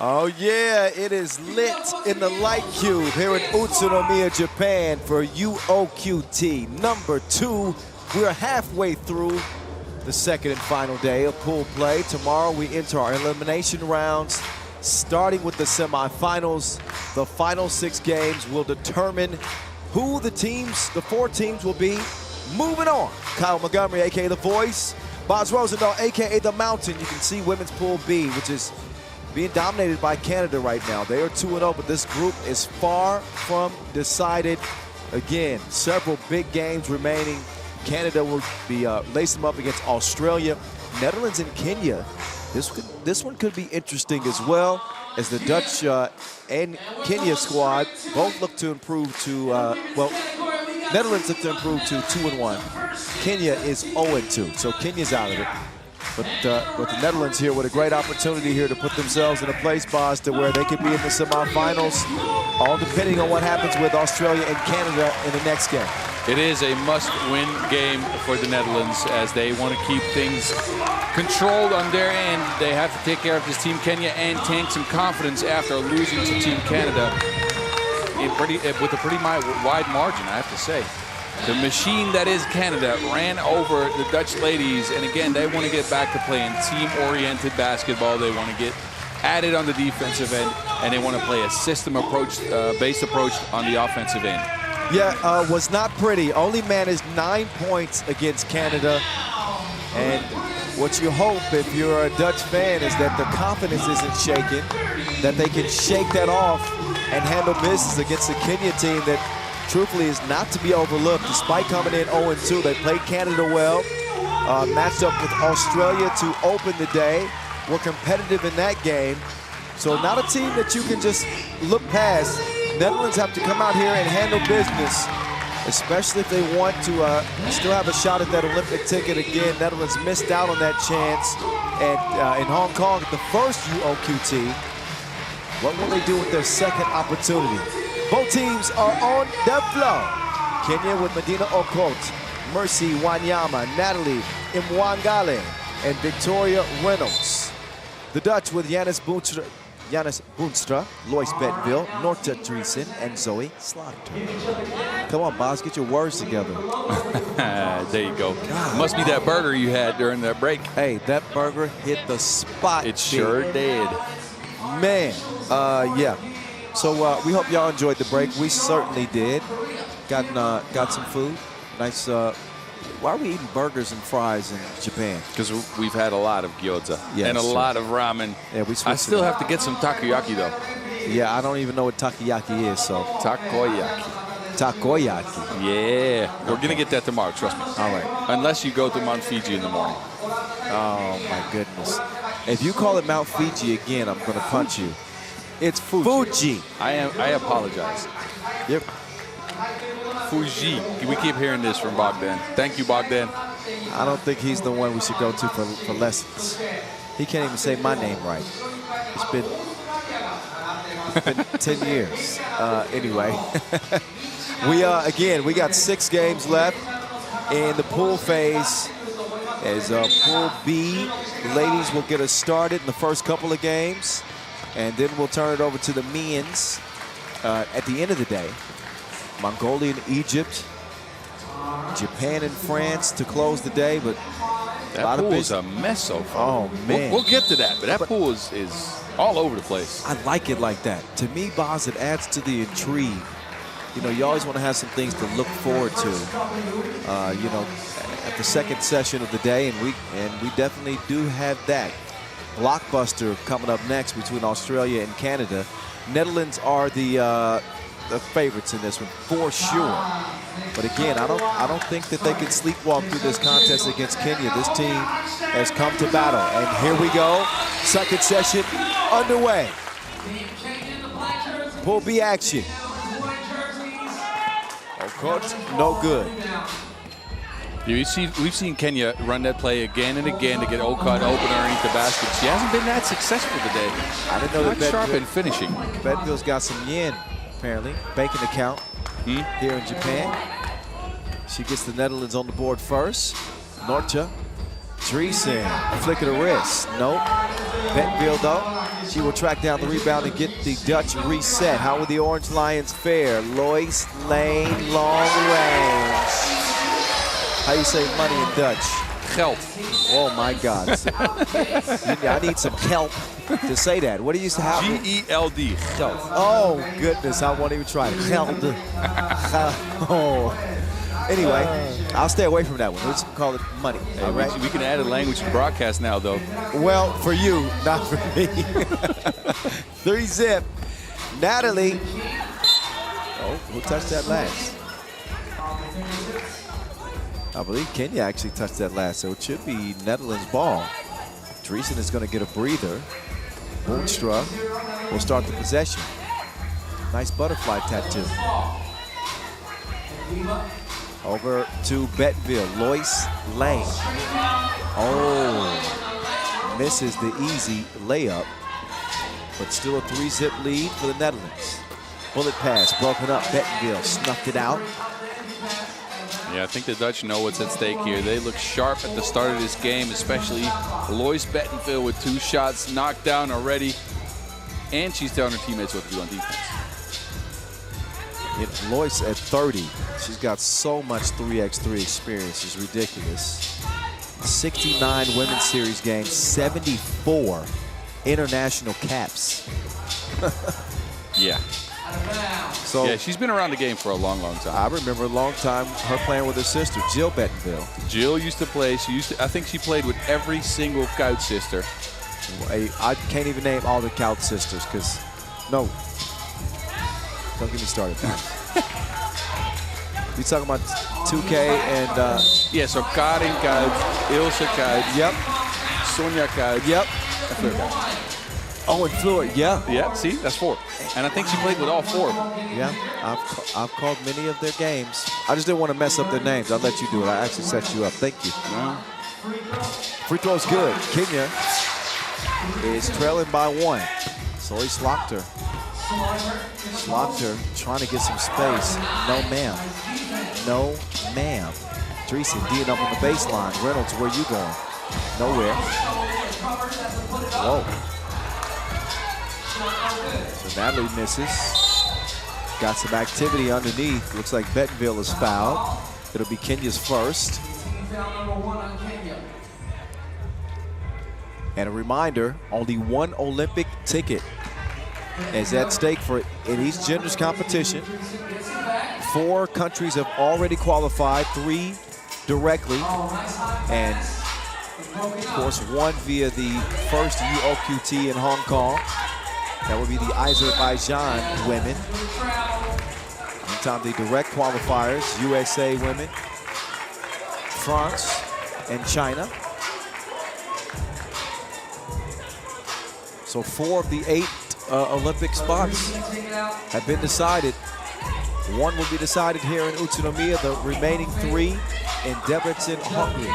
Oh yeah, it is lit in the light cube here in Utsunomiya, Japan for UOQT number 2. We're halfway through the second and final day of pool play. Tomorrow we enter our elimination rounds, starting with the semifinals. The final 6 games will determine who the 4 teams will be moving on. Kyle Montgomery, aka The Voice, Boz Rosendahl, aka The Mountain. You can see women's pool B, which is being dominated by Canada right now. They are 2-0, but this group is far from decided. Again, several big games remaining. Canada will be lacing them up against Australia, Netherlands, and Kenya. This one could be interesting as well, as the Dutch and Kenya squad both look to improve to, well, Netherlands look to improve to 2-1. Kenya is 0-2, so Kenya's out of it. But the Netherlands here with a great opportunity here to put themselves in a place, Boz, to where they could be in the semifinals, all depending on what happens with Australia and Canada in the next game. It is a must-win game for the Netherlands as they want to keep things controlled on their end. They have to take care of this Team Kenya and tank some confidence after losing to Team Canada with a pretty wide margin, I have to say. The machine that is Canada ran over the Dutch ladies, and again, they want to get back to playing team-oriented basketball. They want to get added on the defensive end, and they want to play a system based approach on the offensive end. Yeah, was not pretty. Only managed 9 points against Canada, and what you hope if you're a Dutch fan is that the confidence isn't shaken, that they can shake that off and handle business against the Kenya team that truthfully is not to be overlooked. Despite coming in 0-2, they played Canada well, matched up with Australia to open the day, were competitive in that game. So not a team that you can just look past. Netherlands have to come out here and handle business, especially if they want to still have a shot at that Olympic ticket. Again, Netherlands missed out on that chance in Hong Kong at the first UOQT. What will they do with their second opportunity? Both teams are on the floor. Kenya with Medina Okot, Mercy Wanyama, Natalie Imwangale, and Victoria Reynolds. The Dutch with Jannes Boonstra, Lois Bentville, Norta Driesen, and Zoe Slaughter. Come on, Boz, get your words together. There you go. God. Must be that burger you had during that break. Hey, that burger hit the spot. It sure did. Man, yeah. So we hope y'all enjoyed the break. We certainly did. Got some food. Nice. Why are we eating burgers and fries in Japan? Because we've had a lot of gyoza and a lot of ramen. Yeah, I still have to get some takoyaki though. Yeah, I don't even know what takoyaki is. So takoyaki. Takoyaki. Yeah, we're gonna get that tomorrow. Trust me. All right. Unless you go to Mount Fiji in the morning. Oh my goodness. If you call it Mount Fiji again, I'm gonna punch you. It's Fuji. I apologize. Yep. Fuji. We keep hearing this from Bogdan. Thank you, Bogdan. I don't think he's the one we should go to for lessons. He can't even say my name right. It's been 10 years. Anyway, we got 6 games left in the pool phase. As Pool B, the ladies will get us started in the first couple of games, and then we'll turn it over to the men's at the end of the day. Mongolia and Egypt, Japan and France to close the day, but that pool is a mess so far. Oh man, we'll get to that, but that pool is all over the place. I like it like that. To me, Boz, it adds to the intrigue. You know, you always want to have some things to look forward to. You know, at the second session of the day, and we definitely do have that blockbuster coming up next between Australia and Canada. Netherlands are the favorites in this one for sure, but again, I don't think that they can sleepwalk through this contest against Kenya. This team has come to battle, and here we go. Second session underway. Pool B action. Okot, no good. We've seen Kenya run that play again and again to get Okot open underneath the basket. She hasn't been that successful today. I didn't know that. Not sharp in finishing. Bentville's got some yen, apparently. Banking account here in Japan. She gets the Netherlands on the board first. Norta Driesen, flick of the wrist. Nope. Bentville though. She will track down the rebound and get the Dutch reset. How will the Orange Lions fare? Lois Lane, long range. How you say money in Dutch? Geld. Oh my God. I need some help to say that. What do you say? G-E-L-D. Oh goodness, I won't even try. Geld. Oh. Anyway, I'll stay away from that one. Let's call it money. Hey, all right? we can add a language to broadcast now, though. Well, for you, not for me. 3-zip. Natalie. Oh, who touched that last? I believe Kenya actually touched that last, so it should be Netherlands' ball. Dreesen is going to get a breather. Boonstra will start the possession. Nice butterfly tattoo. Over to Bentonville, Lois Lane. Oh, misses the easy layup, but still a 3-zip lead for the Netherlands. Bullet pass broken up, Bentonville snuffed it out. Yeah, I think the Dutch know what's at stake here. They look sharp at the start of this game, especially Lois Bentonville with 2 shots knocked down already, and she's telling her teammates what to do on defense. Lois at 30. She's got so much 3x3 experience. It's ridiculous. 69 women's series games, 74 international caps. Yeah. So yeah, she's been around the game for a long, long time. I remember a long time her playing with her sister, Jill Bentonville. Jill used to play. I think she played with every single Kout sister. I can't even name all the Kout sisters because, no. Don't get me started. You talking about 2K and... yeah, so Karin Kout, Ilse Kout. Yep. Sonja Kout. Yep. And Fleur Kout. Oh, and Fleur, yeah. Yeah, see, that's 4. And I think she played with all 4 of them. Yeah, I've called many of their games. I just didn't want to mess up their names. I'll let you do it. I actually set you up. Thank you. Free throw's good. Kenya is trailing by 1. So he slocked her. Slaughter trying to get some space. No, ma'am. No, ma'am. Dreesen D'ing up on the baseline. Reynolds, where you going? Nowhere. Whoa. So Natalie misses. Got some activity underneath. Looks like Bentonville is fouled. It'll be Kenya's first. And a reminder, only 1 Olympic ticket is at stake for in each gender's competition. 4 countries have already qualified, 3 directly, and of course 1 via the first UOQT in Hong Kong. That would be the Azerbaijan women. Meantime, the direct qualifiers, USA women, France, and China. So 4 of the 8 Olympic spots have been decided. 1 will be decided here in Utsunomiya, the remaining 3 in Debrecen, Hungary.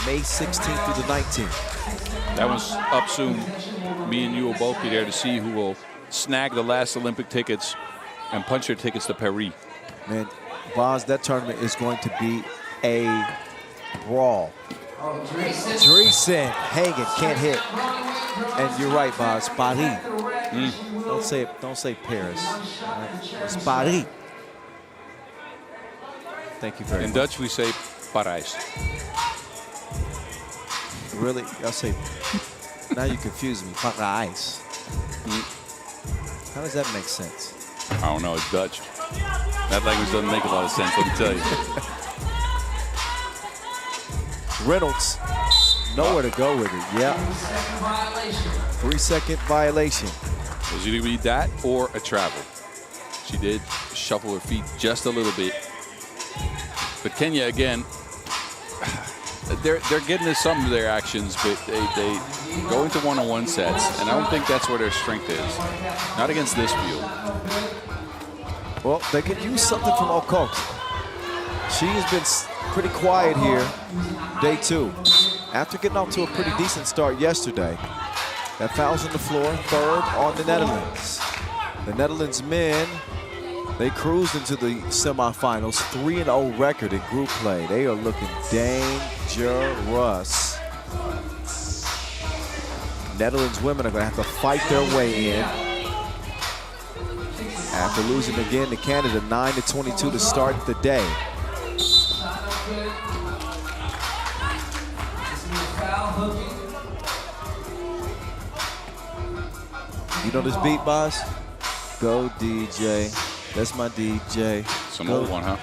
May 16th through the 19th. That one's up soon. Me and you will both be there to see who will snag the last Olympic tickets and punch their tickets to Paris. Man, Boz, that tournament is going to be a brawl. Dreesen hanging, can't hit. And you're right, Boz, Paris. Don't say Paris. Right? It's Paris. Thank you very much. In Dutch, we say Parijs. Really? I'll say, now you confuse me. Parijs. How does that make sense? I don't know, it's Dutch. That language doesn't make a lot of sense, let me tell you. Reynolds, nowhere to go with it. Yeah. 3-second violation. It was either be that or a travel. She did shuffle her feet just a little bit. But Kenya, again, they're getting to some of their actions, but they go into one-on-one sets, and I don't think that's where their strength is. Not against this field. Well, they could use something from Okok. She has been pretty quiet here, day 2. After getting off to a pretty decent start yesterday. That foul's on the floor, 3rd on the Netherlands. The Netherlands men, they cruised into the semifinals, 3-0 record in group play. They are looking dangerous. Netherlands women are going to have to fight their way in after losing again to Canada 9-22 to start the day. You know this beat, boss? Go DJ. That's my DJ. Some old one, huh?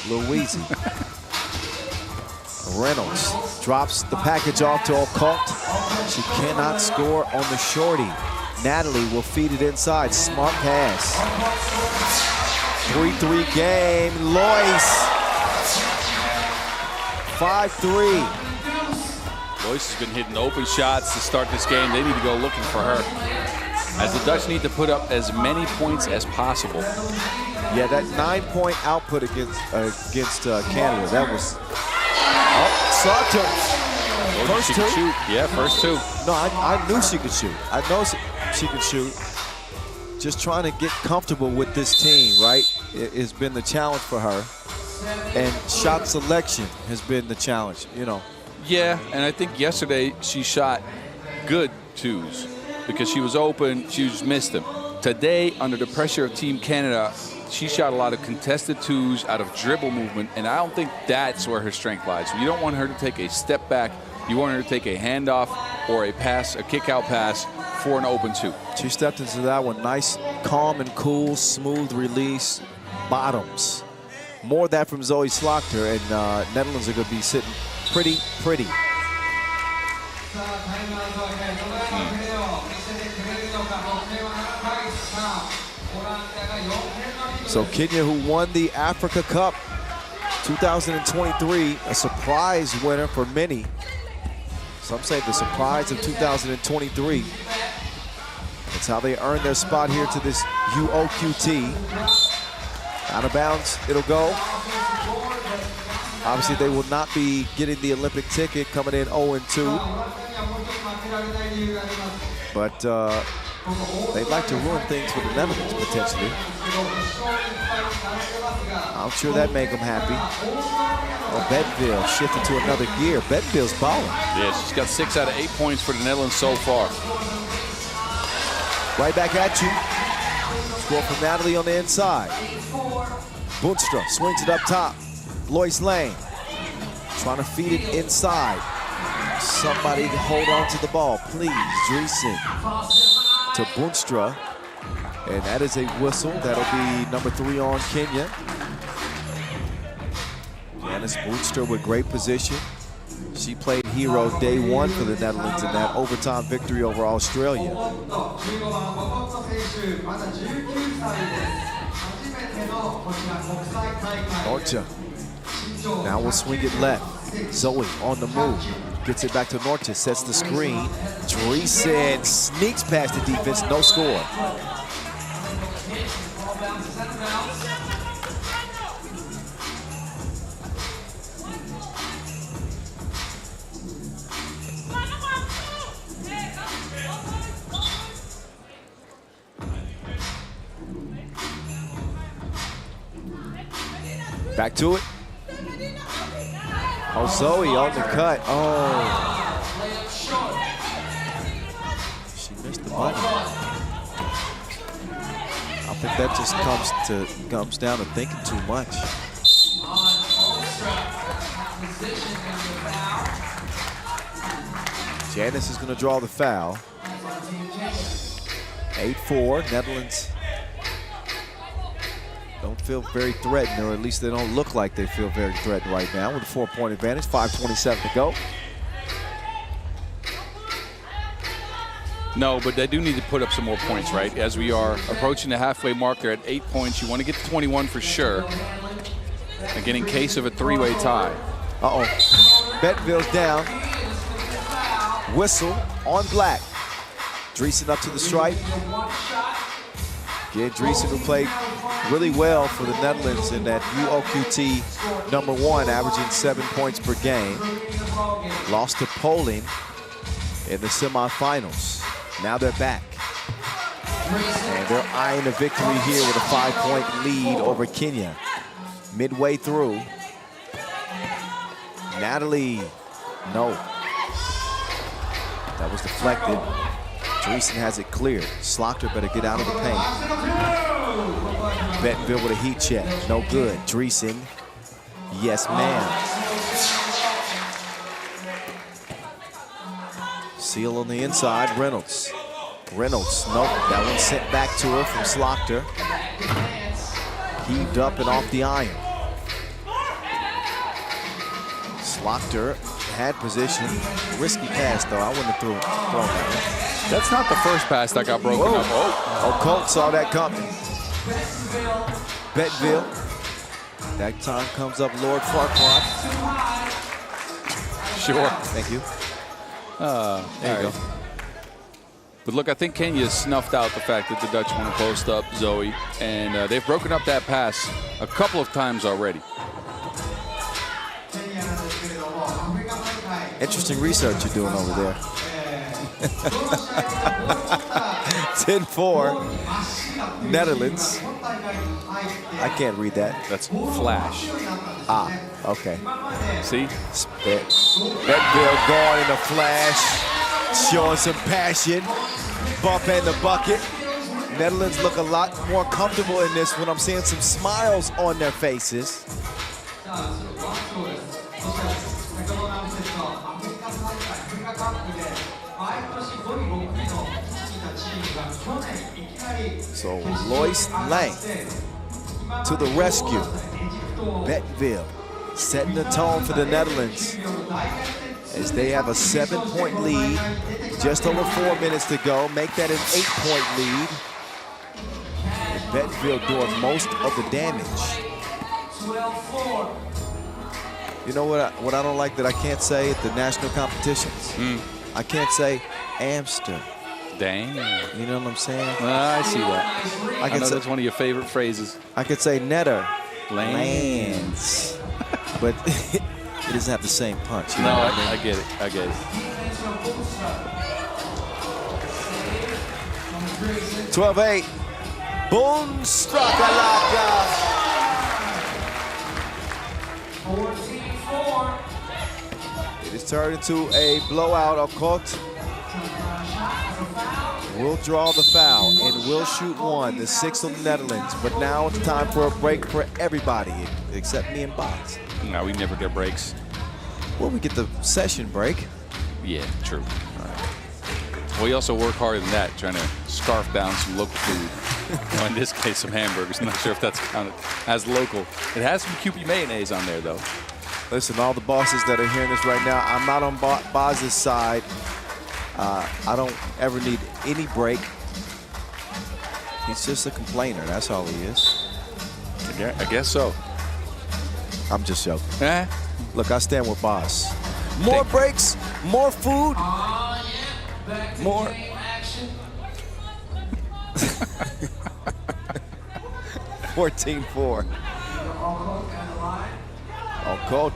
Louise. Reynolds drops the package off to Occult. She cannot score on the shorty. Natalie will feed it inside. Smart pass. 3-3 game. Lois. 5-3. Lois has been hitting open shots to start this game. They need to go looking for her, as the Dutch need to put up as many points as possible. Yeah, that 9-point output against Canada, that was... Oh, Sartor. First two? Shoot. Yeah, first two. No, I knew she could shoot. I know she could shoot. Just trying to get comfortable with this team, right? It's been the challenge for her. And shot selection has been the challenge, you know. Yeah, and I think yesterday she shot good twos because she was open, she just missed them. Today, under the pressure of Team Canada, she shot a lot of contested twos out of dribble movement, and I don't think that's where her strength lies. You don't want her to take a step back. You want her to take a handoff or a pass, a kick-out pass for an open two. She stepped into that one. Nice, calm and cool, smooth release, bottoms. More of that from Zoe Slaughter, and Netherlands are going to be sitting pretty. So Kenya, who won the Africa Cup 2023, a surprise winner for many. Some say the surprise of 2023. That's how they earned their spot here to this UOQT. Out of bounds, it'll go. Obviously, they will not be getting the Olympic ticket, coming in 0-2. But they'd like to ruin things for the Netherlands, potentially. I'm sure that make them happy. Oh, Benville shifted to another gear. Benville's balling. Yeah, she's got 6 out of 8 points for the Netherlands so far. Right back at you. Score from Natalie on the inside. Boonstra swings it up top. Lois Lane trying to feed it inside. Somebody hold on to the ball, please. Dreesen to Boonstra. And that is a whistle. That'll be number 3 on Kenya. Janice Boonstra with great position. She played hero day 1 for the Netherlands in that overtime victory over Australia. Norcha. Now we'll swing it left. Zoe on the move. Gets it back to Norcha, sets the screen. Dreesen sneaks past the defense, no score. Back to it. Oh, Zoe on the cut. Oh. She missed the button. I think that just comes down to thinking too much. Janice is going to draw the foul. 8-4, Netherlands don't feel very threatened, or at least they don't look like they feel very threatened right now with a 4-point advantage, 5:27 to go. No, but they do need to put up some more points, right? As we are approaching the halfway marker at 8 points, you want to get to 21 for sure. Again, in case of a 3-way tie. Uh-oh. Benville's down. Whistle on Black. Dreesen up to the stripe. Again, Dreesen, who played really well for the Netherlands in that UOQT #1, averaging 7 points per game. Lost to Poland in the semifinals. Now they're back. And they're eyeing a victory here with a 5-point lead over Kenya. Midway through. Natalie, no. That was deflected. Dreesen has it cleared. Slaughter better get out of the paint. Bentonville with a heat check. No good. Dreesen. Yes, ma'am. Seal on the inside. Reynolds. Reynolds. Nope. That one sent back to her from Slaughter. Heaved up and off the iron. Slaughter had position. Risky pass, though. I wouldn't have thrown that. That's not the first pass that got broken up. Oh, Colt saw that coming. Bentonville. That time comes up Lord Farquhar. Sure. Thank you. There you go. But look, I think Kenya snuffed out the fact that the Dutch want to post up Zoe, and they've broken up that pass a couple of times already. Interesting research you're doing over there. 10-4, Netherlands. I can't read that. That's flash. Ah, okay. See? Bentonville going in a flash, showing some passion. Bump in the bucket. Netherlands look a lot more comfortable in this one. I'm seeing some smiles on their faces. So Lois Lang to the rescue. Bentonville setting the tone for the Netherlands as they have a 7-point lead. Just over 4 minutes to go. Make that an 8-point lead. And Bentonville doing most of the damage. You know what I don't like that I can't say at the national competitions? I can't say Amster. Dang. You know what I'm saying? I see that. I know that's one of your favorite phrases. I could say Netherlands. But it doesn't have the same punch. You know what I mean? I get it. I get it. 12-8. Boonstrakalaka. 14-4. It is turned into a blowout. Occult will draw the foul and will shoot one, the 6th of the Netherlands. But now it's time for a break for everybody except me and Box. No, we never get breaks. Well, we get the session break. Yeah, true. All right. We also work harder than that, trying to scarf down some local food. Well, in this case, some hamburgers. I'm not sure if that's counted as local. It has some Kewpie mayonnaise on there, though. Listen, all the bosses that are hearing this right now, I'm not on Boz's side. I don't ever need any break. He's just a complainer. That's all he is. I guess so. I'm just joking. Eh? Look, I stand with Boz. More breaks, more food, more. 14-4. All cold.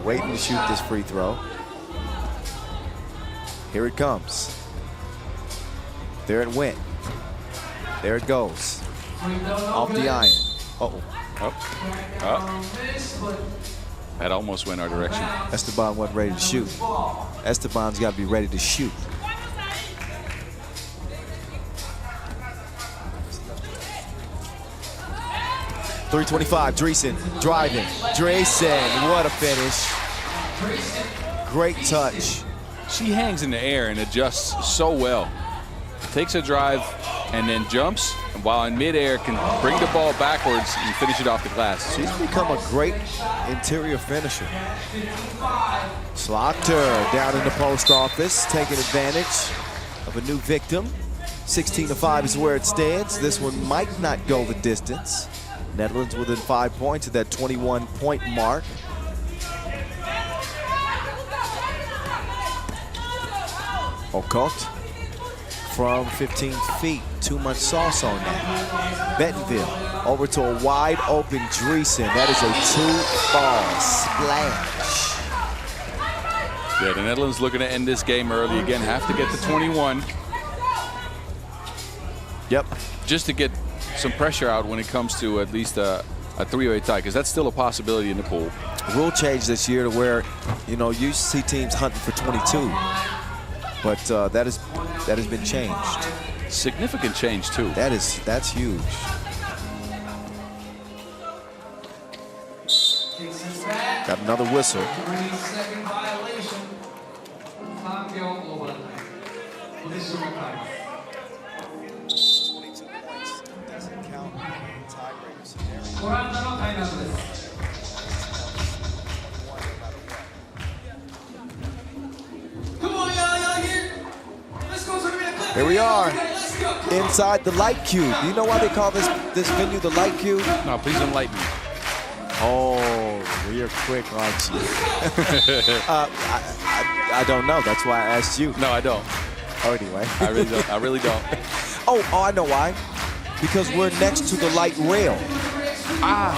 Waiting to shoot this free throw. Here it comes. There it went. There it goes. Off the iron. Uh-oh. That almost went our direction. Esteban wasn't ready to shoot. Esteban's got to be ready to shoot. .325, Dreesen driving. Dreesen, what a finish. Great touch. She hangs in the air and adjusts so well. Takes a drive and then jumps, and while in midair can bring the ball backwards and finish it off the glass. She's become a great interior finisher. Slaughter down in the post office, taking advantage of a new victim. 16-5 is where it stands. This one might not go the distance. Netherlands within 5 points at that 21-point mark. Occult from 15 feet. Too much sauce on that. Bentonville over to a wide open Dreesen. That is a 2-ball splash. Yeah, the Netherlands looking to end this game early again. Have to get to 21. Yep. Just to get some pressure out when it comes to at least a three-way tie, because that's still a possibility in the pool. rule change this year to where, you know, you see teams hunting for 22, but that has been changed. Significant change too. That's huge. Got another whistle. Here we are, inside the light cube. Do you know why they call this venue the light cube? No, please enlighten me. Oh, you're quick, aren't you? I don't know. That's why I asked you. No, I don't. Oh, anyway. I really don't. I really don't. Oh, I know why. Because we're next to the light rail. Ah,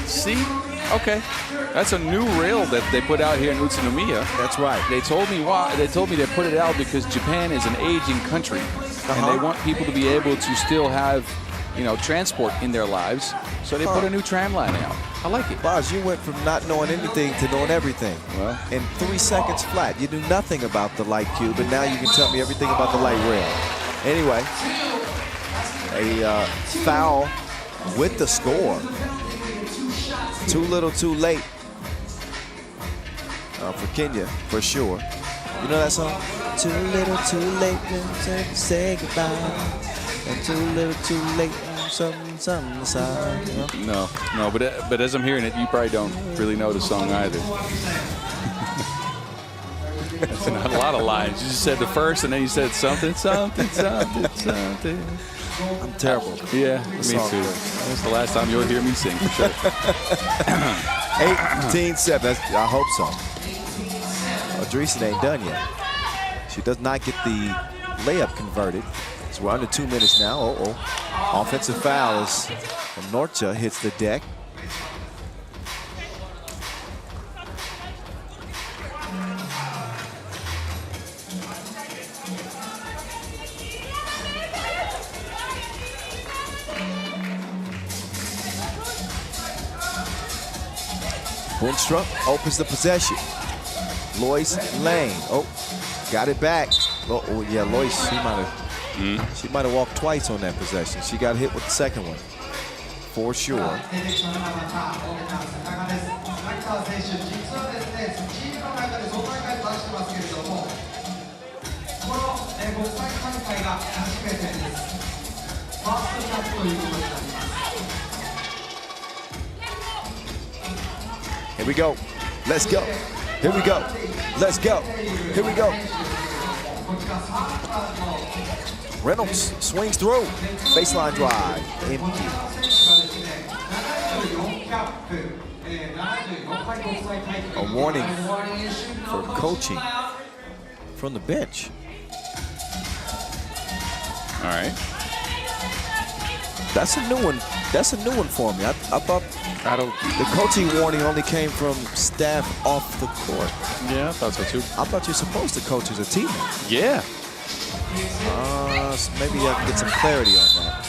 see? Okay. That's a new rail that they put out here in Utsunomiya. That's right. They told me why. They told me they put it out because Japan is an aging country, and they want people to be able to still have, you know, transport in their lives. So they put a new tram line out. I like it. Boz, you went from not knowing anything to knowing everything. Well, in 3 seconds flat. You knew nothing about the light cube, and now you can tell me everything about the light rail. Anyway, a foul with the score. Too little, too late. For Kenya, for sure. You know that song? Too little, too late, to say goodbye. And too little, too late, something aside. You know? No, but as I'm hearing it, you probably don't really know the song either. That's not a lot of lines. You just said the first, and then you said something, something, something, something. I'm terrible. Yeah, me too. That's the last time you'll hear me sing, for sure. 18-7. I hope so. Dreesen ain't done yet. She does not get the layup converted. So we're under 2 minutes now. Offensive foul as Norcha hits the deck. Boonstra opens the possession. Lois Lane. Oh, got it back. Oh yeah, Lois, she might have walked twice on that possession. She got hit with the second one, for sure. Here we go. Let's go. Here we go. Let's go. Here we go. Reynolds swings through. Baseline drive. Empty. A warning for coaching from the bench. All right. That's a new one. That's a new one for me. I thought the coaching warning only came from staff off the court. Yeah, I thought so too. I thought you're supposed to coach as a teammate. Yeah. So maybe I can get some clarity on that.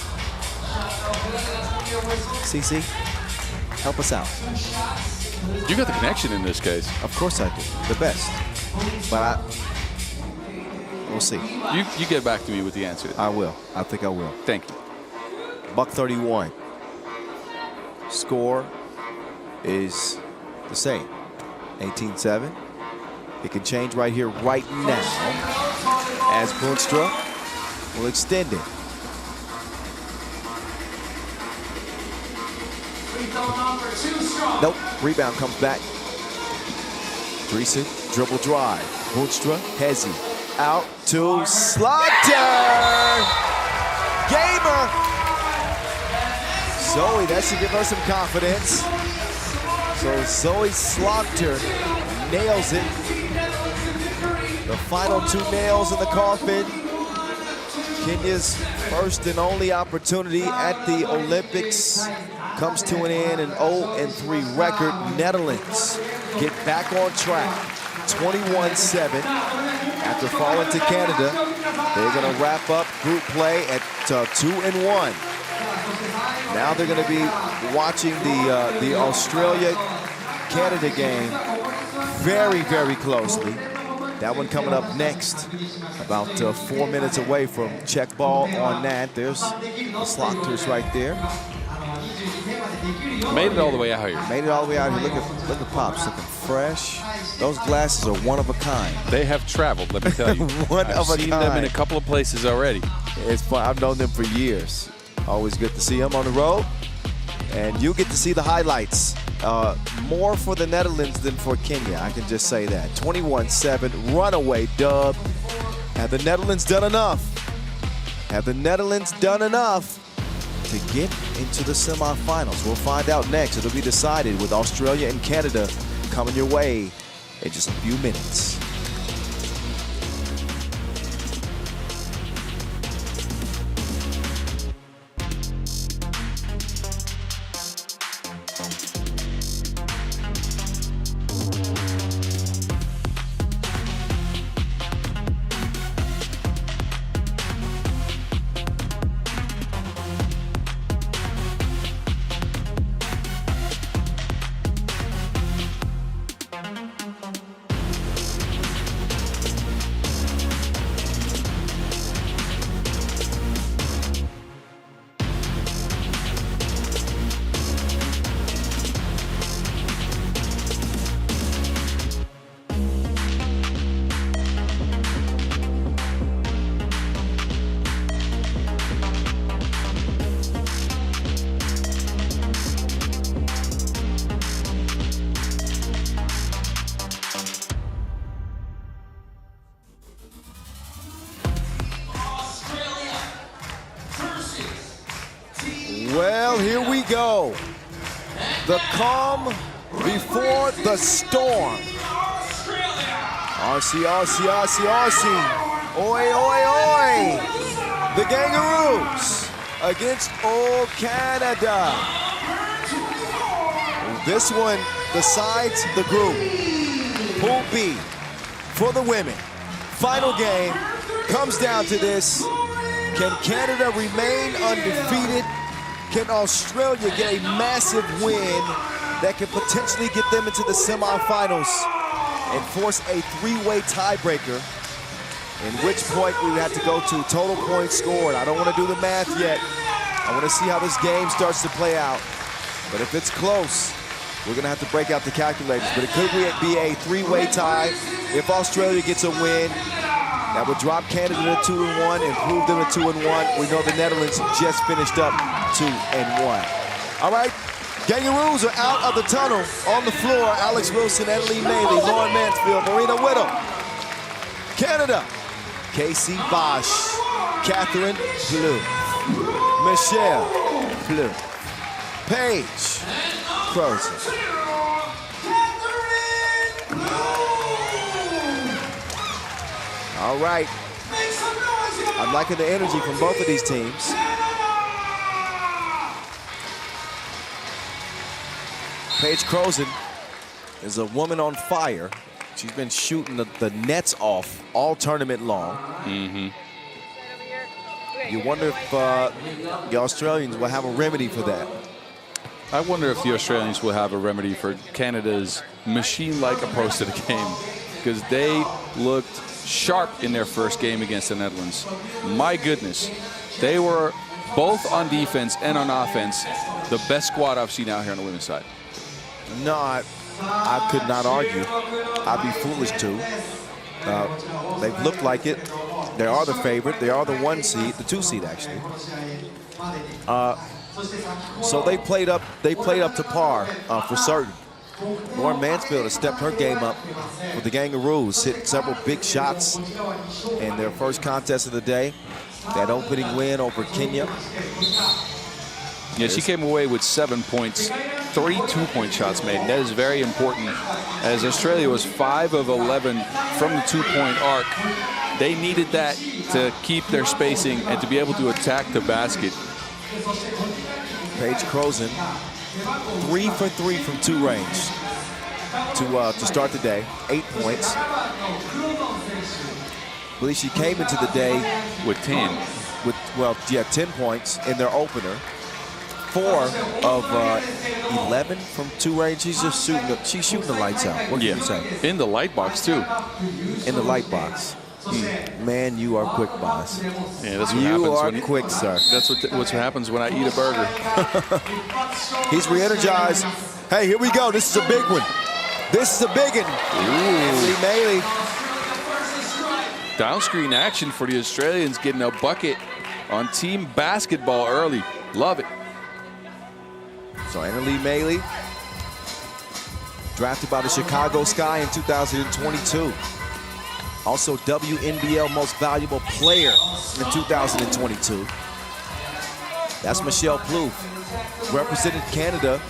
CC, help us out. You got the connection in this case. Of course I do. The best. But we'll see. You get back to me with the answer. I will. I think I will. Thank you. Buck 31. Score is the same. 18-7. It can change right here, right now, as Boonstra will extend it. Nope. Rebound comes back. Dreesen, dribble drive. Boonstra, Hezi. Out to Slaughter. Gamer. Zoe, that should give her some confidence. So Zoe Slaughter nails it. The final 2 nails in the coffin. Kenya's first and only opportunity at the Olympics comes to an end. An 0-3 record. Netherlands get back on track. 21-7. After falling to Canada, they're going to wrap up group play at 2-1. Now they're going to be watching the Australia Canada game very, very closely. That one coming up next, about 4 minutes away from check ball on that. There's the Slaughter's right there. Made it all the way out here. Made it all the way out here. Look at Pops, looking fresh. Those glasses are one of a kind. They have traveled, let me tell you. I've seen them in a couple of places already. It's fun. I've known them for years. Always good to see them on the road. And you get to see the highlights. More for the Netherlands than for Kenya, I can just say that. 21-7, runaway dub. Have the Netherlands done enough? Have the Netherlands done enough to get into the semifinals? We'll find out next. It'll be decided with Australia and Canada coming your way in just a few minutes. Well, here we go. The calm before the storm. RC. Oi, oi, oi. The Kangaroos against old Canada. This one decides the group. Pool B for the women. Final game comes down to this. Can Canada remain undefeated? Can Australia get a massive win that can potentially get them into the semifinals and force a three-way tiebreaker, in which point we would have to go to total points scored. I don't want to do the math yet. I want to see how this game starts to play out. But if it's close, we're going to have to break out the calculators. But it could be a three-way tie. If Australia gets a win, that would drop Canada to 2-1, improve them to 2-1. We know the Netherlands just finished up 2-1. All right, Kangaroos are out of the tunnel. On the floor, Alex Wilson, Adeline Maley, Lauren Mansfield, Marina Whittle. Canada, Casey Bosch, Catherine Blue, Michelle Blue, Paige Croson. All right, I'm liking the energy from both of these teams. Paige Croson is a woman on fire. She's been shooting the nets off all tournament long. You wonder if the Australians will have a remedy for that. I wonder if the Australians will have a remedy for Canada's machine-like approach to the game, because they looked sharp in their first game against the Netherlands. My goodness, they were both on defense and on offense the best squad I've seen out here on the women's side. No, I could not argue. I'd be foolish to. They've looked like it. They are the favorite. They are the 1 seed, the 2 seed actually. So they played up to par for certain. Lauren Mansfield has stepped her game up with the Kangaroos, hit several big shots in their first contest of the day. That opening win over Kenya. Yeah, she came away with 7 points, 3 two-point shots made. And that is very important, as Australia was 5 of 11 from the 2-point arc. They needed that to keep their spacing and to be able to attack the basket. Paige Croson, 3 for 3 from 2 range to start the day, 8 points. I believe she came into the day with 10. With 10 points in their opener. 4 of 11 from 2 range. She's just shooting the lights out. What can you say? In the light box, too. In the light box. Man, you are quick, boss. Yeah, that's what you happens are when quick, sir. That's what happens when I eat a burger. He's re-energized. Hey, here we go. This is a big one. This is a big one. Anthony Maley. Down screen action for the Australians, getting a bucket on team basketball early. Love it. So Anthony Maley, drafted by the Chicago Sky in 2022. Also WNBL Most Valuable Player in 2022. That's Michelle Plouffe. Represented Canada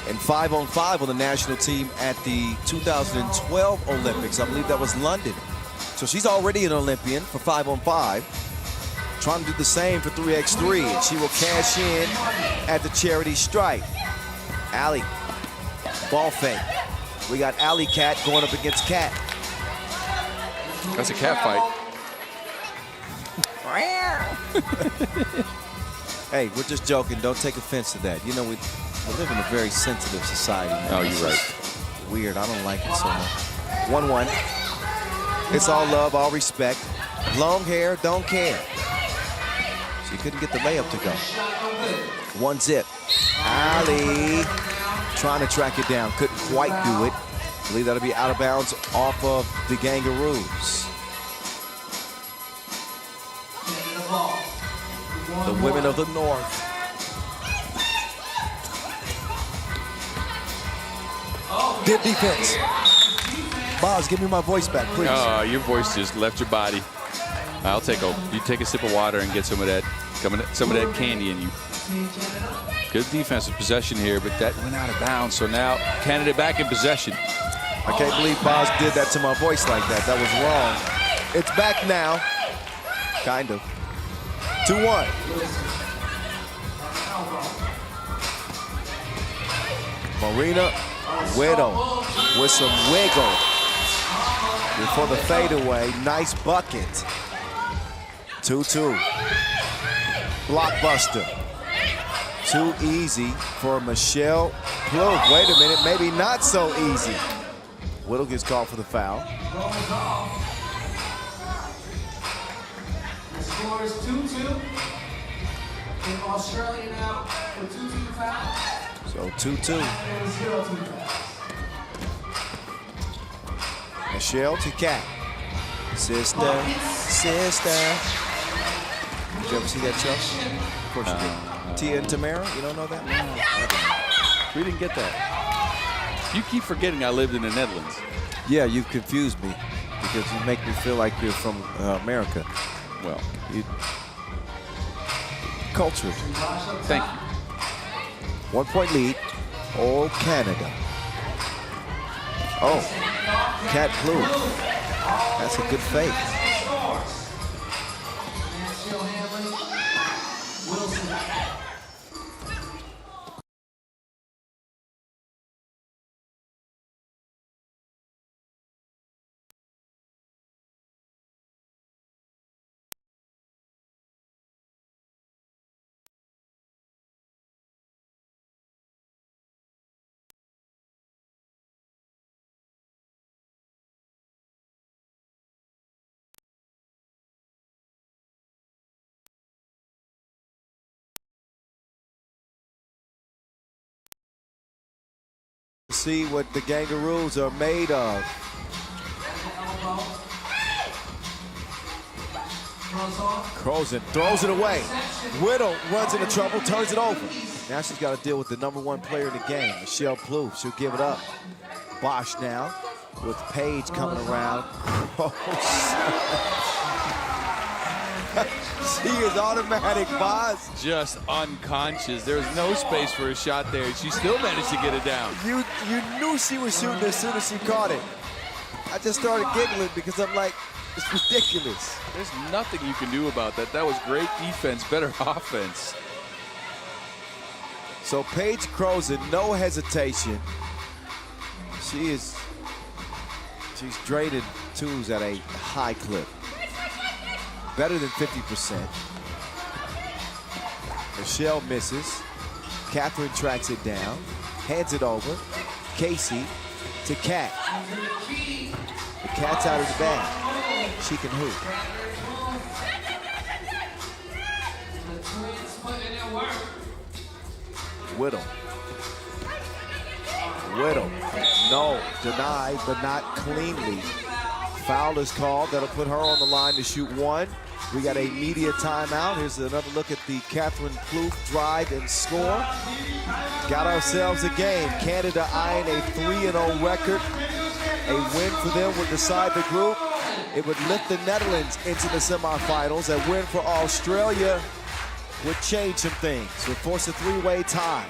in 5-on-5 on the national team at the 2012 Olympics. I believe that was London. So she's already an Olympian for 5-on-5. Trying to do the same for 3x3. And she will cash in at the charity stripe. Allie, ball fake. We got Alley Cat going up against Cat. That's a cat fight. Hey, we're just joking. Don't take offense to that. You know, we live in a very sensitive society. Man. Oh, you're right. Weird. I don't like it so much. 1-1. It's all love, all respect. Long hair, don't care. She couldn't get the layup to go. 1-zip. Ali trying to track it down. Couldn't quite do it. I believe that'll be out of bounds off of the Kangaroos. The women of the North. Good defense. Boz, give me my voice back, please. Oh, your voice just left your body. I'll take a. You take a sip of water and get some of that candy in you. Good defensive possession here, but that went out of bounds. So now Canada back in possession. I can't believe Boz did that to my voice like that. That was wrong. It's back now. Kind of. 2-1. Marina Widow with some wiggle before the fadeaway. Nice bucket. 2-2. Blockbuster. Too easy for Michelle Plouffe. Wait a minute, maybe not so easy. Whittle gets called for the foul. The score is 2-2. In Australia now for 2-2 foul. So 2-2. Michelle to Cat. Sister. Did you ever see that show? Of course you did. Tia and Tamara, you don't know that? We didn't get that. You keep forgetting I lived in the Netherlands. Yeah, you've confused me because you make me feel like you're from America. Well, You cultured. thank you. 1-point lead. Oh, Canada. Oh, Cat Plouffe. That's a good fake. See what the Kangaroos are made of. Crozen throws it away. Whittle runs into trouble, turns it over. Now she's got to deal with the #1 player in the game, Michelle Plouffe. She'll give it up. Bosch now with Paige coming around. She is automatic, boss. Just unconscious. There was no space for a shot there. She still managed to get it down. You knew she was shooting as soon as she caught it. I just started giggling because I'm like, it's ridiculous. There's nothing you can do about that. That was great defense, better offense. So Paige Crozen, no hesitation. She's draining twos at a high clip. Better than 50%. Michelle misses. Catherine tracks it down, hands it over. Casey to Kat. The Cat's out of the bag. She can hoop. Whittle. Whittle. No, denied, but not cleanly. Foul is called. That'll put her on the line to shoot one. We got a media timeout. Here's another look at the Catherine Plouffe drive and score. Got ourselves a game. Canada eyeing a 3-0 record. A win for them would decide the group. It would lift the Netherlands into the semifinals. A win for Australia would change some things. Would force a three-way tie.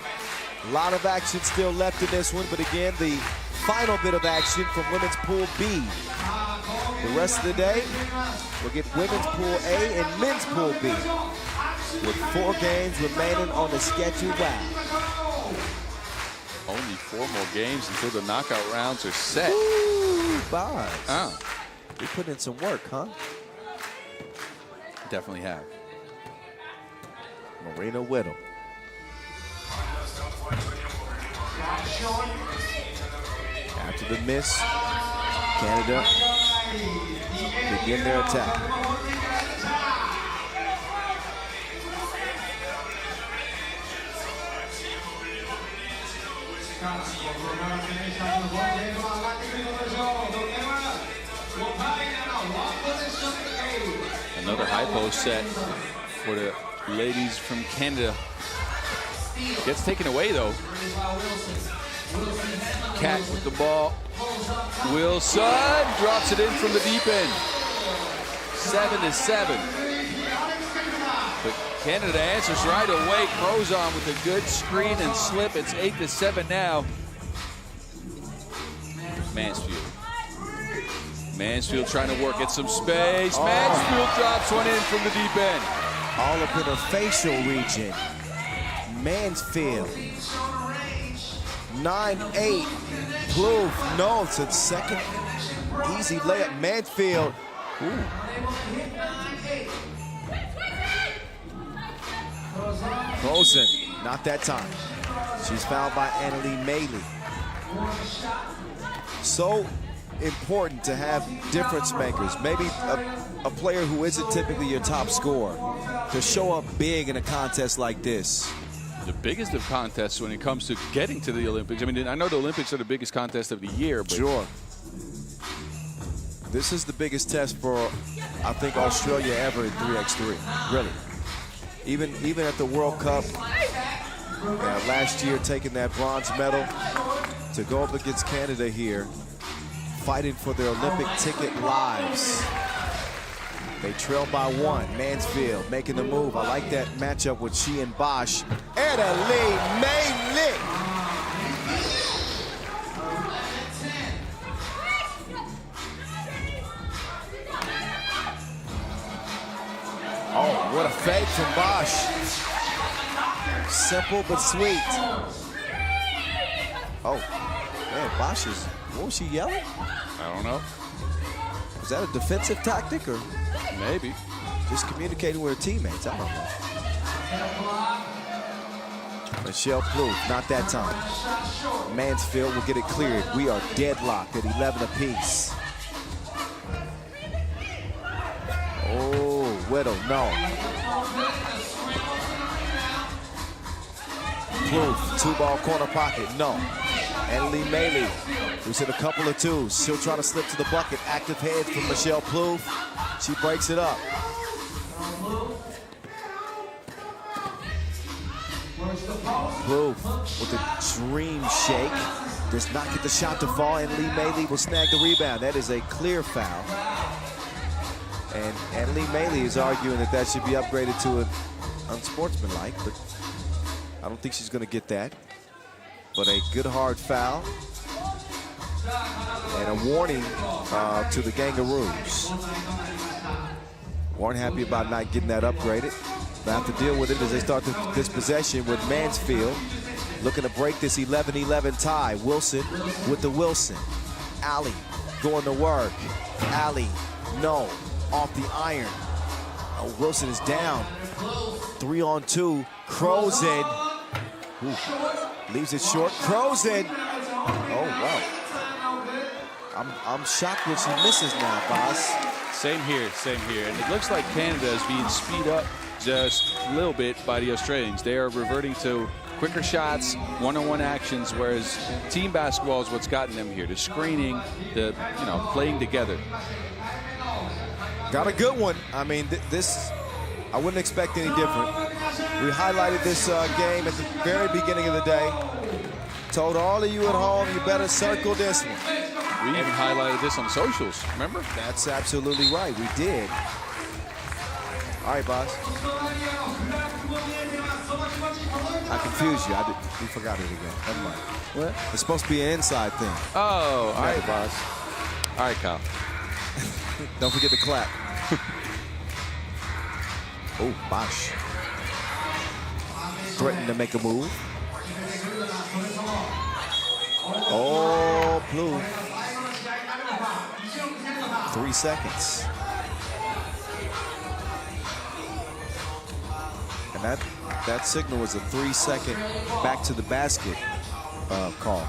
A lot of action still left in this one, but again, the final bit of action from Women's Pool B. The rest of the day, we'll get Women's Pool A and Men's Pool B, with 4 games remaining on the schedule. Wow. Only 4 more games until the knockout rounds are set. Ooh, Boz. Oh. We put in some work, huh? Definitely have. Marina Whittle. After the miss, Canada begin their attack. Another high post set for the ladies from Canada. Gets taken away though. Cat with the ball. Wilson drops it in from the deep end. 7-7. But Canada answers right away. Crozon with a good screen and slip. It's 8-7 now. Mansfield. Mansfield trying to work at some space. Oh. Mansfield drops one in from the deep end. All up in her facial region. Mansfield. 9-8. Plouffe. No, it's a second easy layup. Mansfield. Ooh. Rosen, not that time. She's fouled by Annalie Maley. So important to have difference makers. Maybe a player who isn't typically your top scorer to show up big in a contest like this. The biggest of contests when it comes to getting to the Olympics. I mean, I know the Olympics are the biggest contest of the year, but sure. This is the biggest test for, I think, Australia ever in 3x3, really. Even at the World Cup last year, taking that bronze medal, to go up against Canada here, fighting for their Olympic ticket lives. They trail by 1. Mansfield making the move. I like that matchup with Shi and Bosch. Annalie Maley. Oh, what a fake from Bosch. Simple but sweet. Oh, man, Bosch is, what was she yelling? I don't know. Was that a defensive tactic or? Maybe. Just communicating with her teammates, I don't know. Michelle Plouffe, not that time. Mansfield will get it cleared. We are deadlocked at 11 apiece. Oh, Whittle, no. Plouffe, 2-ball corner pocket, no. Annalie Maley, who's hit a couple of twos. Still trying to slip to the bucket. Active heads from Michelle Plouffe. She breaks it up. Plouffe with a dream shake. Does not get the shot to fall, and Annalie Maley will snag the rebound. That is a clear foul. And Annalie Maley is arguing that that should be upgraded to an unsportsmanlike, but I don't think she's going to get that. But a good hard foul. And a warning to the Kangaroos. Weren't happy about not getting that upgraded. They have to deal with it as they start this possession with Mansfield looking to break this 11-11 tie. Wilson with the Wilson. Allie going to work. Allie, no, off the iron. Oh, Wilson is down. 3-on-2. Crozon. Ooh. Leaves it short. Frozen. Oh, wow. I'm shocked when she misses now, boss. Same here, same here. And it looks like Canada is being speed up just a little bit by the Australians. They are reverting to quicker shots, one-on-one actions, whereas team basketball is what's gotten them here. The screening, the playing together. Got a good one. I mean, this, I wouldn't expect any different. We highlighted this game at the very beginning of the day. Told all of you at home, you better circle this one. We even highlighted this on socials, remember? That's absolutely right, we did. All right, boss. I confused you. We forgot it again. Never mind. What? It's supposed to be an inside thing. Oh, all right, boss. All right, Kyle. Don't forget to clap. Oh, Bosch. Threatening to make a move. Oh, blue. 3 seconds. And that signal was a 3-second back to the basket call.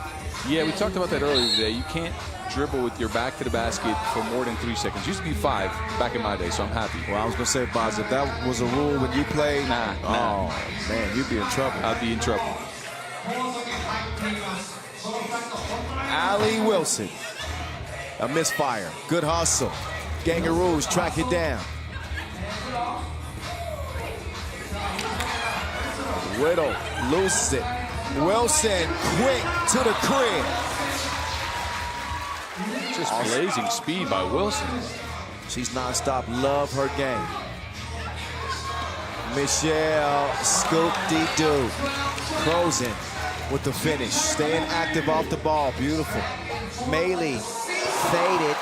Yeah, we talked about that earlier today. You can't dribble with your back to the basket for more than 3 seconds. Used to be 5 back in my day, so I'm happy. Well, I was going to say, Boz, if that was a rule when you played, nah. Oh, man, you'd be in trouble. I'd be in trouble. Allie Wilson. A misfire. Good hustle. Kangaroos track it down. Whittle loses it. Wilson quick to the crib. Just blazing speed by Wilson. She's nonstop. Love her game. Michelle scoop-dee-doo. Frozen with the finish. Staying active off the ball. Beautiful. Meili faded.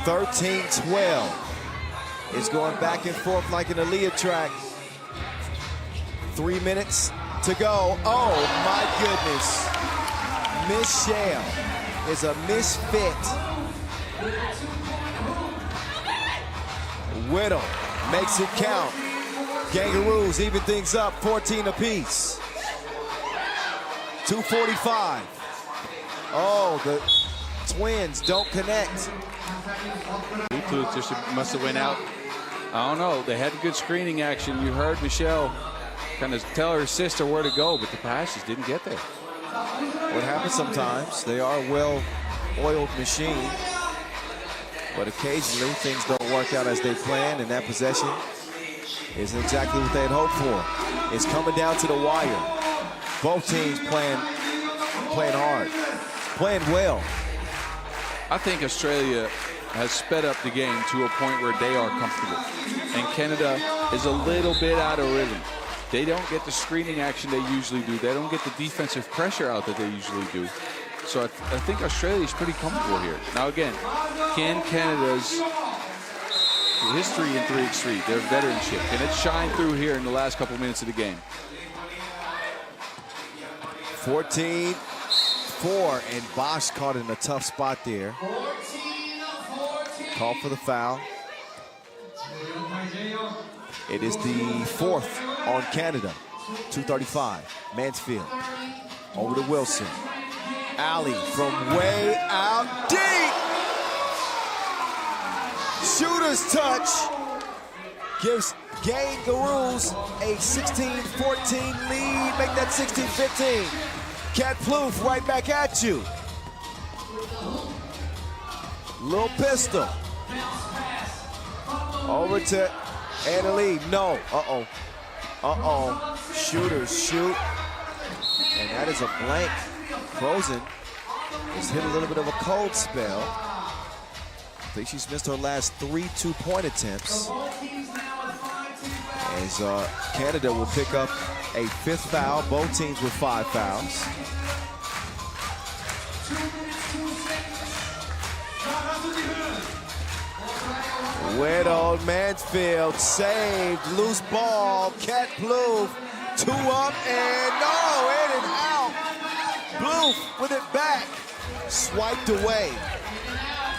13-12. It's going back and forth like an Aaliyah track. 3 minutes to go. Oh, my goodness. Michelle is a misfit. Whittle makes it count. Kangaroos even things up, 14 apiece. 2:45. Oh, the Twins don't connect. Utsu just must have went out. I don't know. They had good screening action. You heard Michelle kind of tell her sister where to go, but the pass just didn't get there. What happens sometimes, they are a well-oiled machine, but occasionally things don't work out as they planned, and that possession isn't exactly what they had hoped for. It's coming down to the wire. Both teams playing hard, playing well. I think Australia has sped up the game to a point where they are comfortable, and Canada is a little bit out of rhythm. They don't get the screening action they usually do. They don't get the defensive pressure out that they usually do. So I think Australia is pretty comfortable here. Now again, can Canada's history in 3x3, their veteranship, can it shine through here in the last couple minutes of the game? 14-4, and Bosch caught in a tough spot there. Call for the foul. It is the 4th on Canada. 2:35. Mansfield over to Wilson. Allie from way out deep. Shooter's touch gives Kangaroos a 16-14 lead. Make that 16-15. Cat Plouffe right back at you. Little pistol. Over to Annalie. No. Uh-oh. Uh-oh. Shooters shoot. And that is a blank. Frozen has hit a little bit of a cold spell. I think she's missed her last 3 two-point attempts. As Canada will pick up a 5th foul. Both teams with 5 fouls. Whittle, Mansfield saved, loose ball, Cat Plouffe, 2 up, and no, in and out. Plouffe with it back, swiped away.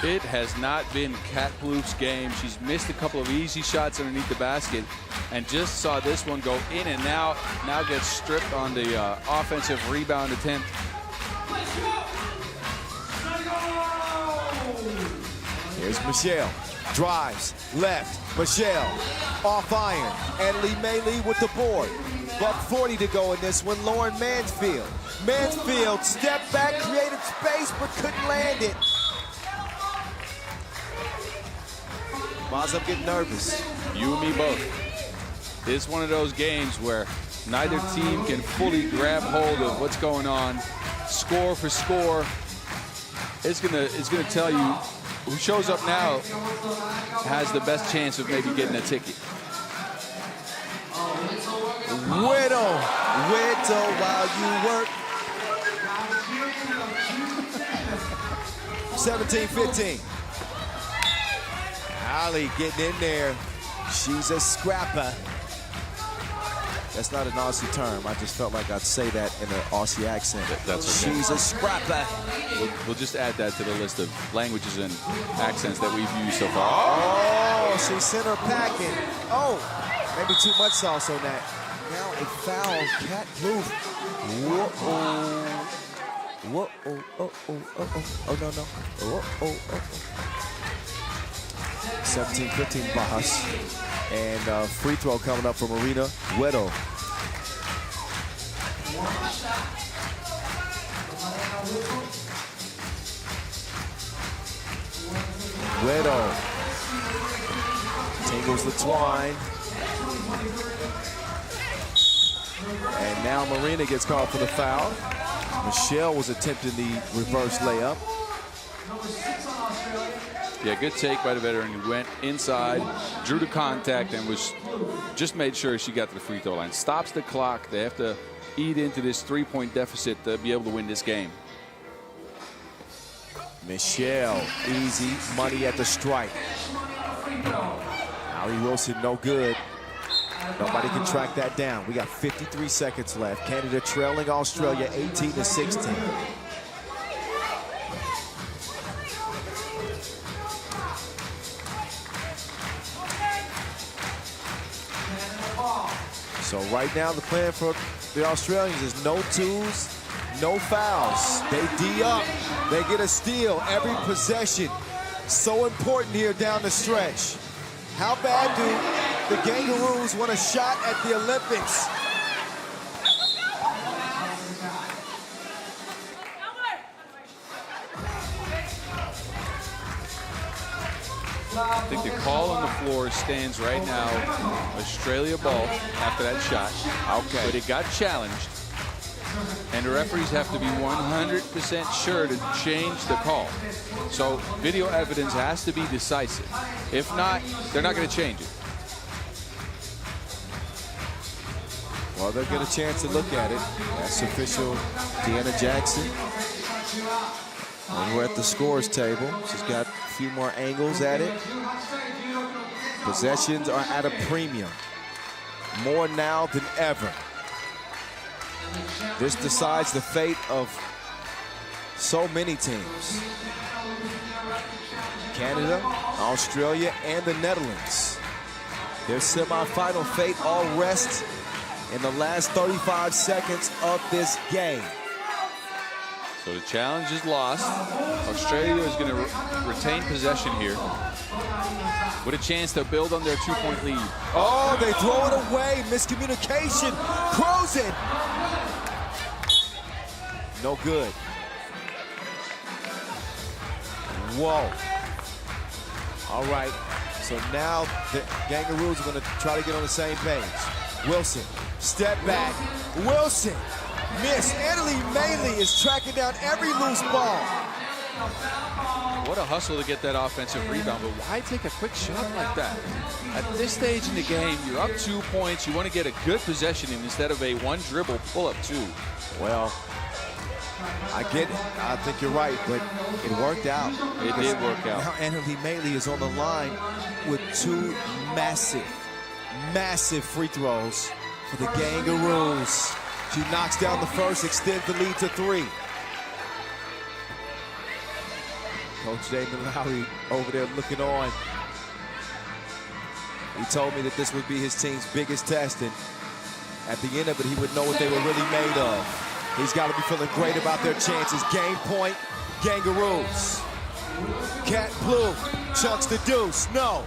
It has not been Kat Plouf's game. She's missed a couple of easy shots underneath the basket and just saw this one go in and now gets stripped on the offensive rebound attempt. Here's Michelle. Drives. Left. Michelle. Off iron. And Lee May with the board. $1:40 to go in this one. Lauren Mansfield. Mansfield stepped back, created space, but couldn't land it. Maz, I'm getting nervous. You and me both. It's one of those games where neither team can fully grab hold of what's going on. Score for score. It's gonna tell you who shows up now has the best chance of maybe getting a ticket. Whittle while you work. 17-15. Ali getting in there. She's a scrapper. That's not an Aussie term. I just felt like I'd say that in an Aussie accent. That's okay. She's a scrapper. We'll just add that to the list of languages and accents that we've used so far. Oh, she sent her packing. Oh, maybe too much sauce on that. Now a foul. Kat Plouf. Whoa-oh. Whoa-oh. Oh, no. Whoa-oh. 17-15 Bahas. And free throw coming up from Marina Weddle. Weddle. Tingles the twine. And now Marina gets called for the foul. Michelle was attempting the reverse layup. Yeah, good take by the veteran who went inside, drew the contact, and was just made sure she got to the free throw line. Stops the clock. They have to eat into this three-point deficit to be able to win this game. Michelle, easy money at the stripe. Ali Wilson, no good. Nobody can track that down. We got 53 seconds left. Canada trailing Australia 18-16. So right now the plan for the Australians is no twos, no fouls. They D up, they get a steal every possession. So important here down the stretch. How bad do the Kangaroos want a shot at the Olympics? I think the call on the floor stands right now. Australia ball after that shot. Okay. But it got challenged. And the referees have to be 100% sure to change the call. So video evidence has to be decisive. If not, they're not going to change it. Well, they'll get a chance to look at it. That's official Deanna Jackson. And we're at the scores table. She's got a few more angles at it. Possessions are at a premium. More now than ever. This decides the fate of so many teams. Canada, Australia, and the Netherlands. Their semifinal fate all rests in the last 35 seconds of this game. So the challenge is lost. Australia is going to retain possession here with a chance to build on their two-point lead. Oh, they throw it away. Miscommunication. Crozen. No good. Whoa. All right. So now the Kangaroos are going to try to get on the same page. Wilson, step back. Wilson, miss. Annalie Maley is tracking down every loose ball. What a hustle to get that offensive rebound, but why take a quick shot like that? At this stage in the game, you're up 2 points. You want to get a good possession instead of a one-dribble pull-up two. Well, I get it. I think you're right, but it worked out. It did work out. Now Annalie Maley is on the line with two massive free throws for the Kangaroos. She knocks down the first, extends the lead to 3. Coach Damon Lowry over there looking on. He told me that this would be his team's biggest test, and at the end of it, he would know what they were really made of. He's got to be feeling great about their chances. Game point, Kangaroos. Cat Blue chunks the deuce. No.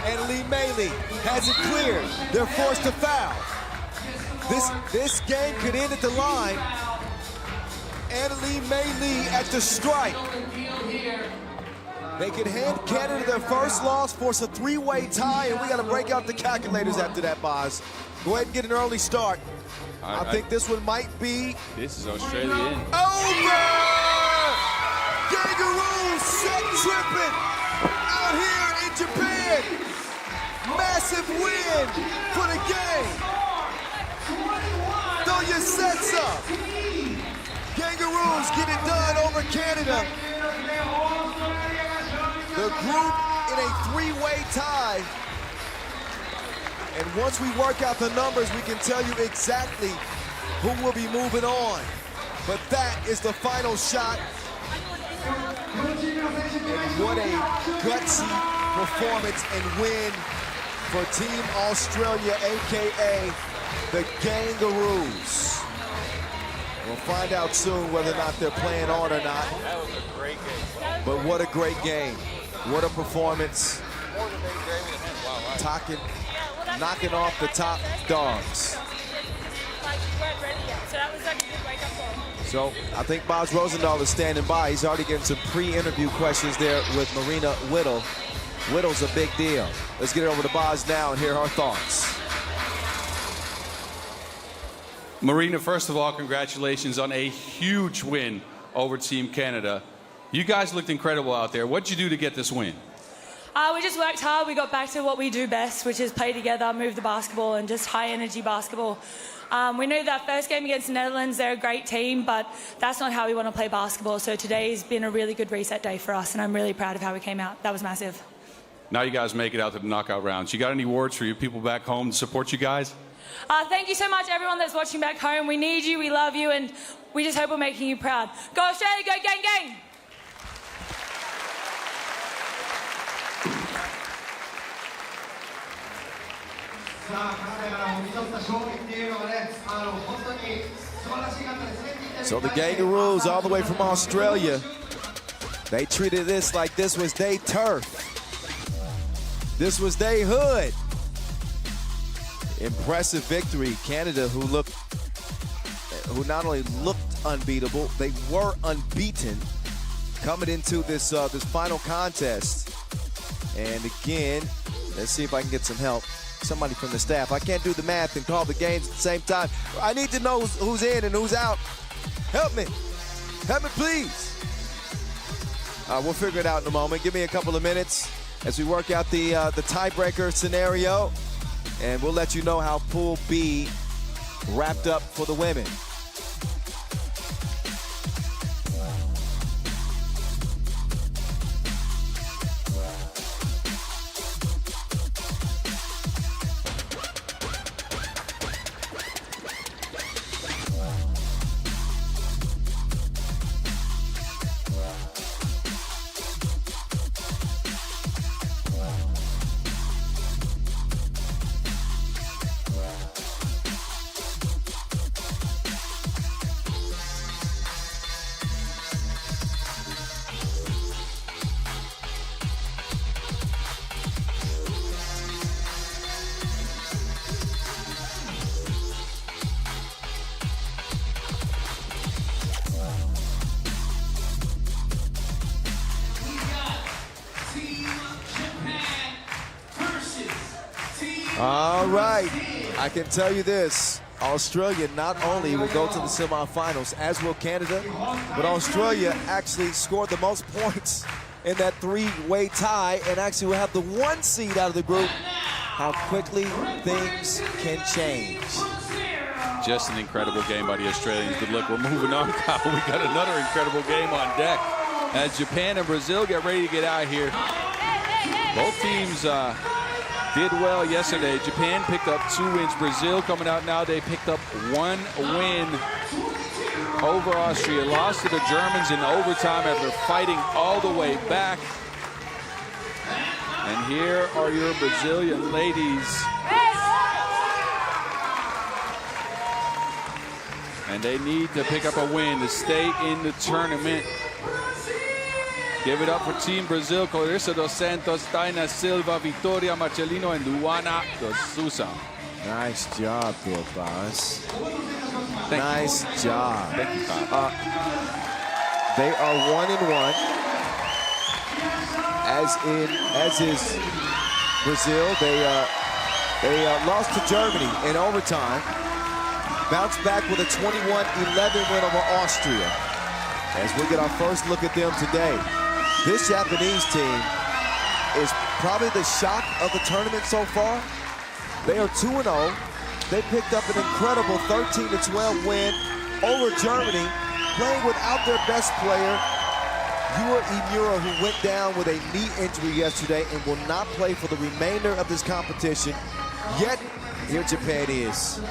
And Lee Meili has it cleared. They're forced to foul. This game could end at the line. And Lee Meili at the strike. They could hand Canada their first loss, force a three-way tie, and we got to break out the calculators after that, Boz. Go ahead and get an early start. I think this one might be... This is Australia in. Over! Kangaroos set tripping out here in Japan. Massive win for the game. Throw your sets up. Kangaroos get it done over Canada. The group in a three-way tie. And once we work out the numbers, we can tell you exactly who will be moving on. But that is the final shot. And what a gutsy performance and win for Team Australia, AKA the Kangaroos. We'll find out soon whether or not they're playing on or not. That was a great game. But what a great game. What a performance. More than they gave me. Wow, Knocking off the top dogs. Like, we weren't ready yet, so that was like a good wake-up call. So I think Boz Rosendahl is standing by. He's already getting some pre-interview questions there with Marina Whittle. Whittle's a big deal. Let's get it over to Boz now and hear her thoughts. Marina, first of all, congratulations on a huge win over Team Canada. You guys looked incredible out there. What'd you do to get this win? We just worked hard. We got back to what we do best, which is play together, move the basketball, and just high-energy basketball. We knew that first game against the Netherlands, they're a great team, but that's not how we want to play basketball. So today's been a really good reset day for us, and I'm really proud of how we came out. That was massive. Now you guys make it out to the knockout rounds. You got any words for your people back home to support you guys? Thank you so much, everyone that's watching back home. We need you, we love you, and we just hope we're making you proud. Go Australia, go gang, gang! So the Kangaroos, all the way from Australia, they treated this like this was their turf. This was their hood. Impressive victory. Canada, who not only looked unbeatable, they were unbeaten coming into this this final contest. And again, let's see if I can get some help. Somebody from the staff. I can't do the math and call the games at the same time. I need to know who's in and who's out. Help me. Help me, please. We'll figure it out in a moment. Give me a couple of minutes as we work out the tiebreaker scenario. And we'll let you know how Pool B wrapped up for the women. All right, I can tell you this. Australia not only will go to the semifinals, as will Canada, but Australia actually scored the most points in that three-way tie and actually will have the 1 seed out of the group. How quickly things can change. Just an incredible game by the Australians. But look, we're moving on, Kyle. We got another incredible game on deck as Japan and Brazil get ready to get out here. Both teams did well yesterday. Japan picked up 2 wins. Brazil coming out now, they picked up 1 win. over Austria. Lost to the Germans in overtime after fighting all the way back. And here are your Brazilian ladies. And they need to pick up a win to stay in the tournament. Give it up for Team Brazil. Clarissa dos Santos, Taina Silva, Victoria Marcelino, and Luana dos Sousa. Nice job there, Boz. Nice job. Thank you, Bob. They are 1-1. As is Brazil. They lost to Germany in overtime. Bounced back with a 21-11 win over Austria. As we get our first look at them today. This Japanese team is probably the shock of the tournament so far. They are 2-0. They picked up an incredible 13-12 win over Germany, playing without their best player, Utsunomiya, who went down with a knee injury yesterday and will not play for the remainder of this competition. Yet, here Japan is.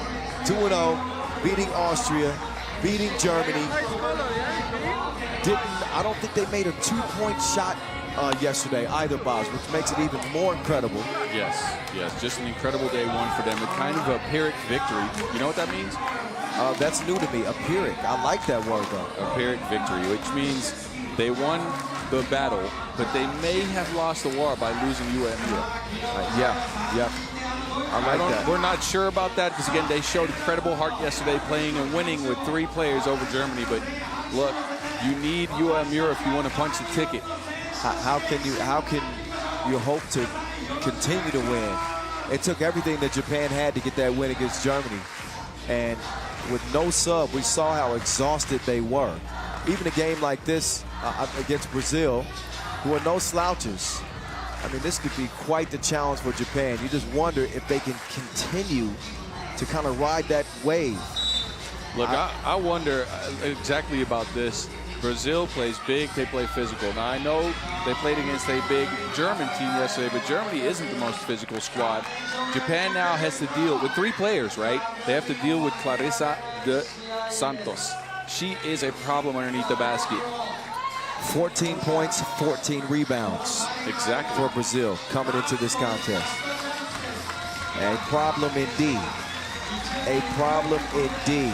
2-0, beating Austria, beating Germany. I don't think they made a two-point shot yesterday either, Boz, which makes it even more incredible. Yes, just an incredible day one for them. A kind of a Pyrrhic victory. You know what that means? That's new to me, a Pyrrhic. I like that word, though. A Pyrrhic victory, which means they won the battle, but they may have lost the war by losing Utsunomiya. Yeah. I like that. We're not sure about that because, again, they showed incredible heart yesterday playing and winning with 3 players over Germany. But, look, you need Utsunomiya if you want to punch the ticket. How can you hope to continue to win? It took everything that Japan had to get that win against Germany. And with no sub, we saw how exhausted they were. Even a game like this against Brazil, who are no slouches. I mean, this could be quite the challenge for Japan. You just wonder if they can continue to kind of ride that wave. Look, I wonder exactly about this. Brazil plays big, they play physical. Now, I know they played against a big German team yesterday, but Germany isn't the most physical squad. Japan now has to deal with 3 players, right? They have to deal with Clarissa dos Santos. She is a problem underneath the basket. 14 points, 14 rebounds. Exactly. For Brazil coming into this contest. A problem indeed. A problem indeed.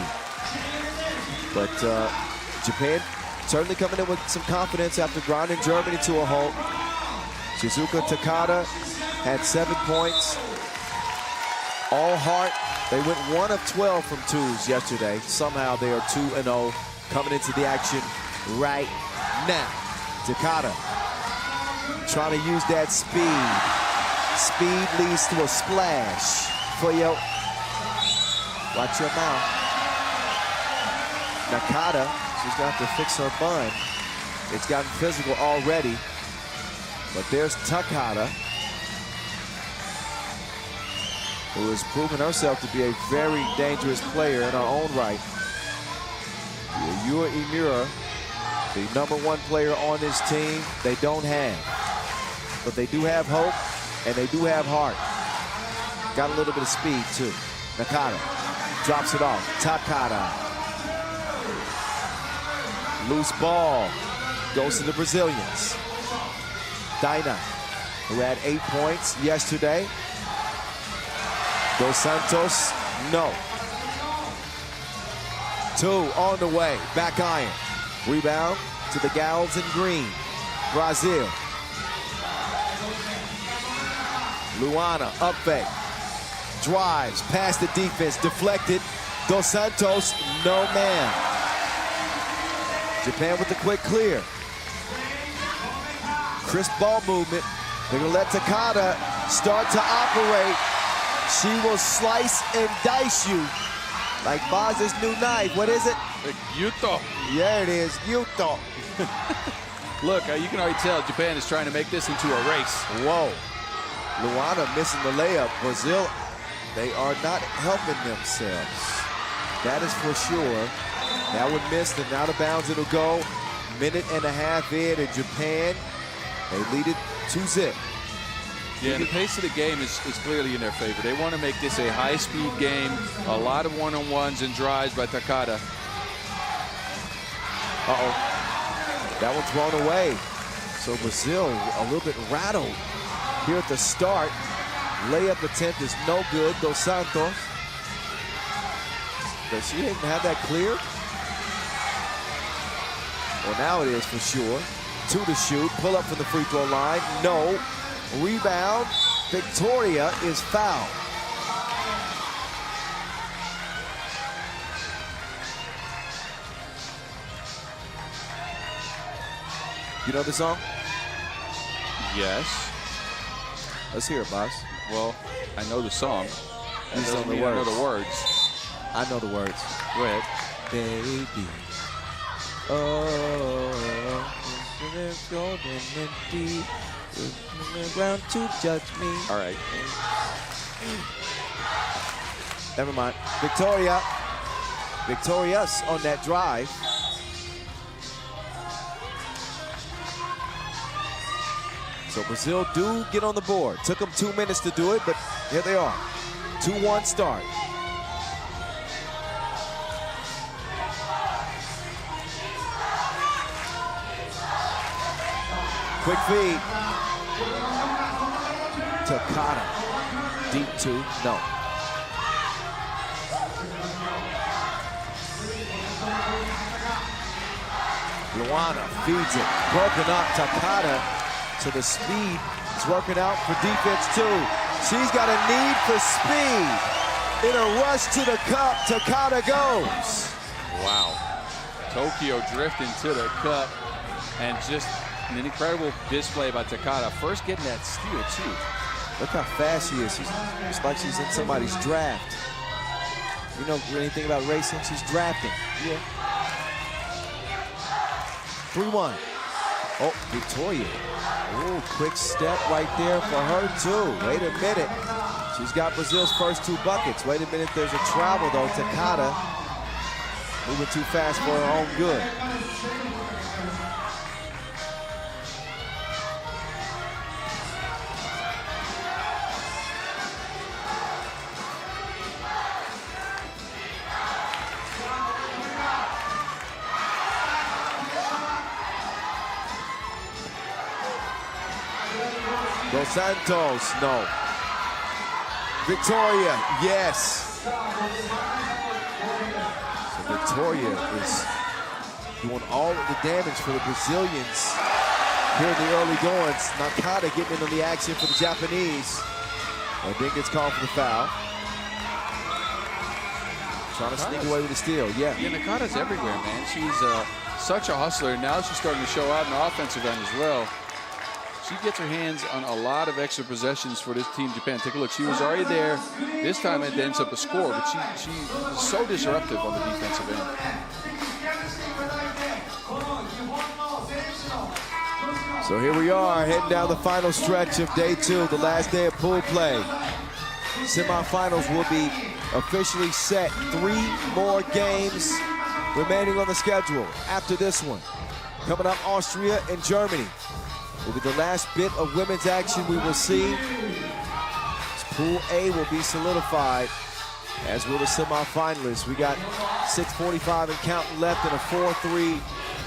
But Japan certainly coming in with some confidence after grinding Germany to a halt. Shizuka Takada had 7 points. All heart. They went 1 of 12 from twos yesterday. Somehow they are 2-0 coming into the action right now. Takada trying to use that speed. Speed leads to a splash for you. Watch your mouth. Nakata, she's going to have to fix her bun. It's gotten physical already. But there's Takada, who has proven herself to be a very dangerous player in her own right. Utsunomiya, the #1 player on this team, they don't have. But they do have hope, and they do have heart. Got a little bit of speed, too. Nakata drops it off. Takada. Loose ball. Goes to the Brazilians. Daina, who had 8 points yesterday. Dos Santos, no. 2 on the way. Back iron. Rebound to the gals in green. Brazil. Luana, up fake. Drives past the defense, deflected. Dos Santos, no man. Japan with the quick clear. Crisp ball movement. They're gonna let Takada start to operate. She will slice and dice you like Boz's new knife. What is it? Yuto. Yeah, it is. Yuto. Look, you can already tell Japan is trying to make this into a race. Whoa. Luana missing the layup. Brazil, they are not helping themselves. That is for sure. That one missed and out of bounds it'll go. 1.5 minutes in, and Japan, they lead it 2-0. Yeah, and the pace of the game is clearly in their favor. They want to make this a high-speed game. A lot of one-on-ones and drives by Takada. Uh-oh. That one's thrown away. So Brazil a little bit rattled here at the start. Layup attempt is no good. Dos Santos. Does she didn't have that cleared? Well, now it is for sure. 2 to shoot. Pull up from the free throw line. No. Rebound. Victoria is fouled. You know the song? Yes. Let's hear it, boss. Well, I know the song. You That know doesn't the mean I know words. the words. I know the words. Go ahead. Baby. Oh, it's golden and deep. Around to judge me. All right. Never mind. Victoria. Victorious on that drive. So Brazil do get on the board. Took them 2 minutes to do it, but here they are. 2-1 start. Quick feed. Takata. Deep 2. No. Luana feeds it. Broken up. Takata. So the speed is working out for defense too. She's got a need for speed. In a rush to the cup, Takata goes. Wow. Tokyo drifting to the cup, and just an incredible display by Takata. First getting that steal too. Look how fast she is. It's like she's in somebody's draft. You know anything about racing? She's drafting. Yeah. 3-1. Oh, Victoria. Oh, quick step right there for her too. Wait a minute. She's got Brazil's first 2 buckets. Wait a minute, there's a travel though. Takata moving too fast for her own good. Dos Santos, no. Victoria, yes. So Victoria is doing all of the damage for the Brazilians here in the early goings. Nakata getting in on the action for the Japanese. And then gets called for the foul. Trying to sneak away with the steal, yeah. Yeah, Nakata's everywhere, man. She's such a hustler. Now she's starting to show out in the offensive end as well. She gets her hands on a lot of extra possessions for this team, Japan. Take a look. She was already there. This time it ends up a score, but she is so disruptive on the defensive end. So here we are, heading down the final stretch of day 2, the last day of pool play. Semifinals will be officially set. 3 more games remaining on the schedule after this one. Coming up, Austria and Germany. Will be the last bit of women's action we will see. Pool A will be solidified, as will the semifinalists. We got 6:45 and counting left in a 4-3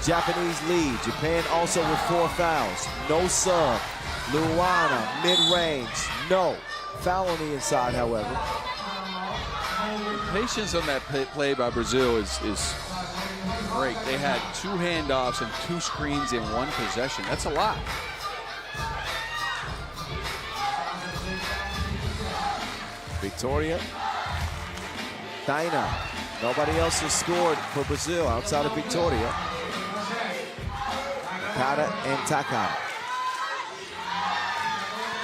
Japanese lead. Japan also with 4 fouls. No sub. Luana, mid-range. No. Foul on the inside, however. Patience on that play by Brazil is great. They had 2 handoffs and 2 screens in 1 possession. That's a lot. Victoria. Taina. Nobody else has scored for Brazil outside of Victoria. Takata and Takata.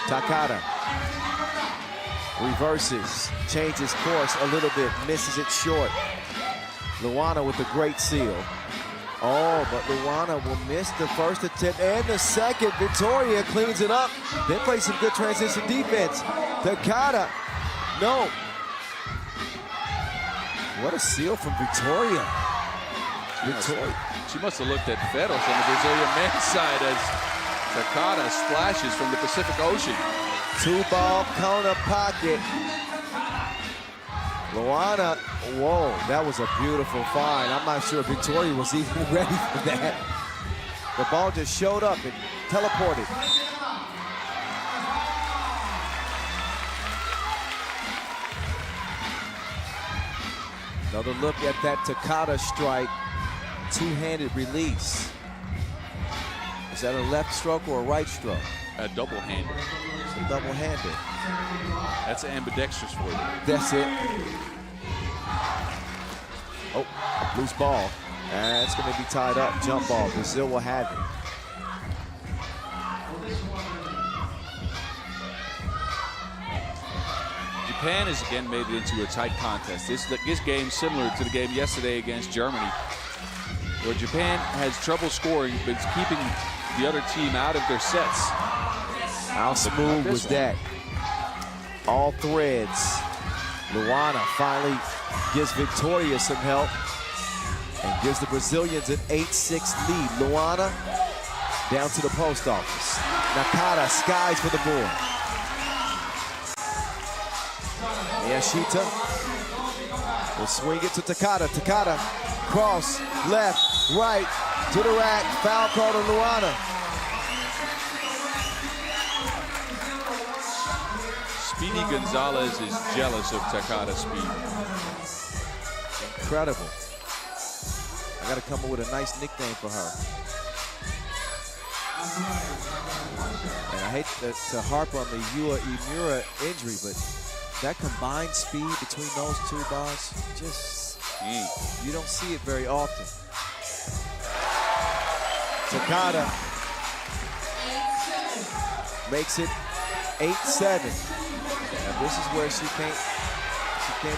Takata. Reverses. Changes course a little bit. Misses it short. Luana with a great seal. Oh, but Luana will miss the first attempt and the second. Victoria cleans it up. Then plays some good transition defense. Takata. No. What a seal from Victoria. Victoria. She must have looked at Ferros on the Brazilian men's side as Takata splashes from the Pacific Ocean. 2-ball corner pocket. Luana, whoa, that was a beautiful find. I'm not sure Victoria was even ready for that. The ball just showed up and teleported. Another look at that Takada strike. Two-handed release. Is that a left stroke or a right stroke? A double-handed. It's a double-handed. That's ambidextrous for you. That's it. Oh, loose ball. And it's going to be tied up. Jump ball. Brazil will have it. Japan has again made it into a tight contest. This game similar to the game yesterday against Germany, where Japan has trouble scoring, but it's keeping the other team out of their sets. How smooth was that? All threads. Luana finally gives Victoria some help and gives the Brazilians an 8-6 lead. Luana down to the post office. Nakata skies for the board. Yashita will swing it to Takada. Takada, cross, left, right, to the rack. Foul call to Luana. Speedy Gonzalez is jealous of Takada's speed. Incredible. I got to come up with a nice nickname for her. And I hate to harp on the Yua Imura injury, but that combined speed between those two, boss, just, you don't see it very often. Takada makes it 8-7. Now this is where she can't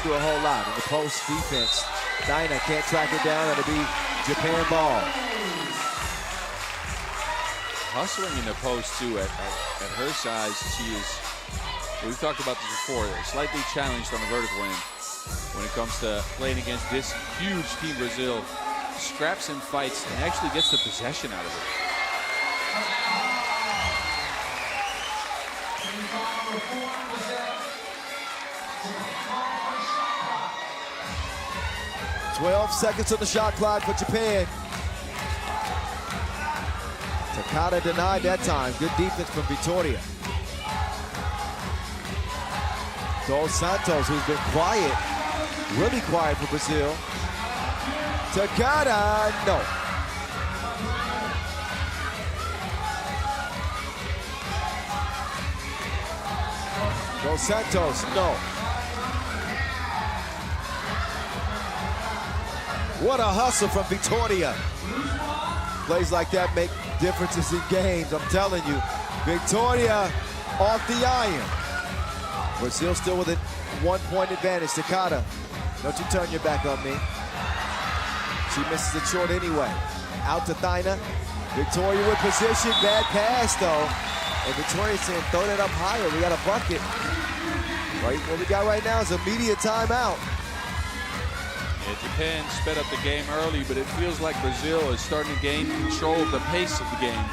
do a whole lot. In the post defense, Dinah can't track it down. It'll be Japan ball. Hustling in the post too. At her size, she is, we've talked about this before, slightly challenged on the vertical end when it comes to playing against this huge team Brazil. Scraps and fights and actually gets the possession out of it. "12 seconds on the shot clock for Japan." Takada denied that time. Good defense from Victoria. Dos Santos, who's been quiet, really quiet for Brazil. Takada, no. Dos Santos, no. What a hustle from Victoria. Plays like that make differences in games, I'm telling you. Victoria off the iron. Brazil still with a 1-point advantage. Takada, don't you turn your back on me. She misses it short anyway. Out to Thina. Victoria with position. Bad pass, though. And Victoria saying, throw that up higher. We got a bucket. Right, what we got right now is a media timeout. Yeah, Japan sped up the game early, but it feels like Brazil is starting to gain control of the pace of the game.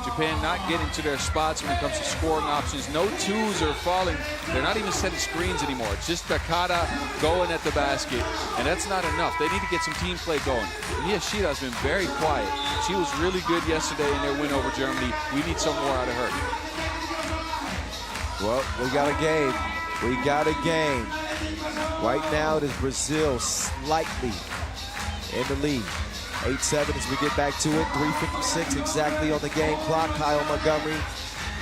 Japan not getting to their spots when it comes to scoring options. No twos are falling. They're not even setting screens anymore. It's just Takada going at the basket, and that's not enough. They need to get some team play going. Miyashita has been very quiet. She was really good yesterday in their win over Germany. We need some more out of her. Well, we got a game. We got a game. Right now, it is Brazil slightly in the lead. 8-7 as we get back to it. 3:56 exactly on the game clock. Kyle Montgomery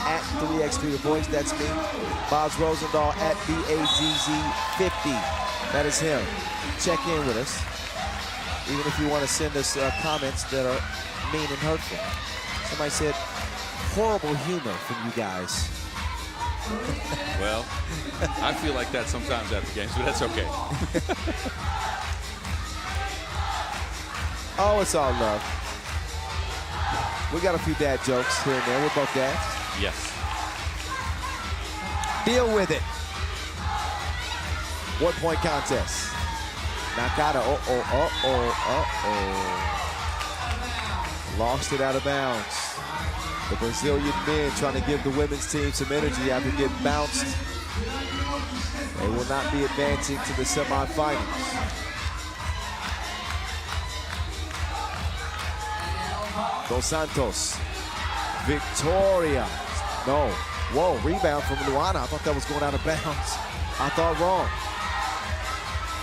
at 3x3 The Voice. That's me. Boz Rosendahl at BAZZ50. That is him. Check in with us. Even if you want to send us comments that are mean and hurtful. Somebody said, horrible humor from you guys. Well, I feel like that sometimes after games, but that's okay. Oh, it's all love. We got a few dad jokes here and there. We're both dads. Yes. Deal with it. 1-point contest. Nakata, lost it out of bounds. The Brazilian men trying to give the women's team some energy after getting bounced. They will not be advancing to the semifinals. Dos Santos, Victoria. No, whoa, rebound from Luana. I thought that was going out of bounds. I thought wrong.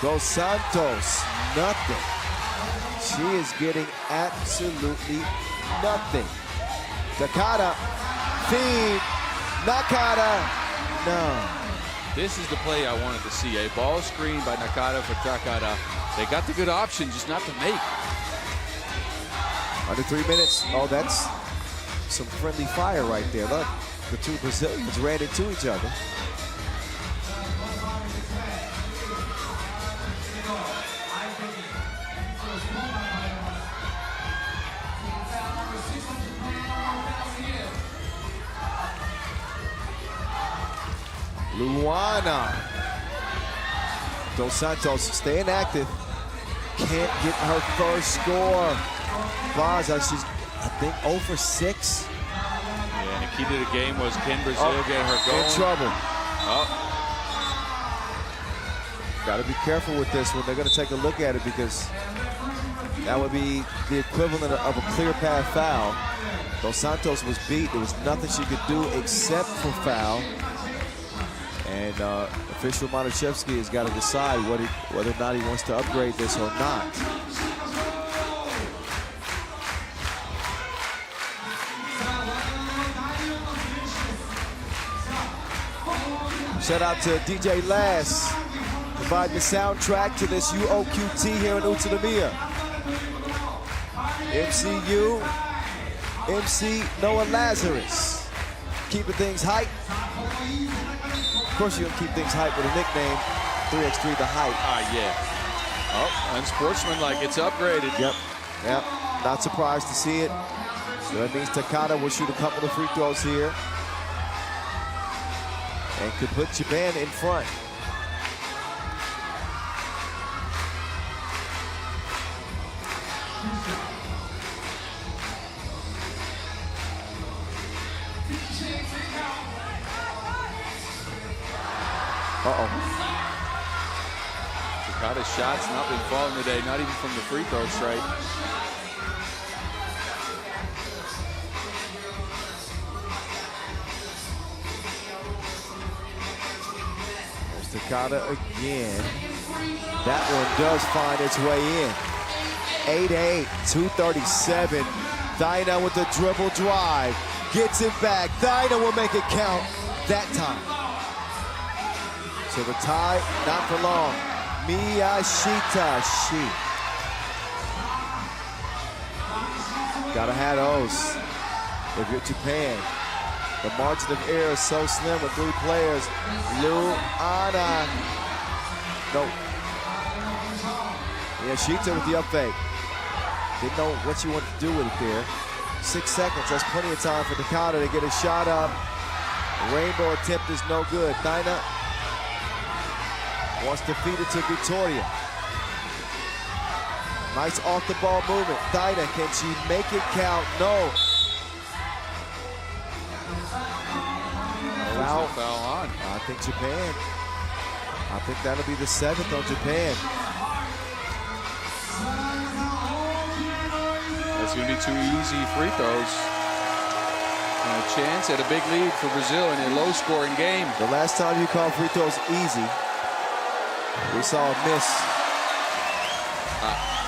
Dos Santos, nothing. She is getting absolutely nothing. Takada, feed, Nakata, no. This is the play I wanted to see. A ball screen by Nakata for Takada. They got the good option, just not to make. Under 3 minutes. Oh, that's some friendly fire right there. Look, the two Brazilians ran into each other. Luana. Dos Santos staying active. Can't get her first score. Baza, she's, I think, 0 for 6. Yeah, and the key to the game was, can Brazil get her going? In trouble. Oh. Got to be careful with this one. They're going to take a look at it because that would be the equivalent of a clear path foul. Dos Santos was beat. There was nothing she could do except for foul. And official Matuszewski has got to decide whether or not he wants to upgrade this or not. Shout out to DJ Lass, providing the soundtrack to this UOQT here in Utsunomiya. MCU, MC Noah Lazarus, keeping things hype. Of course, you're gonna keep things hype with a nickname, 3x3 the hype. Yeah. Oh, unsportsmanlike, it's upgraded. Yep, not surprised to see it. So that means Takada will shoot a couple of free throws here. And could put Japan in front. Takada's shots not been falling today, not even from the free throw stripe. Takada again. That one does find its way in. 8-8, 237. Dinah with the dribble drive. Gets it back. Dinah will make it count that time. So the tie, not for long. Miyashita Shi. Gotta have those if you're Japan. The margin of error is so slim with 3 players. Luana. No. Miyashita with the up fake. Didn't know what she wanted to do with it there. 6 seconds, that's plenty of time for Takada to get a shot up. Rainbow attempt is no good. Dinah wants to feed it to Victoria. Nice off the ball movement. Dinah, can she make it count? No. Foul on. I think Japan. I think that'll be the 7th on Japan. That's going to be 2 easy free throws. And a chance at a big lead for Brazil in a low-scoring game. The last time you called free throws easy, we saw a miss.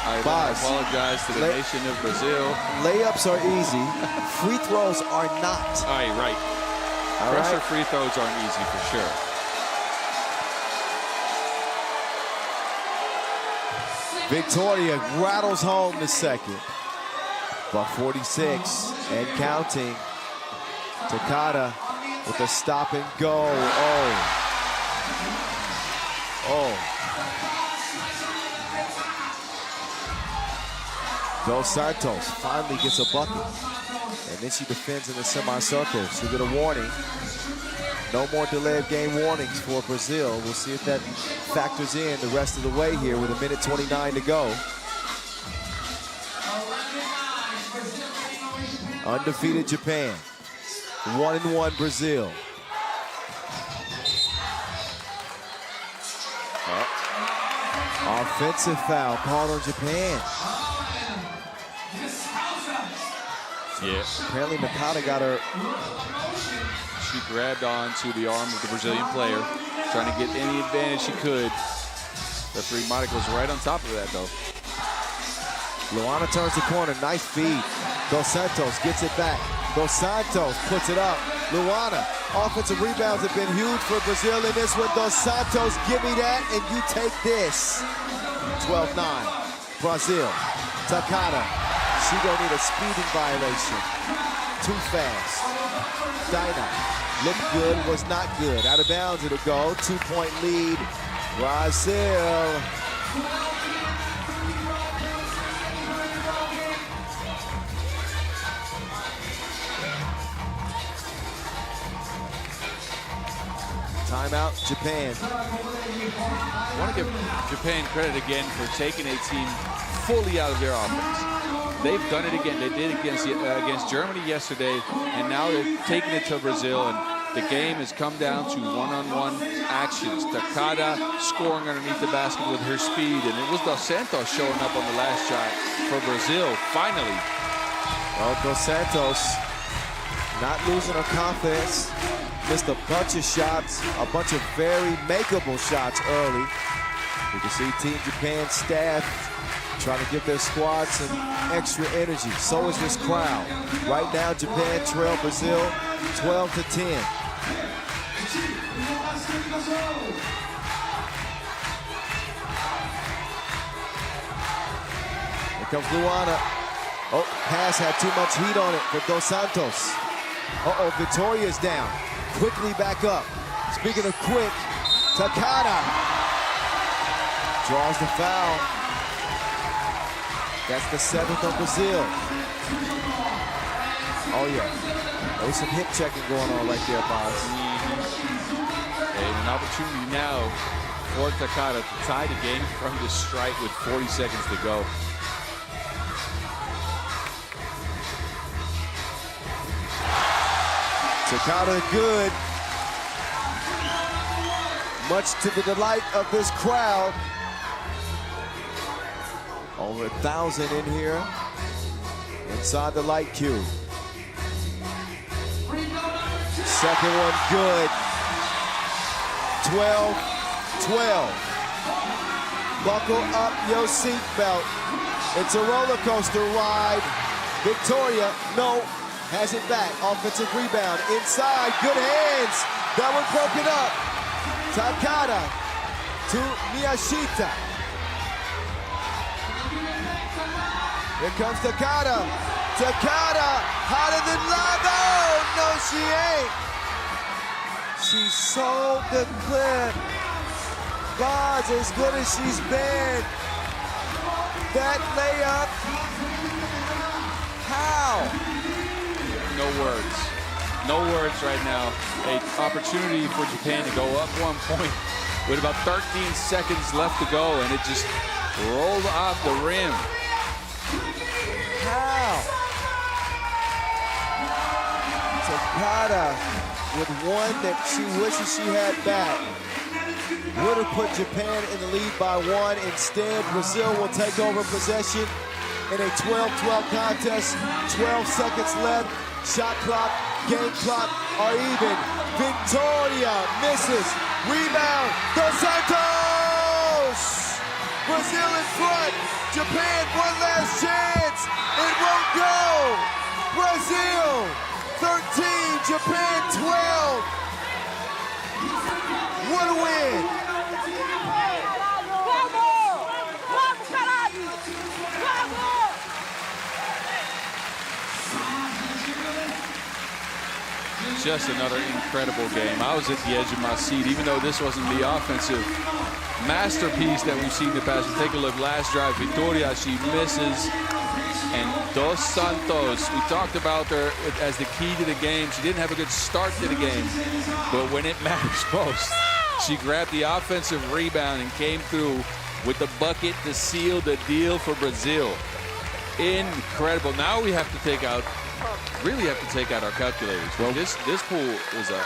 I apologize to the nation of Brazil. Layups are easy. Free throws are not. All right, right. Pressure free throws aren't easy for sure. Victoria rattles home the second. But 46 and counting. Takada with a stop and go. Dos Santos finally gets a bucket. And then she defends in the semicircle. She'll get a warning. No more delay of game warnings for Brazil. We'll see if that factors in the rest of the way here with 1:29 to go. Undefeated Japan. 1-1 Brazil. Offensive foul called on Japan. Yeah. Apparently Nakata got her. She grabbed onto the arm of the Brazilian player, trying to get any advantage she could. Referee Monica was right on top of that, though. Luana turns the corner, nice feed. Dos Santos gets it back. Dos Santos puts it up. Luana, offensive rebounds have been huge for Brazil in this one. Dos Santos, give me that and you take this. 12-9, Brazil. Takada, she gonna need a speeding violation. Too fast. Dinah, looked good, was not good. Out of bounds it'll go, 2-point lead, Brazil. Timeout, Japan. I want to give Japan credit again for taking a team fully out of their offense. They've done it again. They did against Germany yesterday, and now they're taking it to Brazil, and the game has come down to one-on-one actions. Takada scoring underneath the basket with her speed, and it was Dos Santos showing up on the last shot for Brazil, finally. Well, Dos Santos not losing her confidence. Missed a bunch of shots, a bunch of very makeable shots early. You can see Team Japan staff trying to give their squad some extra energy. So is this crowd. Right now, Japan trail Brazil 12-10. Here comes Luana. Oh, pass had too much heat on it for Dos Santos. Uh-oh, Victoria's down. Quickly back up. Speaking of quick, Takada draws the foul. That's the 7th of Brazil. Oh yeah, there's some hip checking going on right there, boss. And an opportunity now for Takada to tie the game from the strike with 40 seconds to go. Takada good. Much to the delight of this crowd. Over 1,000 in here. Inside the light cube. Second one good. 12-12. Buckle up your seatbelt. It's a roller coaster ride. Victoria, no. Has it back, offensive rebound, inside, good hands. That one broken up. Takada to Miyashita. Here comes Takada. Takada, hotter than lava. No, she ain't. She sold the clip. God's as good as she's been. That layup. How? No words. No words right now. An opportunity for Japan to go up 1 point with about 13 seconds left to go, and it just rolled off the rim. How? Takada with one that she wishes she had back. Would have put Japan in the lead by 1. Instead, Brazil will take over possession in a 12-12 contest. 12 seconds left. Shot clock, game clock are even. Victoria misses. Rebound. Dos Santos! Brazil in front. Japan, one last chance. It won't go. Brazil, 13. Japan, 12. What a win. Just another incredible game. I was at the edge of my seat, even though this wasn't the offensive masterpiece that we've seen in the past. Take a look, last drive, Utsunomiya Shi misses, and Dos Santos, we talked about her as the key to the game. She didn't have a good start to the game, but when it matters most, she grabbed the offensive rebound and came through with the bucket to seal the deal for Brazil. Incredible. Now we have to take out really have to take out our calculators. Well, this pool is a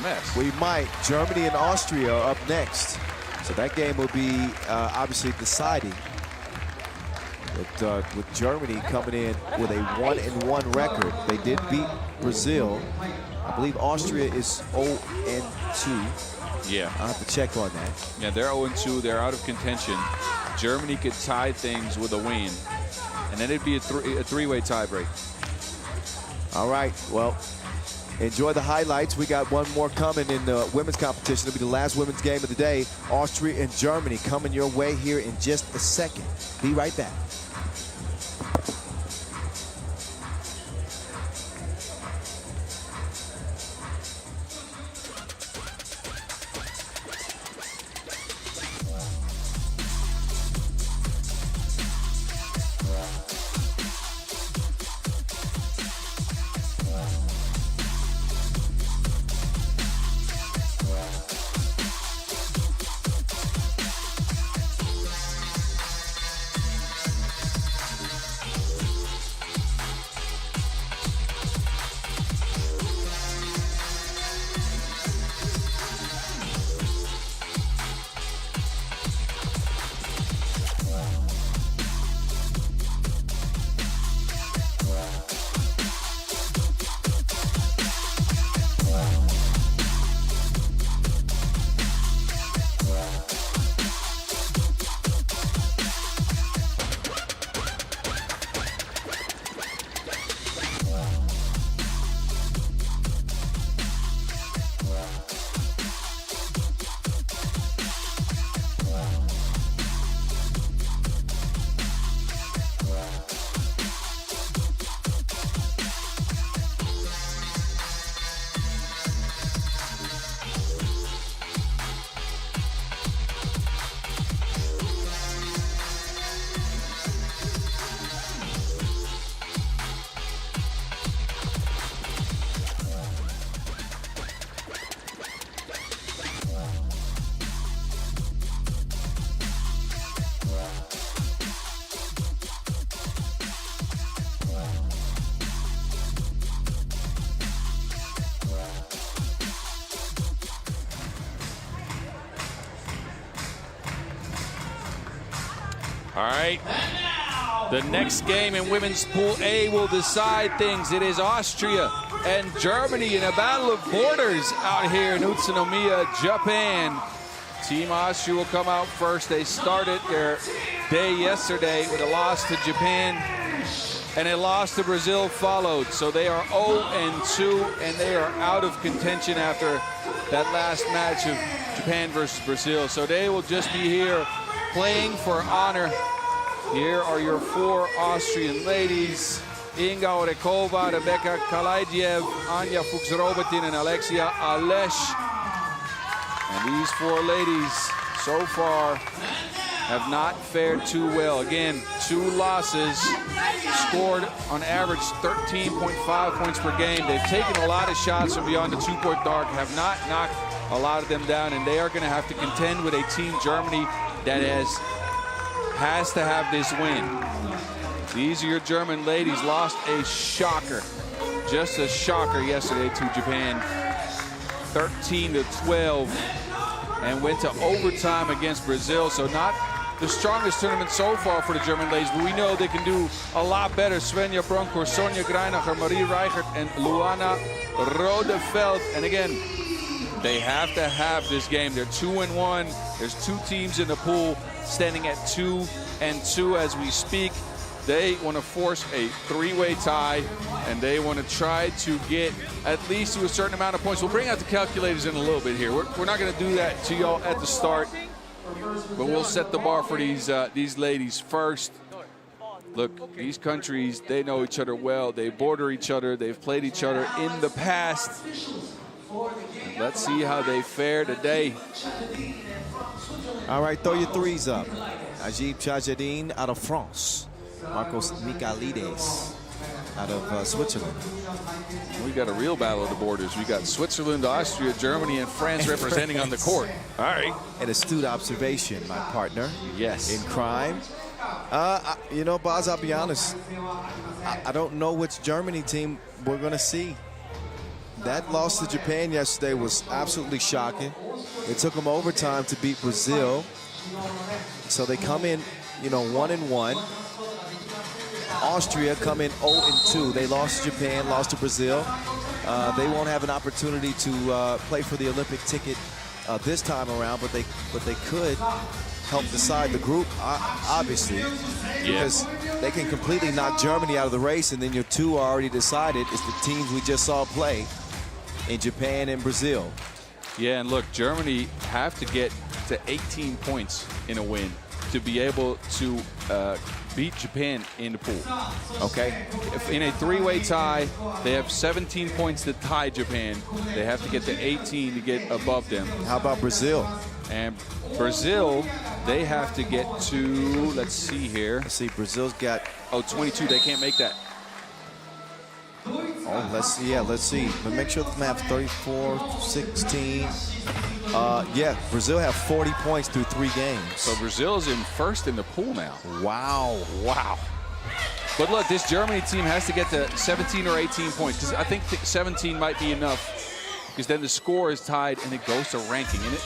mess. We might. Germany and Austria are up next. So that game will be obviously deciding. With Germany coming in with a 1-1 record. They did beat Brazil. I believe Austria is 0-2. Yeah. I'll have to check on that. Yeah, they're 0-2. They're out of contention. Germany could tie things with a win. And then it'd be a three-way tiebreak. All right, well, enjoy the highlights. We got one more coming in the women's competition. It'll be the last women's game of the day. Austria and Germany coming your way here in just a second. Be right back. All right. The next game in women's Pool A will decide things. It is Austria and Germany in a battle of borders out here in Utsunomiya, Japan. Team Austria will come out first. They started their day yesterday with a loss to Japan, and a loss to Brazil followed. So they are 0-2, and they are out of contention after that last match of Japan versus Brazil. So they will just be here playing for honor. Here are your four Austrian ladies: Inga Orekova, Rebecca Kalaidjev, Anja Fuchs-Robertin, and Alexia Alesh. And these four ladies so far have not fared too well. Again, 2 losses, scored on average 13.5 points per game. They've taken a lot of shots from beyond the 2-point arc, have not knocked a lot of them down, and they are going to have to contend with a team Germany that has to have this win. These are your German ladies. Lost a shocker, just a shocker yesterday to Japan, 13-12, and went to overtime against Brazil. So not the strongest tournament so far for the German ladies, but we know they can do a lot better. Svenja Bronkhorst, Sonja Greinacher, Marie Reichert, and Luana Rodefeld. And again, they have to have this game. They're 2-1. There's 2 teams in the pool standing at 2-2 as we speak. They want to force a 3-way tie, and they want to try to get at least to a certain amount of points. We'll bring out the calculators in a little bit here. We're not going to do that to y'all at the start, but we'll set the bar for these ladies first. Look, these countries, they know each other well. They border each other. They've played each other in the past. Let's see how they fare today. All right, throw your threes up. Ajib Chajadine out of France. Marcos Michalides out of Switzerland. We got a real battle of the borders. We got Switzerland, Austria, Germany, and France representing on the court. All right. An astute observation, my partner. Yes. In crime. You know, Baz, I'll be honest. I don't know which Germany team we're going to see. That loss to Japan yesterday was absolutely shocking. It took them overtime to beat Brazil. So they come in, you know, 1-1. Austria come in 0-2. They lost to Japan, lost to Brazil. They won't have an opportunity to play for the Olympic ticket this time around, but they could help decide the group, obviously, because they can completely knock Germany out of the race, and then your two are already decided. It's the teams we just saw play in Japan and Brazil. Yeah, and look, Germany have to get to 18 points in a win to be able to beat Japan in the pool. Okay. If in a three-way tie, they have 17 points to tie Japan. They have to get to 18 to get above them. How about Brazil? And Brazil, they have to get to, let's see here. Let's see, Brazil's got... Oh, 22, they can't make that. Oh, let's see, let's see. But make sure the map 34, 16. Yeah, Brazil have 40 points through 3 games. So Brazil is in first in the pool now. Wow. Wow. But look, this Germany team has to get to 17 or 18 points, because I think 17 might be enough, because then the score is tied and it goes to ranking, isn't it?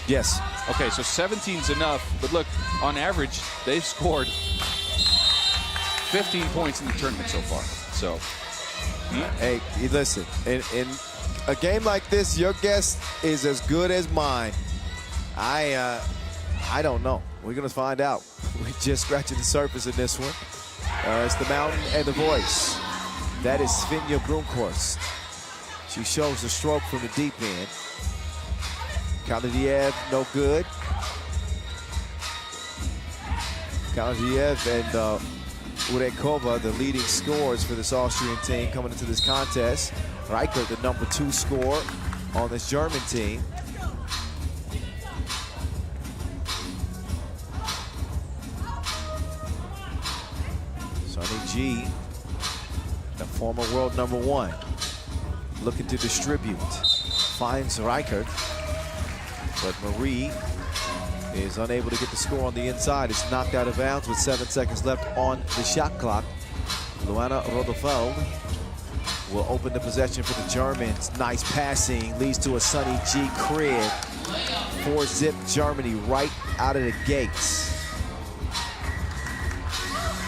Yes. Okay, so 17's enough, but look, on average, they've scored 15 points in the tournament so far. So, hey, listen, in a game like this, your guess is as good as mine. I don't know. We're gonna find out. We're just scratching the surface in this one. It's the mountain and the voice. That is Svenja Brunkhorst. She shows the stroke from the deep end. Kalidiev, no good. Kalidiev and Urekova, the leading scorers for this Austrian team coming into this contest. Reichert, the number 2 scorer on this German team. Sonny G, the former world number 1, looking to distribute. Finds Reichert, but Marie is unable to get the score on the inside. It's knocked out of bounds with 7 seconds left on the shot clock. Luana Rodefeld will open the possession for the Germans. Nice passing, leads to a Sonny G crib. 4-zip Germany right out of the gates.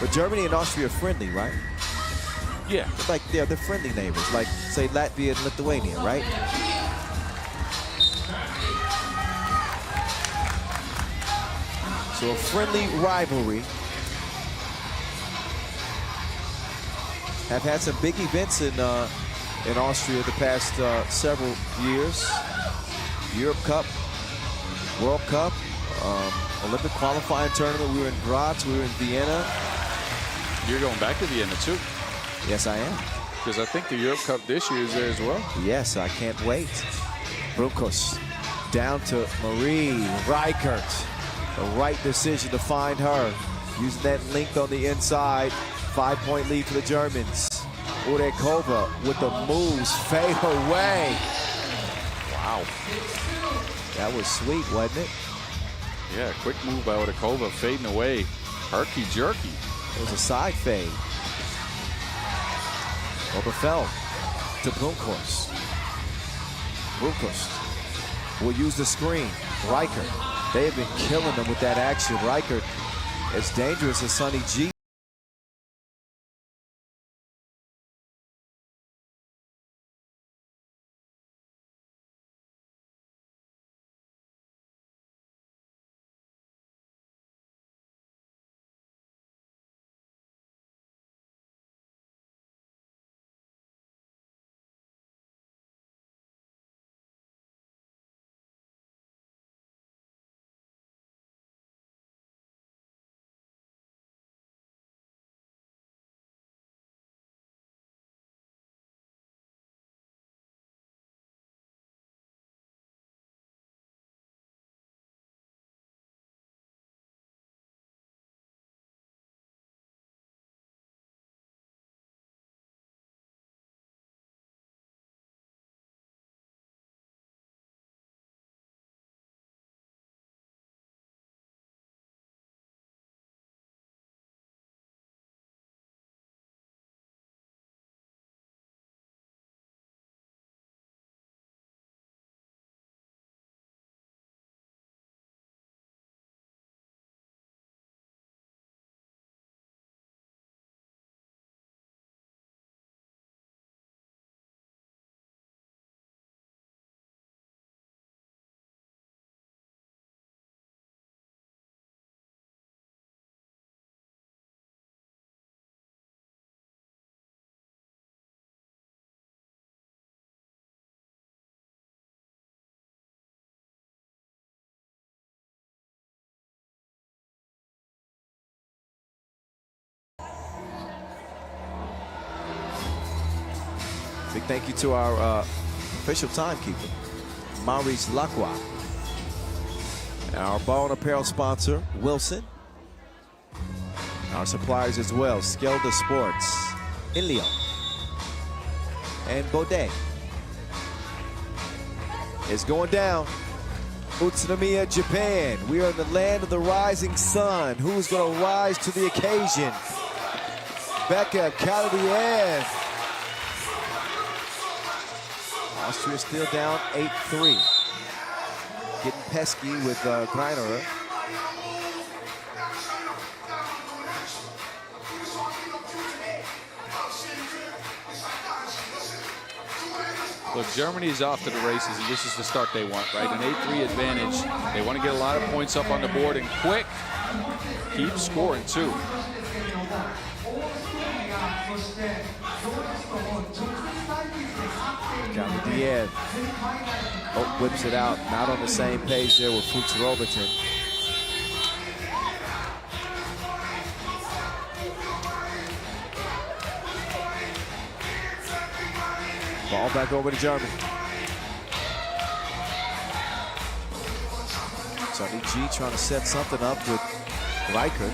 But Germany and Austria are friendly, right? yeah. Like they're friendly neighbors, like say Latvia and Lithuania, right? So a friendly rivalry. Have had some big events in Austria the past several years. Europe Cup, World Cup, Olympic qualifying tournament. We were in Graz, we were in Vienna. You're going back to Vienna too. Yes, I am. Because I think the Europe Cup this year is there as well. Yes, I can't wait. Brunkhorst down to Marie Reichert. The right decision to find her. Using that length on the inside. 5-point lead for the Germans. Urekova with the moves. Fade away. Wow. That was sweet, wasn't it? Yeah, quick move by Urekova, fading away. Herky-jerky. It was a side fade. Oberfeld to Brunkhorst. Brunkhorst will use the screen. Reichert. They have been killing them with that action. Reichert as dangerous as Sonny G. Big thank you to our official timekeeper, Maurice Lacroix. And our ball and apparel sponsor, Wilson. Our suppliers as well, Skelda Sports, in Lyon, and Baudet. It's going down. Utsunomiya, Japan. We are in the land of the rising sun. Who's going to rise to the occasion? Becca Kalidiev. Austria still down 8-3. Getting pesky with Greiner. Look, Germany's off to the races, and this is the start they want, right? An 8-3 advantage. They want to get a lot of points up on the board and quick. Keep scoring, too. Kalidiev. Oh, whips it out. Not on the same page there with Fuchs Robertson. Ball back over to Germany. Sunny G trying to set something up with Reichert.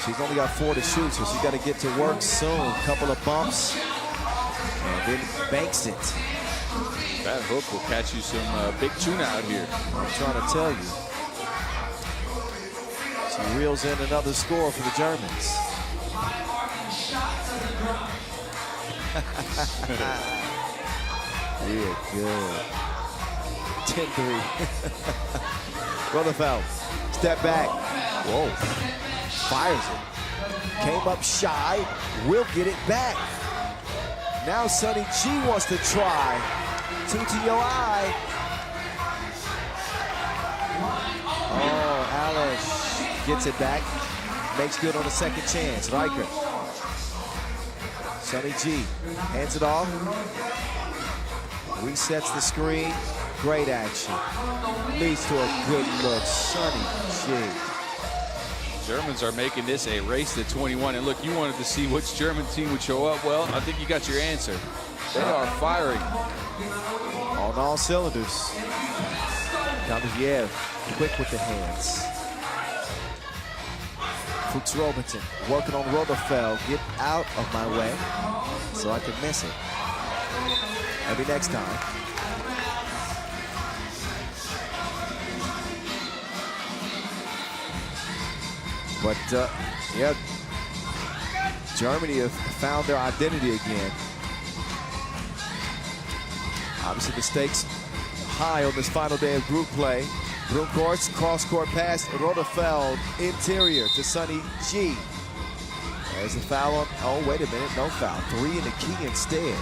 She's only got 4 to shoot, so she's got to get to work soon. Couple of bumps, and then banks it. That hook will catch you some big tuna out here. I'm trying to tell you. She reels in another score for the Germans. Yeah, good. 10-3. Rutherfeld, step back. Whoa. Fires it. Came up shy. Will get it back. Now Sunny G wants to try. 2 to your eye. Oh, Alice gets it back. Makes good on the second chance. Reichert. Sunny G hands it off. Resets the screen. Great action. Leads to a good look. Sunny G. Germans are making this a race to 21. And look, you wanted to see which German team would show up. Well, I think you got your answer. They are firing. On all cylinders. Kalidiev quick with the hands. Fuchs Robertson working on Rutherfeld. Get out of my way so I can miss it. Maybe next time. But yeah, Germany have found their identity again. Obviously the stakes high on this final day of group play. Brunkhorst, cross-court pass, Rutherfeld, interior to Sunny G. There's a foul on, oh, wait a minute, no foul. 3 in the key instead.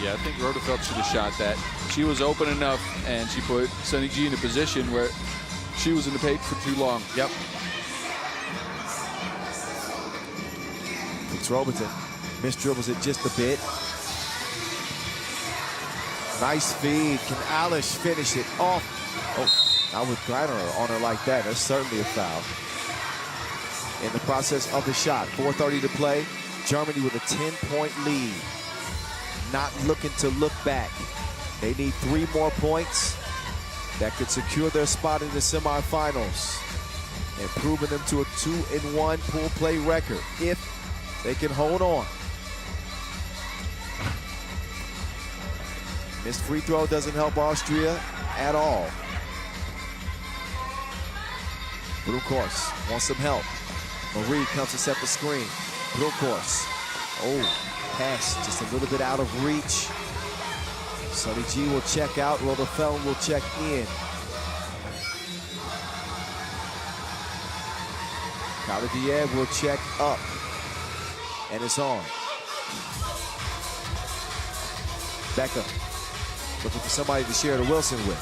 Yeah, I think Rutherfeld should have shot that. She was open enough, and she put Sunny G in a position where she was in the paint for too long. Yep. Fuchs Robertson misdribbles it just a bit. Nice feed. Can Alish finish it off? Oh, not with Greiner on her like that. That's certainly a foul. In the process of the shot, 4:30 to play. Germany with a 10-point lead. Not looking to look back. They need 3 more points that could secure their spot in the semifinals, improving them to a 2-1 pool play record if they can hold on. Missed free throw doesn't help Austria at all. Brunkhorst wants some help. Marie comes to set the screen. Brunkhorst. Oh, pass just a little bit out of reach. Sunny G will check out. Rutherfeld will check in. Kalidiev will check up. And it's on. Becca looking for somebody to share the Wilson with.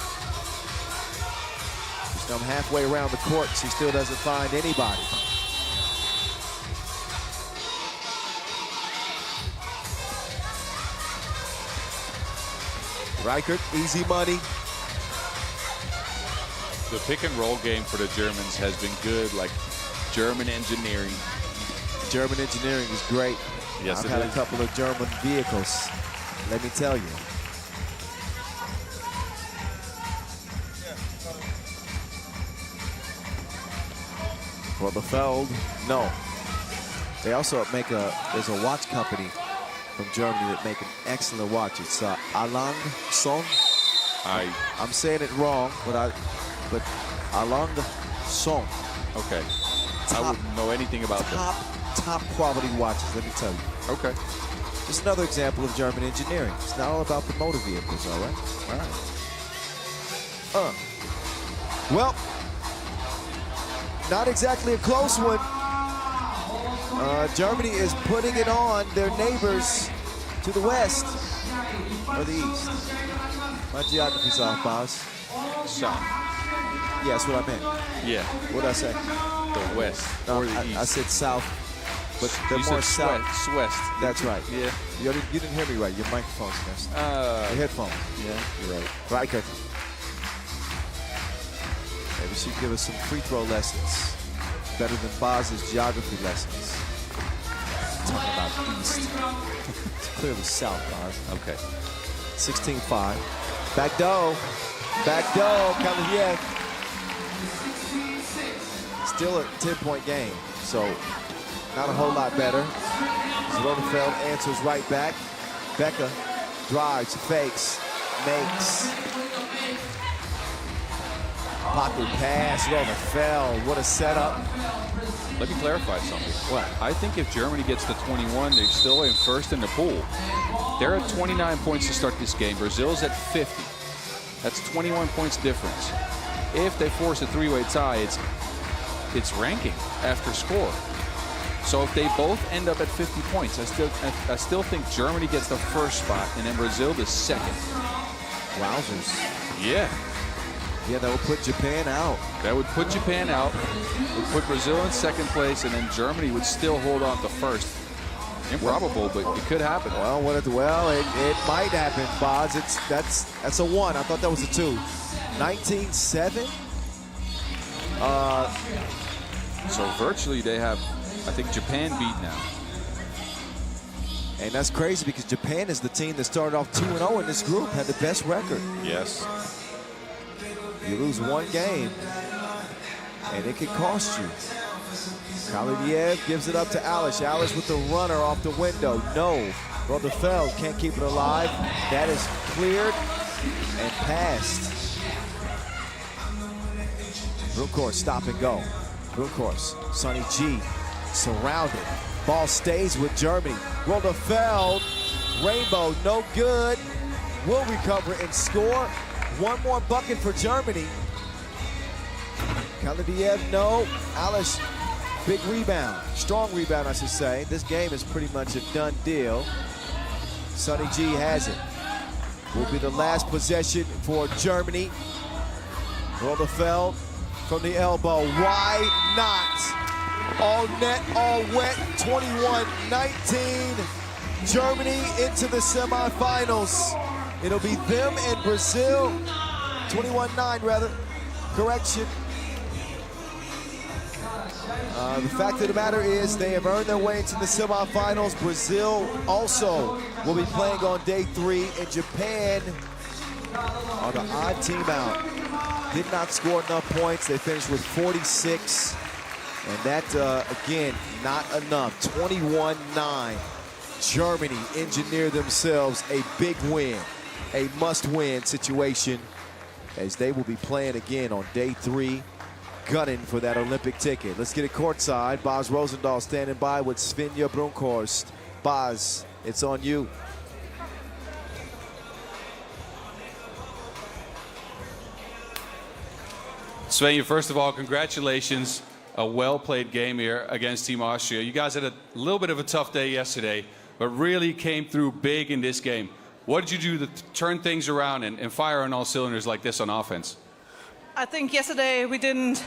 She's come halfway around the court. She still doesn't find anybody. Reichert, easy money. The pick and roll game for the Germans has been good, like German engineering. German engineering is great. Yes, I've had a couple of German vehicles let me tell you. Rotherfeld, no. They also make there's a watch company from Germany that make an excellent watch. It's Alang Song. I'm saying it wrong, but Alang Song. Okay. I wouldn't know anything about them. Top quality watches, let me tell you. Okay. Just another example of German engineering. It's not all about the motor vehicles, all right? All right. Well, not exactly a close one. Germany is putting it on their neighbors to the west or the east. My geography's off, Boz. South. Yeah, that's what I meant. Yeah. What did I say? The west or the east. I said south, but they're you more said south. West. That's right. Yeah. You didn't hear me right. Your microphone's messed. Your headphones. Yeah, you're right. Right, good. Maybe she give us some free throw lessons. Better than Boz's geography lessons. Talking about east. It's clearly south, Boz. Okay. 16-5. Back door. Back door. Kaliev. Still a 10-point game, so not a whole lot better. Rotherfeld answers right back. Becca drives, fakes, makes. Pocket pass, Rotherfeld. What a setup. Let me clarify something. What? I think if Germany gets to 21, they're still in first in the pool. They're at 29 points to start this game. Brazil's at 50. That's 21 points difference. If they force a three-way tie, it's ranking after score. So if they both end up at 50 points, I still think Germany gets the first spot and then Brazil the second. Wowzers. Yeah. Yeah, that would put Japan out. That would put Japan out, would put Brazil in second place, and then Germany would still hold on to first. Improbable, but it could happen. Well, it might happen, Boz. That's a 1. I thought that was a 2. 19-7. So virtually they have, I think, Japan beat now. And that's crazy because Japan is the team that started off 2-0 in this group, had the best record. Yes. You lose one game, and it could cost you. Kaliev gives it up to Alish. Alish with the runner off the window. No. Rotherfeld can't keep it alive. That is cleared and passed. Brunkhorst stop and go. Brunkhorst, Sonny G surrounded. Ball stays with Germany. Rotherfeld, Rainbow, no good. Will recover and score. One more bucket for Germany. Kaliev, no. Alish, big rebound. Strong rebound, I should say. This game is pretty much a done deal. Sonny G has it. Will be the last possession for Germany. Rotherfeld from the elbow. Why not? All net, all wet. 21-19. Germany into the semifinals. It'll be them and Brazil. 21-9 rather. Correction. The fact of the matter is they have earned their way into the semifinals. Brazil also will be playing on day 3, and Japan are the odd team out. Did not score enough points. They finished with 46, and that, again, not enough. 21-9. Germany engineered themselves a big win, a must-win situation, as they will be playing again on day 3. Gunning for that Olympic ticket. Let's get it courtside. Boz Rosendahl standing by with Svenja Brunkhorst. Boz, it's on you. Svenja, first of all, congratulations. A well-played game here against Team Austria. You guys had a little bit of a tough day yesterday, but really came through big in this game. What did you do to turn things around and fire on all cylinders like this on offense? I think yesterday we didn't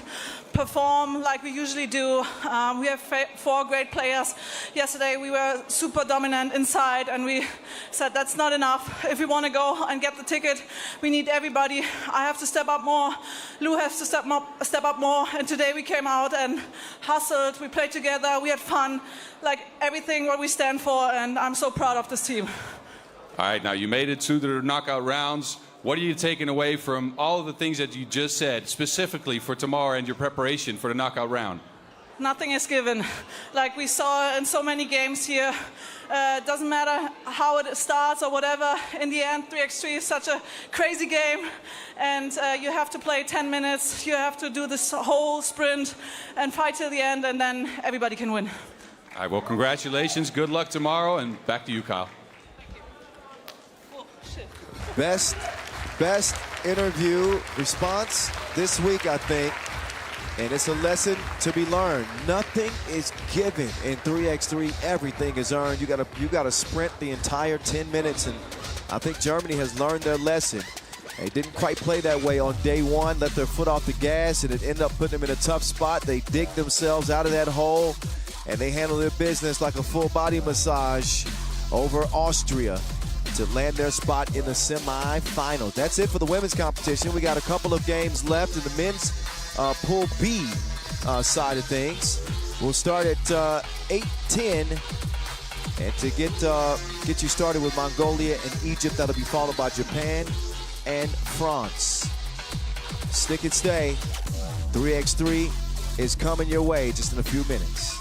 perform like we usually do. We have 4 great players. Yesterday we were super dominant inside, and we said that's not enough. If we want to go and get the ticket, we need everybody. I have to step up more. Lou has to step up more. And today we came out and hustled. We played together. We had fun. Like everything what we stand for, and I'm so proud of this team. All right, now you made it to the knockout rounds. What are you taking away from all of the things that you just said, specifically for tomorrow and your preparation for the knockout round? Nothing is given. Like we saw in so many games here, it doesn't matter how it starts or whatever. In the end, 3x3 is such a crazy game, and you have to play 10 minutes. You have to do this whole sprint and fight till the end, and then everybody can win. All right, well, congratulations. Good luck tomorrow, and back to you, Kyle. Oh, shit. Best interview response this week, I think. And it's a lesson to be learned. Nothing is given in 3x3. Everything is earned. You gotta sprint the entire 10 minutes, and I think Germany has learned their lesson. They didn't quite play that way on day one, let their foot off the gas, and it ended up putting them in a tough spot. They dig themselves out of that hole, and they handle their business like a full body massage over Austria to land their spot in the semi-final. That's it for the women's competition. We got a couple of games left in the men's Pool B side of things. We'll start at 8:10, and to get you started with Mongolia and Egypt, that'll be followed by Japan and France. Stick and stay. 3x3 is coming your way just in a few minutes.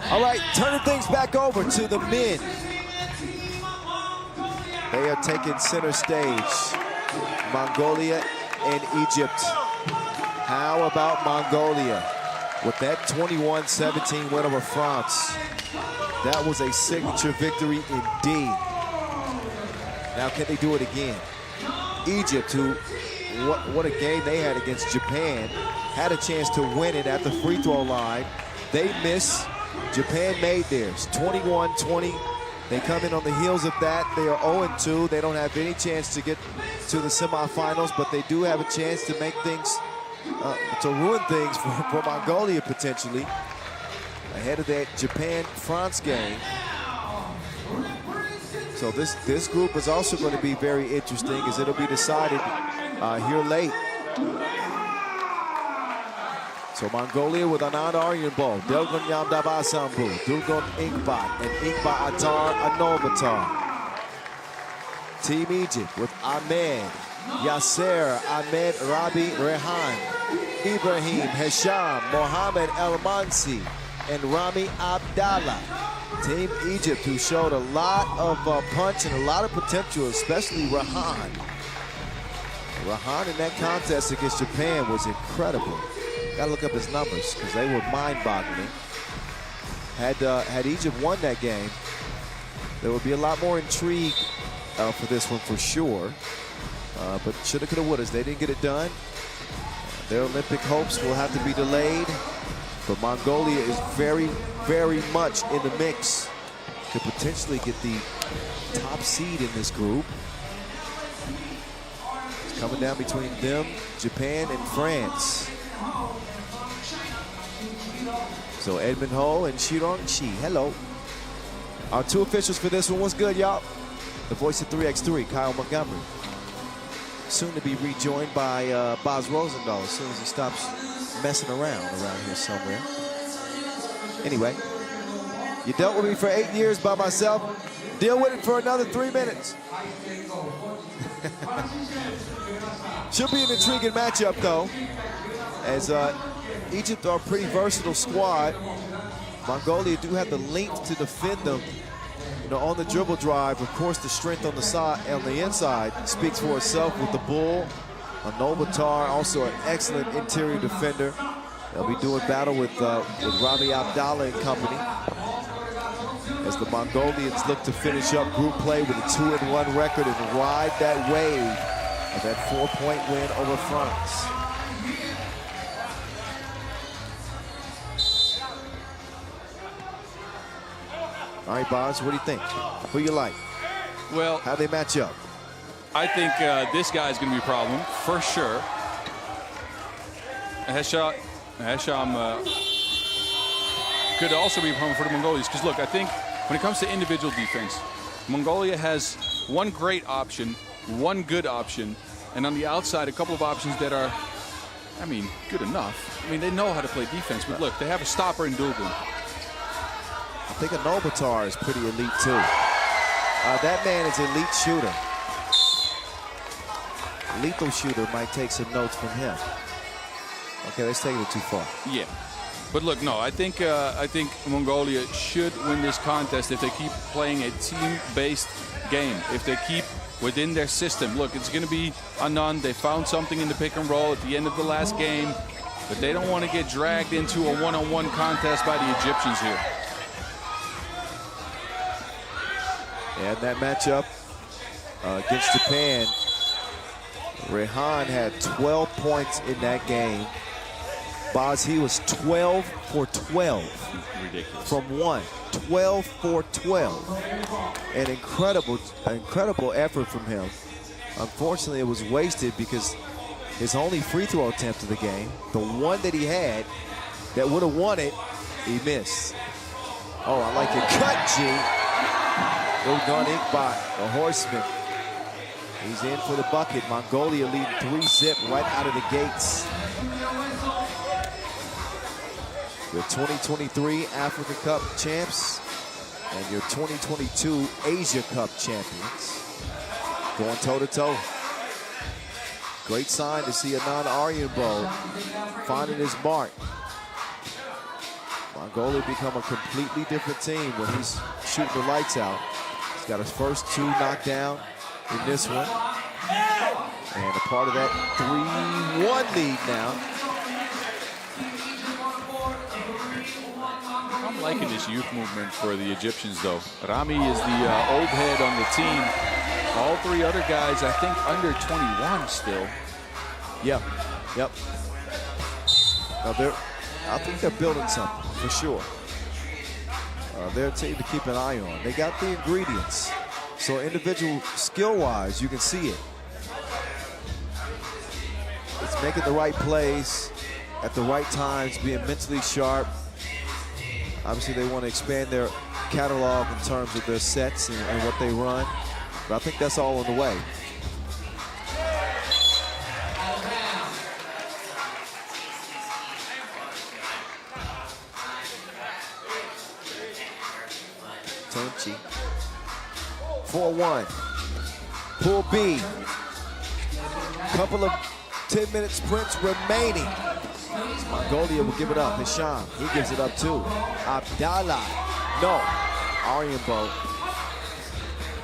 All right, turning things back over to the men. They are taking center stage. Mongolia and Egypt. How about Mongolia with that 21-17 win over France? That was a signature victory indeed. Now can they do it again? Egypt, who, what a game they had against Japan, had a chance to win it at the free throw line. They miss. Japan made theirs, 21-20. They come in on the heels of that. They are 0-2. They don't have any chance to get to the semifinals, but they do have a chance to make things, to ruin things for Mongolia potentially, ahead of that Japan-France game. So this group is also going to be very interesting, as it'll be decided here late. So Mongolia with Anand Aryanbol, Delgun Yamdaba Sambu, Dugon Inkbat, and Inkbat Atar Anobatar. Team Egypt with Ahmed, Yasser, Ahmed Rabi Rehan, Ibrahim Hesham, Mohamed El Mansi, and Rami Abdallah. Team Egypt, who showed a lot of punch and a lot of potential, especially Rehan. Rehan in that contest against Japan was incredible. Gotta look up his numbers because they were mind-boggling. Had Egypt won that game, there would be a lot more intrigue for this one for sure. But shoulda, coulda, wouldas. They didn't get it done. Their Olympic hopes will have to be delayed. But Mongolia is very, very much in the mix to potentially get the top seed in this group. It's coming down between them, Japan, and France. So Edmund Ho and Shirong Shi, hello. Our two officials for this one. What's good, y'all? The voice of 3x3, Kyle Montgomery. Soon to be rejoined by Boz Rosendahl as soon as he stops messing around here somewhere. Anyway, you dealt with me for 8 years by myself. Deal with it for another 3 minutes. Should be an intriguing matchup, though, as Egypt are a pretty versatile squad. Mongolia do have the length to defend them. You know, on the dribble drive, of course, the strength on the side, on the inside, speaks for itself with the bull. A Novatar, also an excellent interior defender. They'll be doing battle with Rami Abdallah and company, as the Mongolians look to finish up group play with a 2-1 record and ride that wave of that 4-point win over France. All right, Bonds, what do you think? Who you like? Well, how they match up? I think this guy's going to be a problem for sure. Hesham could also be a problem for the Mongolians, because look, I think when it comes to individual defense, Mongolia has one great option, one good option, and on the outside a couple of options that are, I mean, good enough. I mean, they know how to play defense, but look, they have a stopper in Dugan. I think a Novatar is pretty elite too. That man is an elite shooter. Lethal shooter might take some notes from him. Okay, let's take it too far. Yeah, but look, no, I think Mongolia should win this contest if they keep playing a team-based game. If they keep within their system. Look, it's going to be Anand. They found something in the pick and roll at the end of the last game, but they don't want to get dragged into a one-on-one contest by the Egyptians here. And that matchup against Japan, Rehan had 12 points in that game. Boz, he was 12 for 12. Ridiculous. From one. 12 for 12. An incredible effort from him. Unfortunately, it was wasted because his only free throw attempt of the game, the one that he had that would have won it, he missed. Oh, I like your cut, G. Ilgun Iqbal, the horseman. He's in for the bucket. Mongolia leading 3-zip right out of the gates. Your 2023 Africa Cup champs and your 2022 Asia Cup champions going toe-to-toe. Great sign to see Anand Aryabol finding his mark. Mongolia become a completely different team when he's shooting the lights out. He's got his first two knocked down in this one. And a part of that 3-1 lead now. I'm liking this youth movement for the Egyptians, though. Rami is the old head on the team. All three other guys, I think, under 21 still. Yep. Now I think they're building something, for sure. They're a team to keep an eye on. They got the ingredients. So individual skill-wise, you can see it. It's making the right plays at the right times, being mentally sharp. Obviously, they want to expand their catalog in terms of their sets and what they run. But I think that's all on the way. Tochigi. 4-1. Pool B. Couple of 10-minute sprints remaining. Mongolia will give it up. Hesham, he gives it up too. Abdallah, no. Aryabol.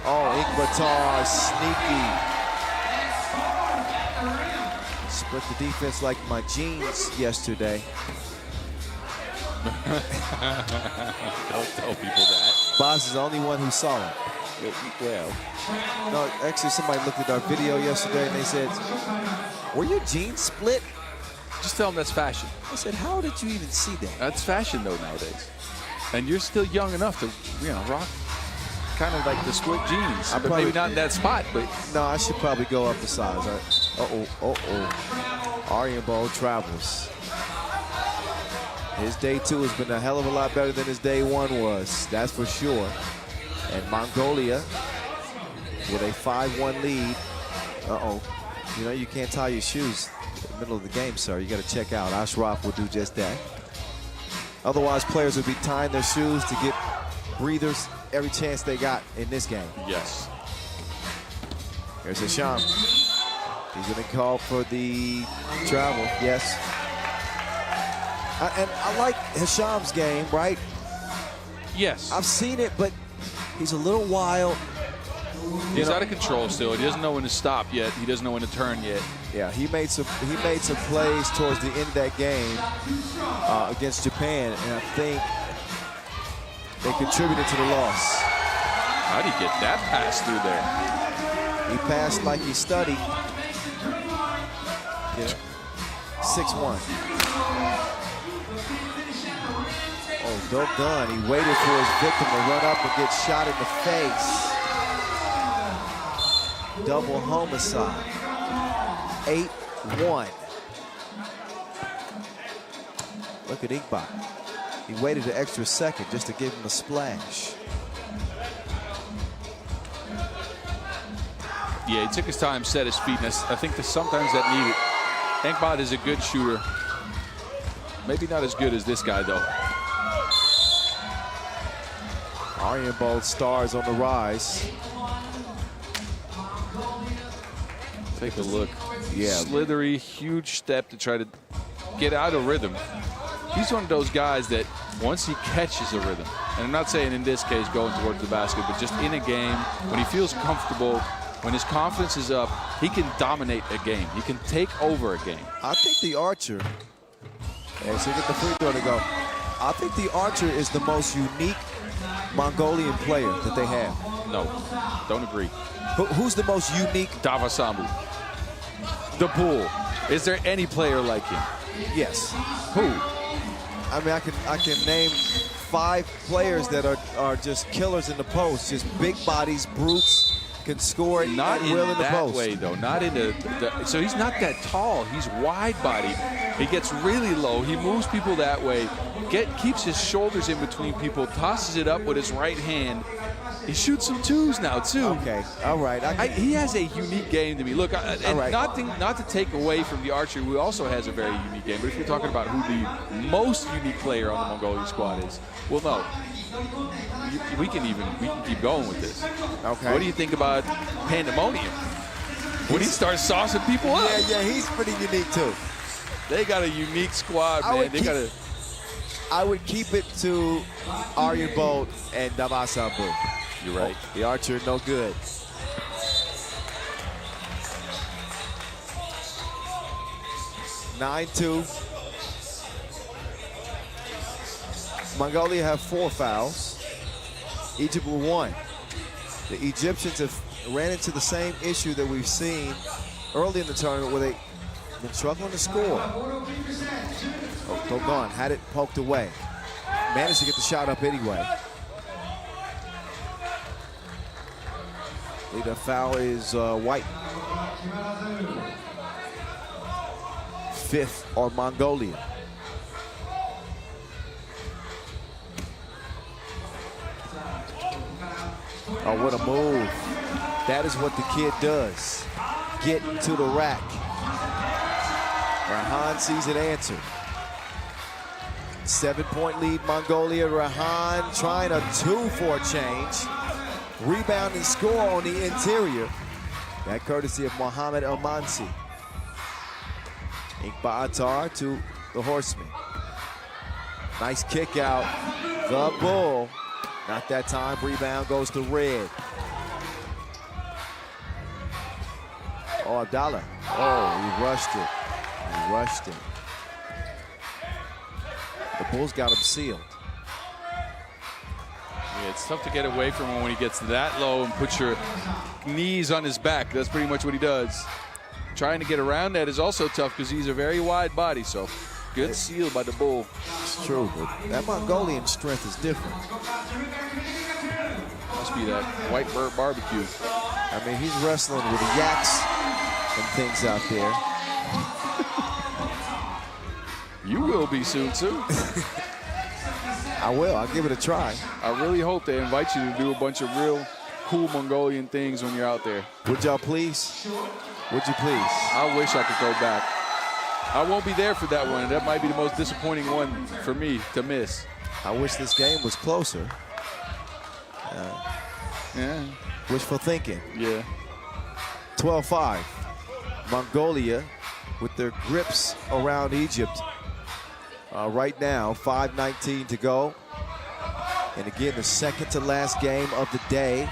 Oh, Iqbal, sneaky. Split the defense like my jeans yesterday. Don't tell people that. Boz is the only one who saw it. Well, no, actually somebody looked at our video yesterday and they said, were your jeans split? just tell them that's fashion. I said, how did you even see that? That's fashion, though, nowadays. And you're still young enough to, rock kind of like the split jeans. But maybe not in that spot, but... No, I should probably go up the size. Aryabol travels. His day two has been a hell of a lot better than his day one was. That's for sure. And Mongolia with a 5-1 lead. You can't tie your shoes in the middle of the game, sir. You got to check out. Ashraf will do just that. Otherwise, players would be tying their shoes to get breathers every chance they got in this game. Yes. Here's Hesham. He's going to call for the travel. Yes. And I like Hesham's game, right? Yes. I've seen it, but he's a little wild. He's out of control still. He doesn't know when to stop yet. He doesn't know when to turn yet. Yeah, he made some plays towards the end of that game against Japan, and I think they contributed to the loss. How did he get that pass through there? He passed like he studied. Yeah. 6-1. Oh, dope gun. He waited for his victim to run up and get shot in the face. Double homicide. 8-1. Look at Inkbot. He waited an extra second just to give him a splash. Yeah, he took his time, set his feet, and I think that sometimes that needed. Inkbot is a good shooter. Maybe not as good as this guy, though. Aryenbold stars on the rise. Take a look. Yeah. Slithery, huge step to try to get out of rhythm. He's one of those guys that once he catches a rhythm, and I'm not saying in this case going towards the basket, but just in a game, when he feels comfortable, when his confidence is up, he can dominate a game. He can take over a game. I think the Archer, and so you get the free throw to go. I think the Archer is the most unique Mongolian player that they have. No, don't agree. Who's the most unique? Davasambu. The Bull. Is there any player like him? Yes. Who? I mean, I can name 5 players that are just killers in the post, just big bodies, brutes, can score it Not at in will in the that post. way, though. Not in the so he's not that tall. He's wide-bodied. He gets really low. He moves people that way. Keeps his shoulders in between people. Tosses it up with his right hand. He shoots some twos now too. Okay, all right. He has a unique game to me. Look, and right. not to take away from the Archer, who also has a very unique game. But if you're talking about who the most unique player on the Mongolian squad is, well, no. We can keep going with this. Okay. What do you think about Pandemonium? When he starts saucing people up? Yeah, he's pretty unique too. They got a unique squad, man. I would keep it to Aryenbold and Davasambu. You're right. The Archer, no good. (9-2). Mongolia have 4 fouls. Egypt with 1. The Egyptians have ran into the same issue that we've seen early in the tournament where they've been struggling to score. Oh, Dogon had it poked away. Managed to get the shot up anyway. The foul is White. 5th on Mongolia. Oh, what a move. That is what the kid does. Get to the rack. Rahan sees it answered. 7-point lead, Mongolia. Rahan trying a 2 for a change. Rebound and score on the interior. That courtesy of Mohamed Elmansi. Inkba Attar to the Horseman. Nice kick out. The Bull. Not that time. Rebound goes to Red. Oh, Abdallah. Oh, he rushed it. He rushed it. The Bulls got him sealed. Yeah, it's tough to get away from him when he gets that low and puts your knees on his back. That's pretty much what he does. Trying to get around that is also tough because he's a very wide body. So good seal by the Bull. It's true, but that Mongolian strength is different. Must be that white bird barbecue. I mean, he's wrestling with yaks and things out there. You will be soon, too. I will. I'll give it a try. I really hope they invite you to do a bunch of real cool Mongolian things when you're out there. Would y'all please? Would you please? I wish I could go back. I won't be there for that one. That might be the most disappointing one for me to miss. I wish this game was closer. Yeah. Wishful thinking. Yeah. 12-5. Mongolia with their grips around Egypt. Right now, 5:19 to go. And again, the second to last game of the day.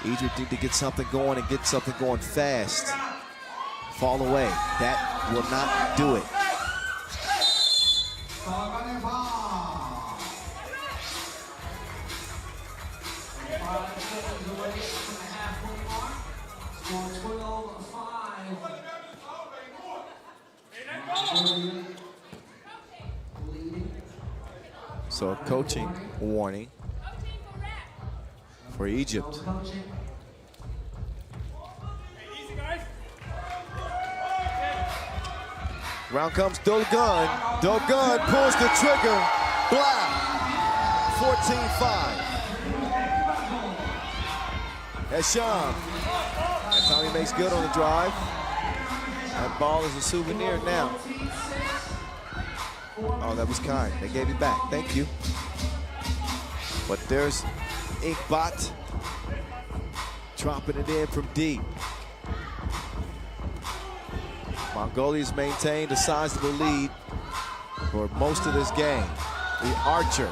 Egypt need to get something going and get something going fast. Fall away. That will not do it. So a coaching warning for Egypt. Round comes Dogun. Dogun pulls the trigger. Blah. 14-5. Esham. That time he makes good on the drive. That ball is a souvenir now. Oh, that was kind. They gave it back. Thank you. But there's Inkbot dropping it in from deep. Mongolia's maintained a sizable lead for most of this game. The Archer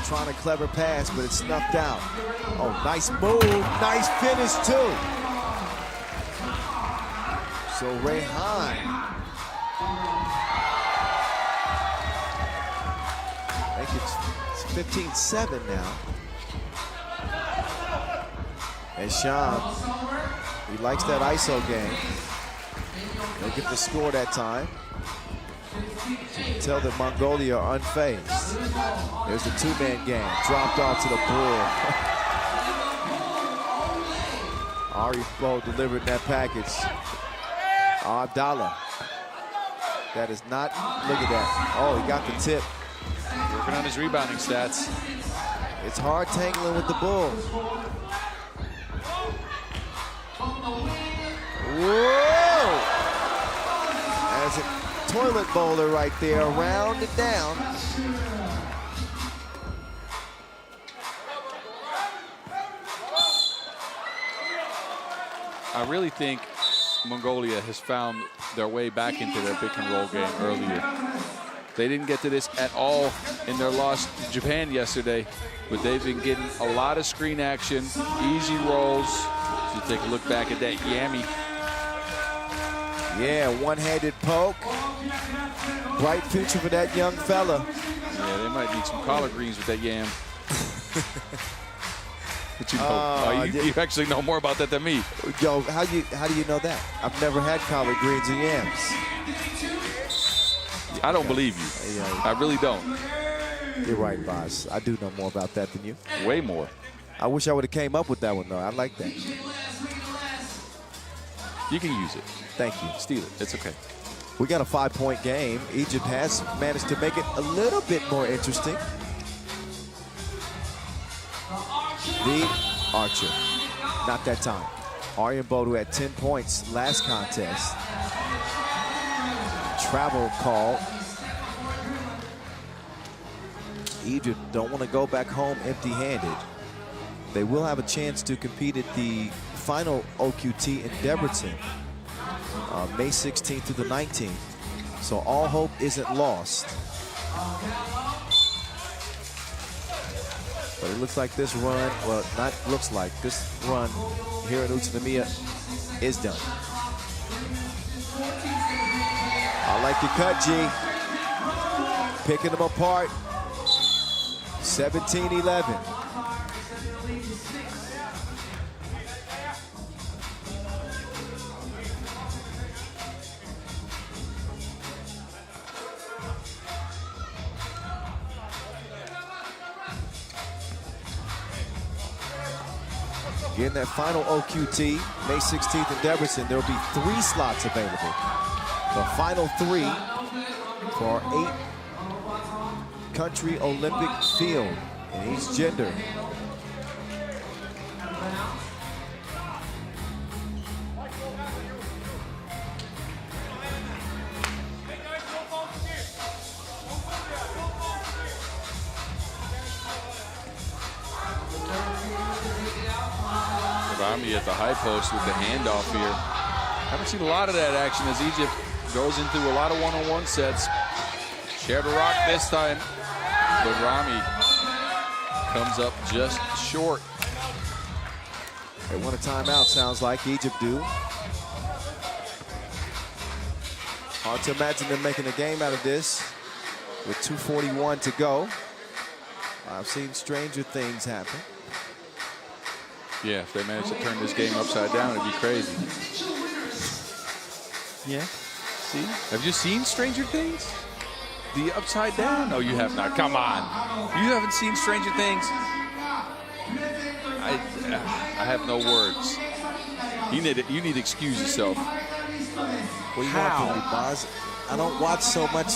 trying a clever pass, but it's snuffed out. Oh, nice move. Nice finish, too. So Rayhan. I think it's 15-7 now. And Sham, he likes that ISO game. They'll get the score that time. Tell that Mongolia are unfazed. There's the two-man game. Dropped off to the bull. Arifo delivered that package. Abdallah. That is not, look at that. Oh, he got the tip. Working on his rebounding stats. It's hard tangling with the bull. Whoa! As a toilet bowler right there, round and down. I really think Mongolia has found their way back into their pick and roll game earlier. They didn't get to this at all in their loss to Japan yesterday, but they've been getting a lot of screen action, easy rolls. So you take a look back at that Yami. Yeah, one-handed poke. Bright future for that young fella. Yeah, they might need some collard greens with that yam. But you know, you actually know more about that than me. Yo, how do you know that? I've never had collard greens and yams. I don't believe you. Yeah. I really don't. You're right, boss. I do know more about that than you. Way more. I wish I would have came up with that one, though. I like that. You can use it. Thank you. Steal it. It's okay. We got a 5-point game. Egypt has managed to make it a little bit more interesting. The Archer. Not that time. Aryan Bodu had 10 points last contest. Travel call. Egypt don't want to go back home empty-handed. They will have a chance to compete at the final OQT in Debrecen, May 16th through the 19th. So all hope isn't lost. But it looks like this run, well, not looks like, this run here in Utsunomiya is done. I like your cut, G. Picking them apart. 17-11. Again, that final OQT, May 16th in Debrecen, there will be 3 slots available. The final 3 for our 8-country Olympic field in each gender. Rami at the high post with the handoff here. Haven't seen a lot of that action as Egypt goes into a lot of one-on-one sets. Shared a rock this time. but Rami comes up just short. They want a timeout, sounds like. Egypt do. Hard to imagine them making a game out of this with 2:41 to go. I've seen stranger things happen. Yeah, if they manage to turn this game upside down, it'd be crazy. Yeah. See? Have you seen Stranger Things? The upside down? No, you have not. Come on. You haven't seen Stranger Things? I have no words. You need to excuse yourself. What do you want from me, Boz? I don't watch so much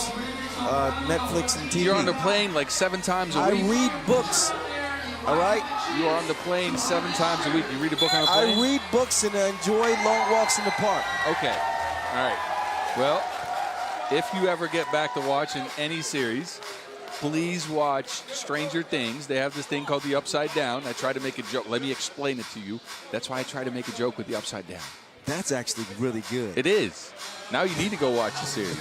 Netflix and TV. You're on the plane like 7 times a week. I read books. All right? You are on the plane 7 times a week. You read a book on the plane? I read books and I enjoy long walks in the park. Okay. All right. Well, if you ever get back to watching any series, please watch Stranger Things. They have this thing called the Upside Down. I try to make a joke. Let me explain it to you. That's why I try to make a joke with the Upside Down. That's actually really good. It is. Now you need to go watch the series.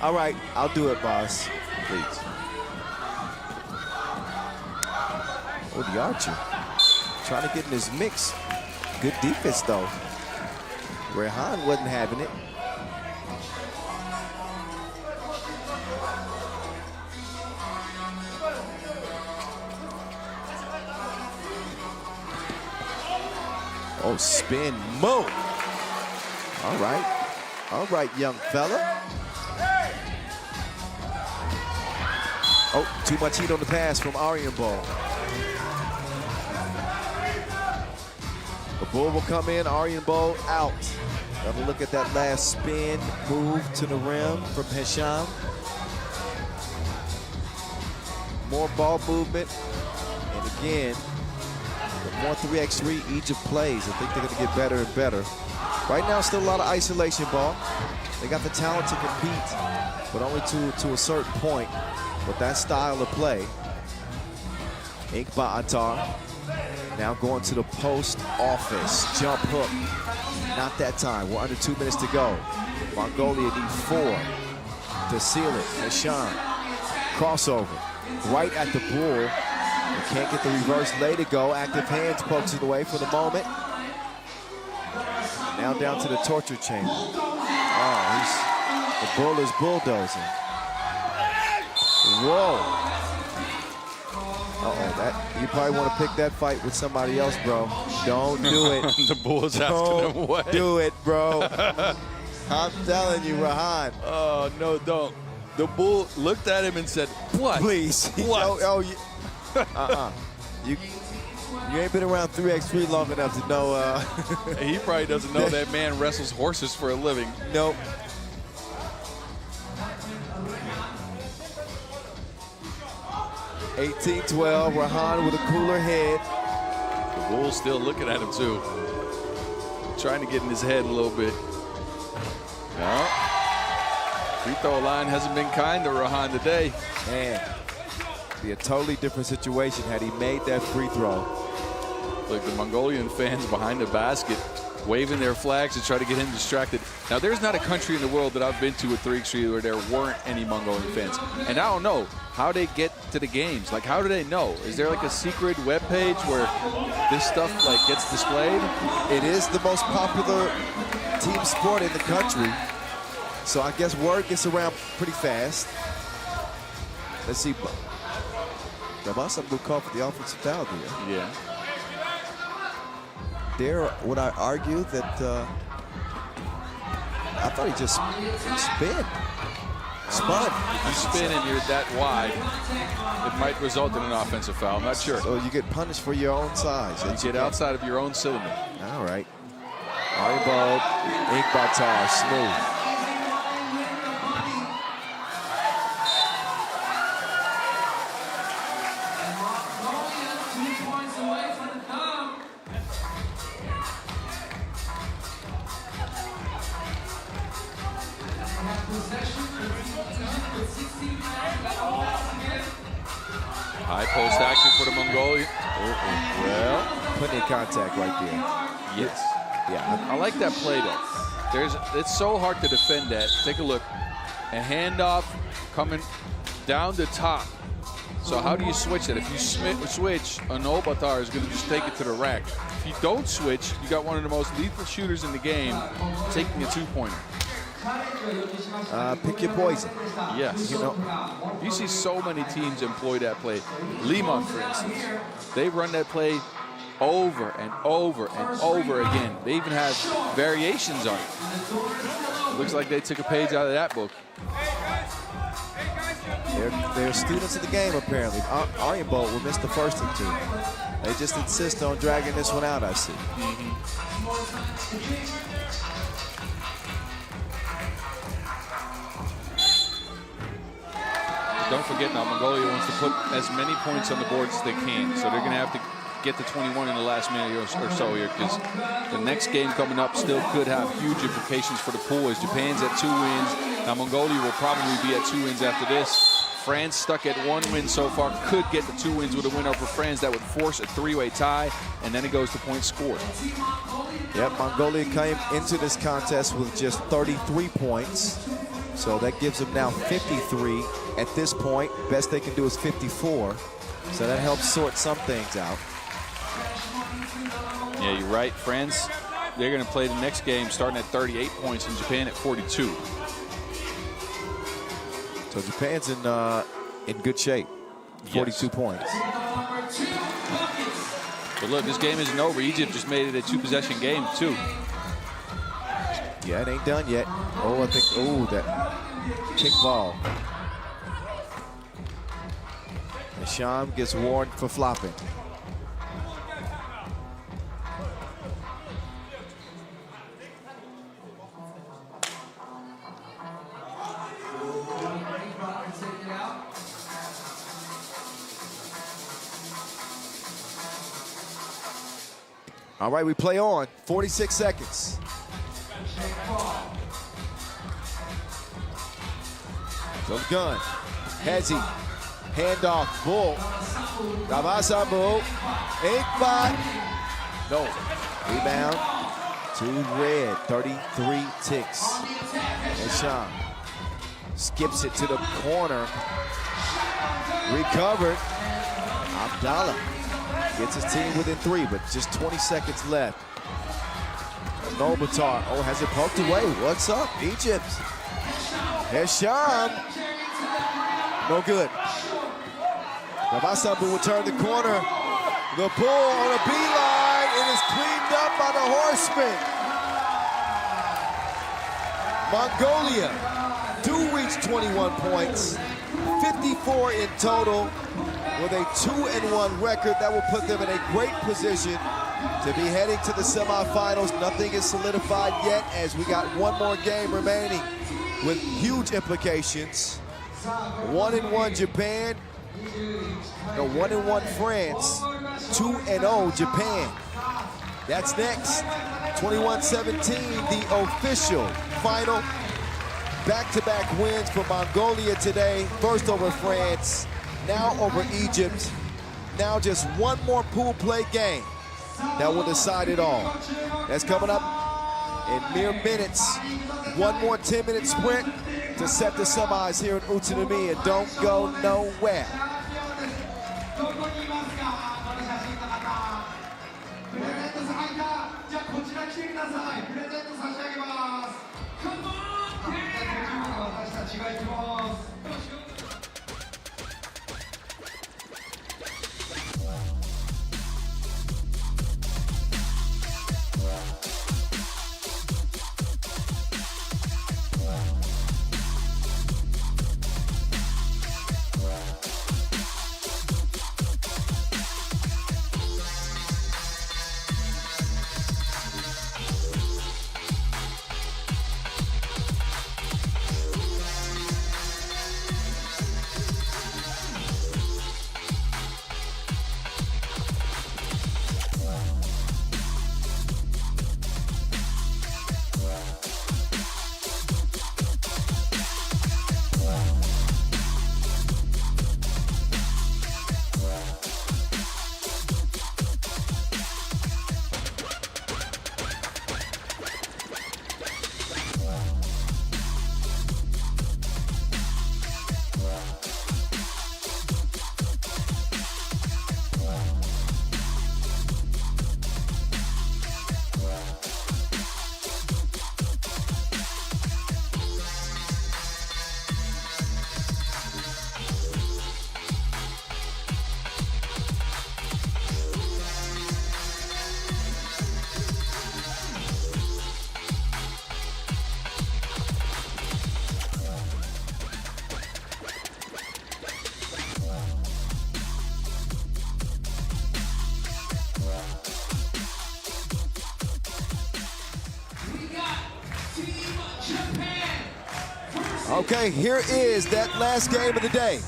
All right, I'll do it, boss. Please. Oh, the Archer. Trying to get in his mix. Good defense, though. Rehan wasn't having it. Oh, spin, move. All right, young fella. Oh, too much heat on the pass from Aryan Ball. The Bull will come in, Aryan Ball out. Have a look at that last spin move to the rim from Hesham. More ball movement. And again, the more 3x3 Egypt plays, I think they're going to get better and better. Right now, still a lot of isolation ball. They got the talent to compete, but only to a certain point with that style of play. Inkba Attar now going to the post office. Jump hook. Not that time. We're under 2 minutes to go. Mongolia need 4 to seal it. Hesham. Crossover. Right at the Bull. Can't get the reverse lay to go. Active hands pokes it away for the moment. Now down to the torture chamber. Oh, the Bull is bulldozing. Whoa. Uh-oh, you probably want to pick that fight with somebody else, bro. Don't do it. The Bull's asking him away. Don't do it, bro. I'm telling you, Rehan. Oh, no, don't. The Bull looked at him and said, what? Please. What? You ain't been around 3x3 long enough to know. He probably doesn't know that man wrestles horses for a living. Nope. (18-12), Rehan with a cooler head. The Bull's still looking at him too. Trying to get in his head a little bit. No. Free throw line hasn't been kind to Rehan today. Man, be a totally different situation had he made that free throw. Look, the Mongolian fans behind the basket waving their flags to try to get him distracted. Now, there's not a country in the world that I've been to with 3x3 where there weren't any Mongolian fans. And I don't know how they get to the games. Like, how do they know? Is there like a secret web page where this stuff like gets displayed? It is the most popular team sport in the country. So I guess word gets around pretty fast. Let's see. There must have been called for the offensive foul there. Yeah. There, would I argue that I thought he just spun. If you spin and you're that wide, it might result in an offensive foul. I'm not sure. So you get punished for your own size. You get outside of your own cylinder. All right. Aribald, Inkba Attar, smooth. High post action for the Mongolia. Well, plenty of contact right there. Yes. Yeah. I like that play though. It's so hard to defend that. Take a look. A handoff coming down the top. So how do you switch that? If you switch, an Obatar is going to just take it to the rack. If you don't switch, you got one of the most lethal shooters in the game taking a two-pointer. Pick your poison. Yes. You know, you see so many teams employ that play. Lehman, for instance, they run that play over and over and over again. They even have variations on it. It looks like they took a page out of that book. they're students of the game, apparently. Iron Bolt will miss the first and two. They just insist on dragging this one out, I see. Don't forget now, Mongolia wants to put as many points on the board as they can. So they're going to have to get to 21 in the last minute or so here, because the next game coming up still could have huge implications for the pool, as Japan's at 2 wins. Now Mongolia will probably be at 2 wins after this. France stuck at 1 win so far, could get the 2 wins with a win over France. That would force a 3-way tie, and then it goes to points scored. Yep, Mongolia came into this contest with just 33 points. So that gives them now 53 at this point. Best they can do is 54. So that helps sort some things out. Yeah, you're right. France, they're going to play the next game starting at 38 points, and Japan at 42. So Japan's in good shape. 42 points. But look, this game isn't over. Egypt just made it a 2-possession game, too. Yeah, it ain't done yet. Oh, I think, oh, that kick ball. And Sham gets warned for flopping. All right, we play on. 46 seconds. So the gun. Hezi. Handoff. Bull. Gavasa Bull. Inkbot. No. Rebound. To red. 33 ticks. And Sham skips it to the corner. Recovered. Abdallah gets his team within 3, but just 20 seconds left. Nobatar, oh, has it poked away? What's up, Egypt? Here's Sham. No good. Navasabu will turn the corner. The pull on a beeline. It is cleaned up by the Horsemen. Mongolia do reach 21 points. 54 in total. With a 2-1 record, that will put them in a great position to be heading to the semifinals. Nothing is solidified yet, as we got one more game remaining with huge implications. 1-1 Japan, no, 1-1 France, 2-0 Japan. That's next. 21-17, the official final. Back-to-back wins for Mongolia today. First over France, now over Egypt. Now just one more pool play game that will decide it all. That's coming up in mere minutes. One more 10-minute sprint to set the semis here in Utsunomiya. Don't go nowhere. Okay, here is that last game of the day.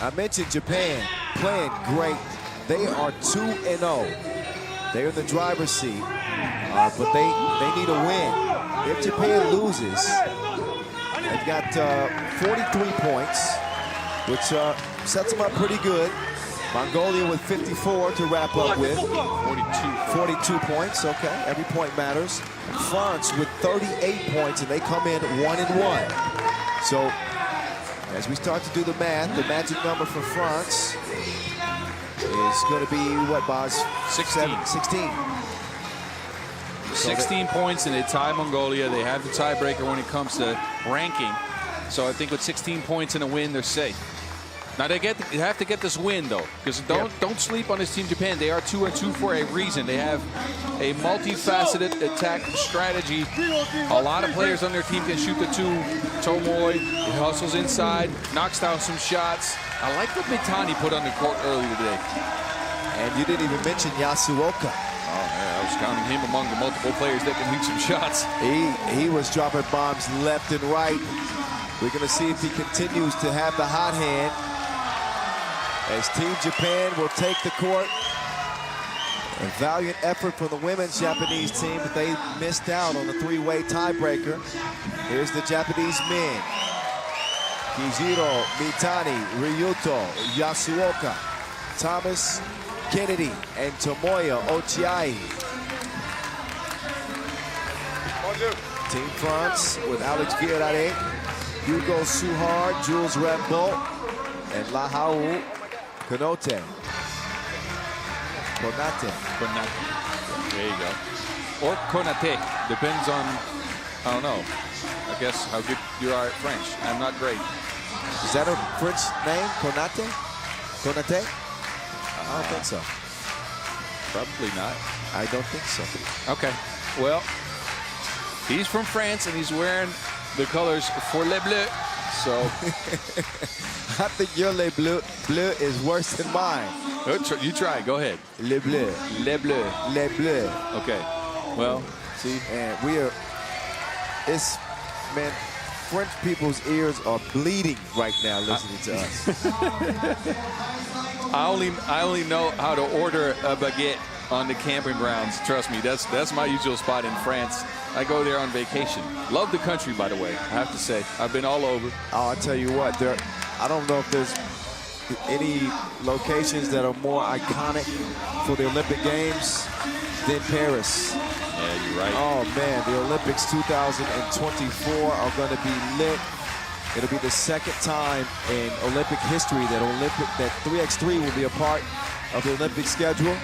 I mentioned Japan playing great. They are 2-0. They're in the driver's seat, but they need a win. If Japan loses, they've got 43 points, which sets them up pretty good. Mongolia with 54 to wrap up with. 42 points, okay. Every point matters. France with 38 points, and they come in 1-1. So, as we start to do the math, the magic number for France is going to be, what, Boz? 16. 16 points, and they tie Mongolia. They have the tiebreaker when it comes to ranking. So I think with 16 points and a win, they're safe. Now they have to get this win though, because don't sleep on this team Japan. They are 2-2 for a reason. They have a multifaceted attack strategy. A lot of players on their team can shoot the two. Tomoe, he hustles inside, knocks down some shots. I like what Mitani put on the court earlier today. And you didn't even mention Yasuoka. Oh yeah, I was counting him among the multiple players that can hit some shots. He was dropping bombs left and right. We're going to see if he continues to have the hot hand as Team Japan will take the court. A valiant effort from the women's Japanese team, but they missed out on the three-way tiebreaker. Here's the Japanese men. Kijiro, Mitani, Ryuto, Yasuoka, Thomas, Kennedy, and Tomoya Ochiai. Team France with Alex Viadare, Hugo Suhar, Jules Rambo, and Lahau Konate. There you go. Or Konate. Depends on, I don't know, I guess how good you are at French. I'm not great. Is that a French name? Konate? Konate? I don't think so. Probably not. I don't think so. Okay. Well, he's from France and he's wearing the colors for Les Bleus. So I think your Les Bleus is worse than mine. You try. Go ahead. Les Bleus. Les Bleus. Les Bleus. Okay. Well, see, and man, French people's ears are bleeding right now listening to us. I only know how to order a baguette on the camping grounds. Trust me, that's my usual spot in France. I go there on vacation. Love the country, by the way. I have to say, I've been all over. Oh, I'll tell you what, I don't know if there's any locations that are more iconic for the Olympic Games than Paris. Yeah, you're right. Oh man, the Olympics 2024 are going to be lit. It'll be the second time in Olympic history that 3x3 will be a part of the Olympic schedule.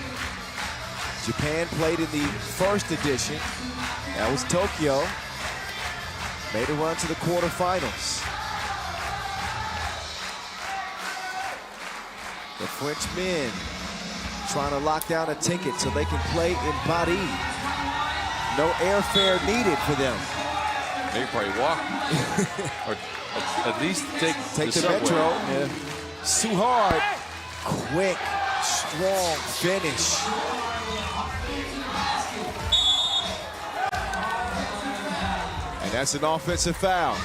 Japan played in the first edition. That was Tokyo. Made a run to the quarterfinals. The French men trying to lock down a ticket so they can play in Paris. No airfare needed for them. They can probably walk. Or at least take the metro. Yeah. Suhard, quick, strong finish. And that's an offensive foul.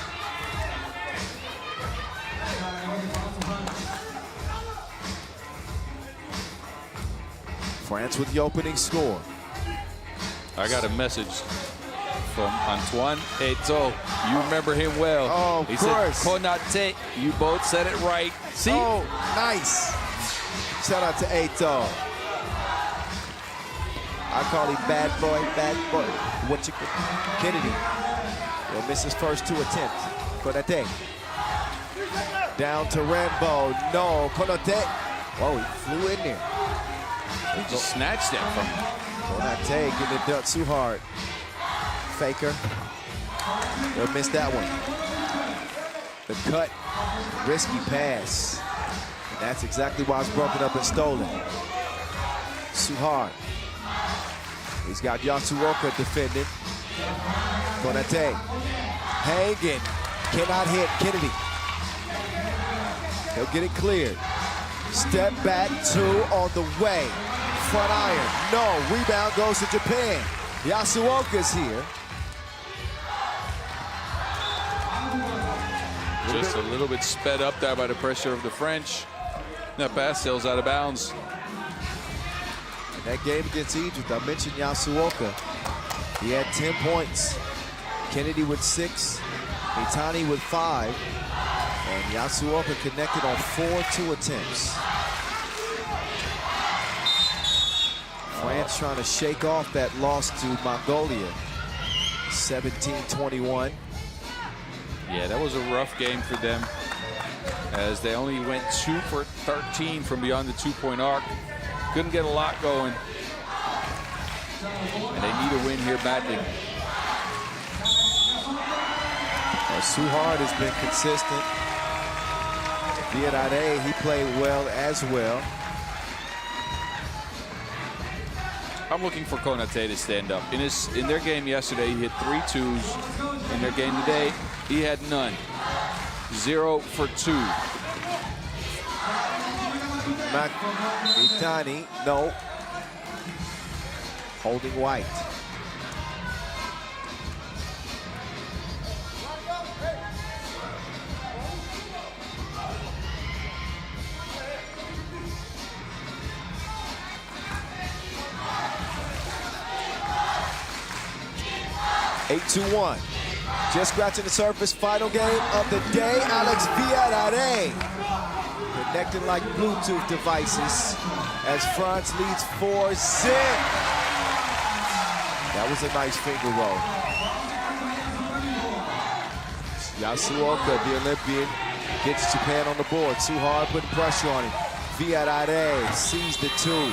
France with the opening score. I got a message from Antoine Eto'o. You remember him well. Oh, of course. Said, Konate, you both said it right. See? Oh, nice. Shout out to Eto'o. I call him bad boy, bad boy. What you Kennedy will miss his first two attempts. Konate. Down to Rambo. No, Konate. Whoa, he flew in there. He just snatched that from him. Konate getting it done too hard. Faker. They'll miss that one. The cut. Risky pass. And that's exactly why it's broken up and stolen. Suhard. He's got Yasuoka defending. Konate. Hanging. Cannot hit Kennedy. He'll get it cleared. Step back, two on the way. Front iron. No. Rebound goes to Japan. Yasuoka's here. Just a little bit sped up there by the pressure of the French. That pass sails out of bounds. In that game against Egypt, I mentioned Yasuoka. He had 10 points. Kennedy with 6, Mitani with 5, and Yasuoka connected on 4 2 attempts. France trying to shake off that loss to Mongolia, 17-21. Yeah, that was a rough game for them, as they only went 2 for 13 from beyond the 2-point arc. Couldn't get a lot going, and they need a win here badly. Suhard has been consistent. Viadade, he played well as well. I'm looking for Konate to stand up. In their game yesterday, he hit 3 twos. In their game today, he had none. 0 for 2. Mitani, no. Holding White. Eight to 1. Just scratching the surface. Final game of the day. Alex Viadade connecting like Bluetooth devices as France leads 4-0. That was a nice finger roll. Yasuoka, the Olympian, gets Japan on the board. Suhard putting pressure on him. Viadade sees the 2.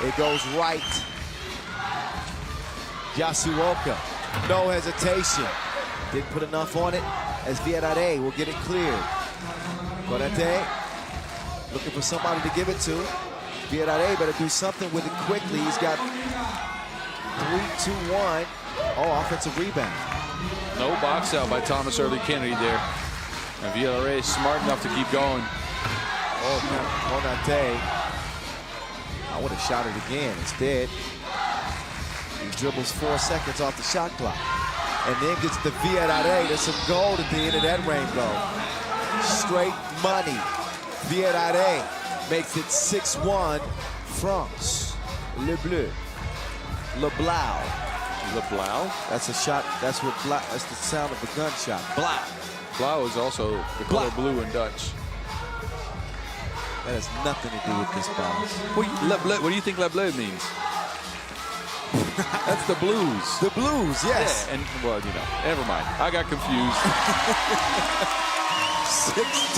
It goes right. Yasuoka, no hesitation. Didn't put enough on it as Viadade will get it cleared. Konate looking for somebody to give it to. Viadade better do something with it quickly. He's got 3-2-1. Oh, offensive rebound. No box out by Thomas Early Kennedy there. And Viadade is smart enough to keep going. Oh, Konate. I would have shot it again. Instead, he dribbles 4 seconds off the shot clock. And then gets the Viadade. There's some gold at the end of that rainbow. Straight money. Viadade makes it 6-1. France. Le Bleu. Le Blau. Le Blau? That's a shot. That's what Blau. That's the sound of a gunshot. Blau. Blau is also the color blue in Dutch. That has nothing to do with this ball. What do you think Le Bleu means? That's the blues. The blues, yes. Yeah, and, well, you know, never mind. I got confused.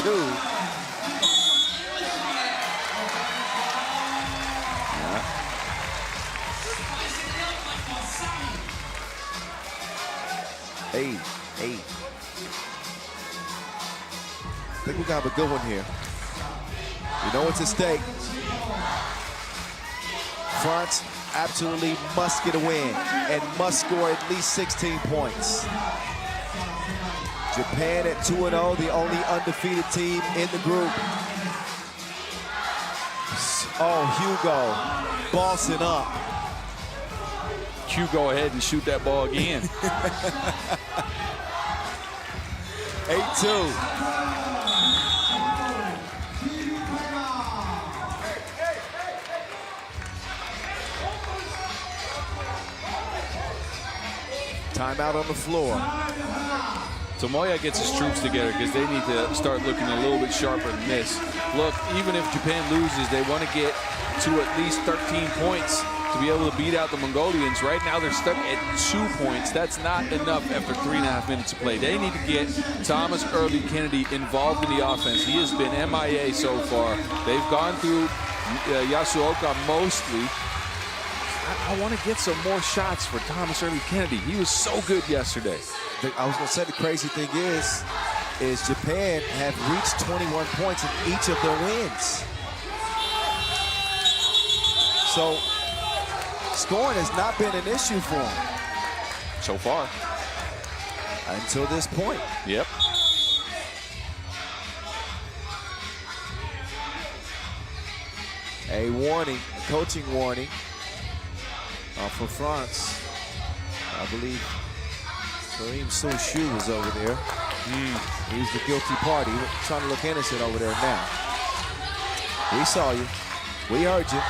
6-2. Eight. I think we got a good one here. You know what's at stake. France absolutely must get a win and must score at least 16 points. Japan at 2-0, the only undefeated team in the group. Oh, Hugo, bossing up. Q, go ahead and shoot that ball again. 8-2. Timeout on the floor. Tomoya gets his troops together because they need to start looking a little bit sharper than this. Look, even if Japan loses, they want to get to at least 13 points to be able to beat out the Mongolians. Right now, they're stuck at 2 points. That's not enough after 3.5 minutes of play. They need to get Thomas Early Kennedy involved in the offense. He has been MIA so far. They've gone through Yasuoka mostly. I want to get some more shots for Thomas Early Kennedy. He was so good yesterday. I was going to say the crazy thing is Japan have reached 21 points in each of their wins. So scoring has not been an issue for them. So far. Until this point. Yep. A warning, a coaching warning for France. I believe Karim Soshu was over there. He's the guilty party. He's trying to look innocent over there now. We saw you. We heard you.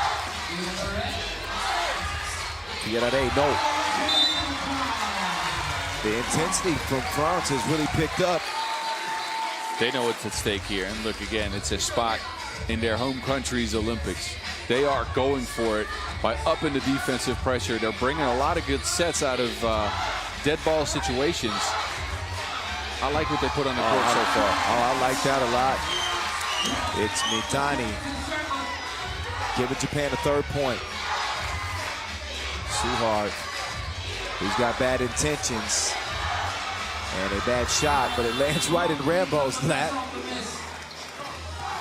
No. The intensity from France has really picked up. They know what's at stake here. And look, again, it's a spot in their home country's Olympics. They are going for it by upping the defensive pressure. They're bringing a lot of good sets out of dead ball situations. I like what they put on the court so far. Oh, I like that a lot. It's Mitani giving Japan a third point. Suhard, who's got bad intentions and a bad shot, but it lands right in Rambo's lap.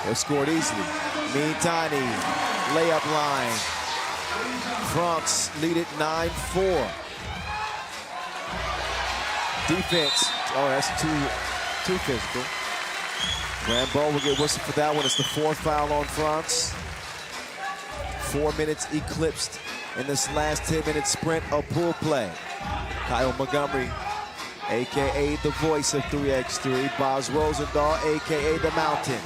They're scored easily. Mitani, layup line. France lead it 9-4. Defense. Oh, that's too physical. Rambo will get whistled for that one. It's the fourth foul on France. 4 minutes eclipsed in this last 10-minute sprint of pool play. Kyle Montgomery, a.k.a. the voice of 3x3. Boz Rosendahl, a.k.a. the Mountain.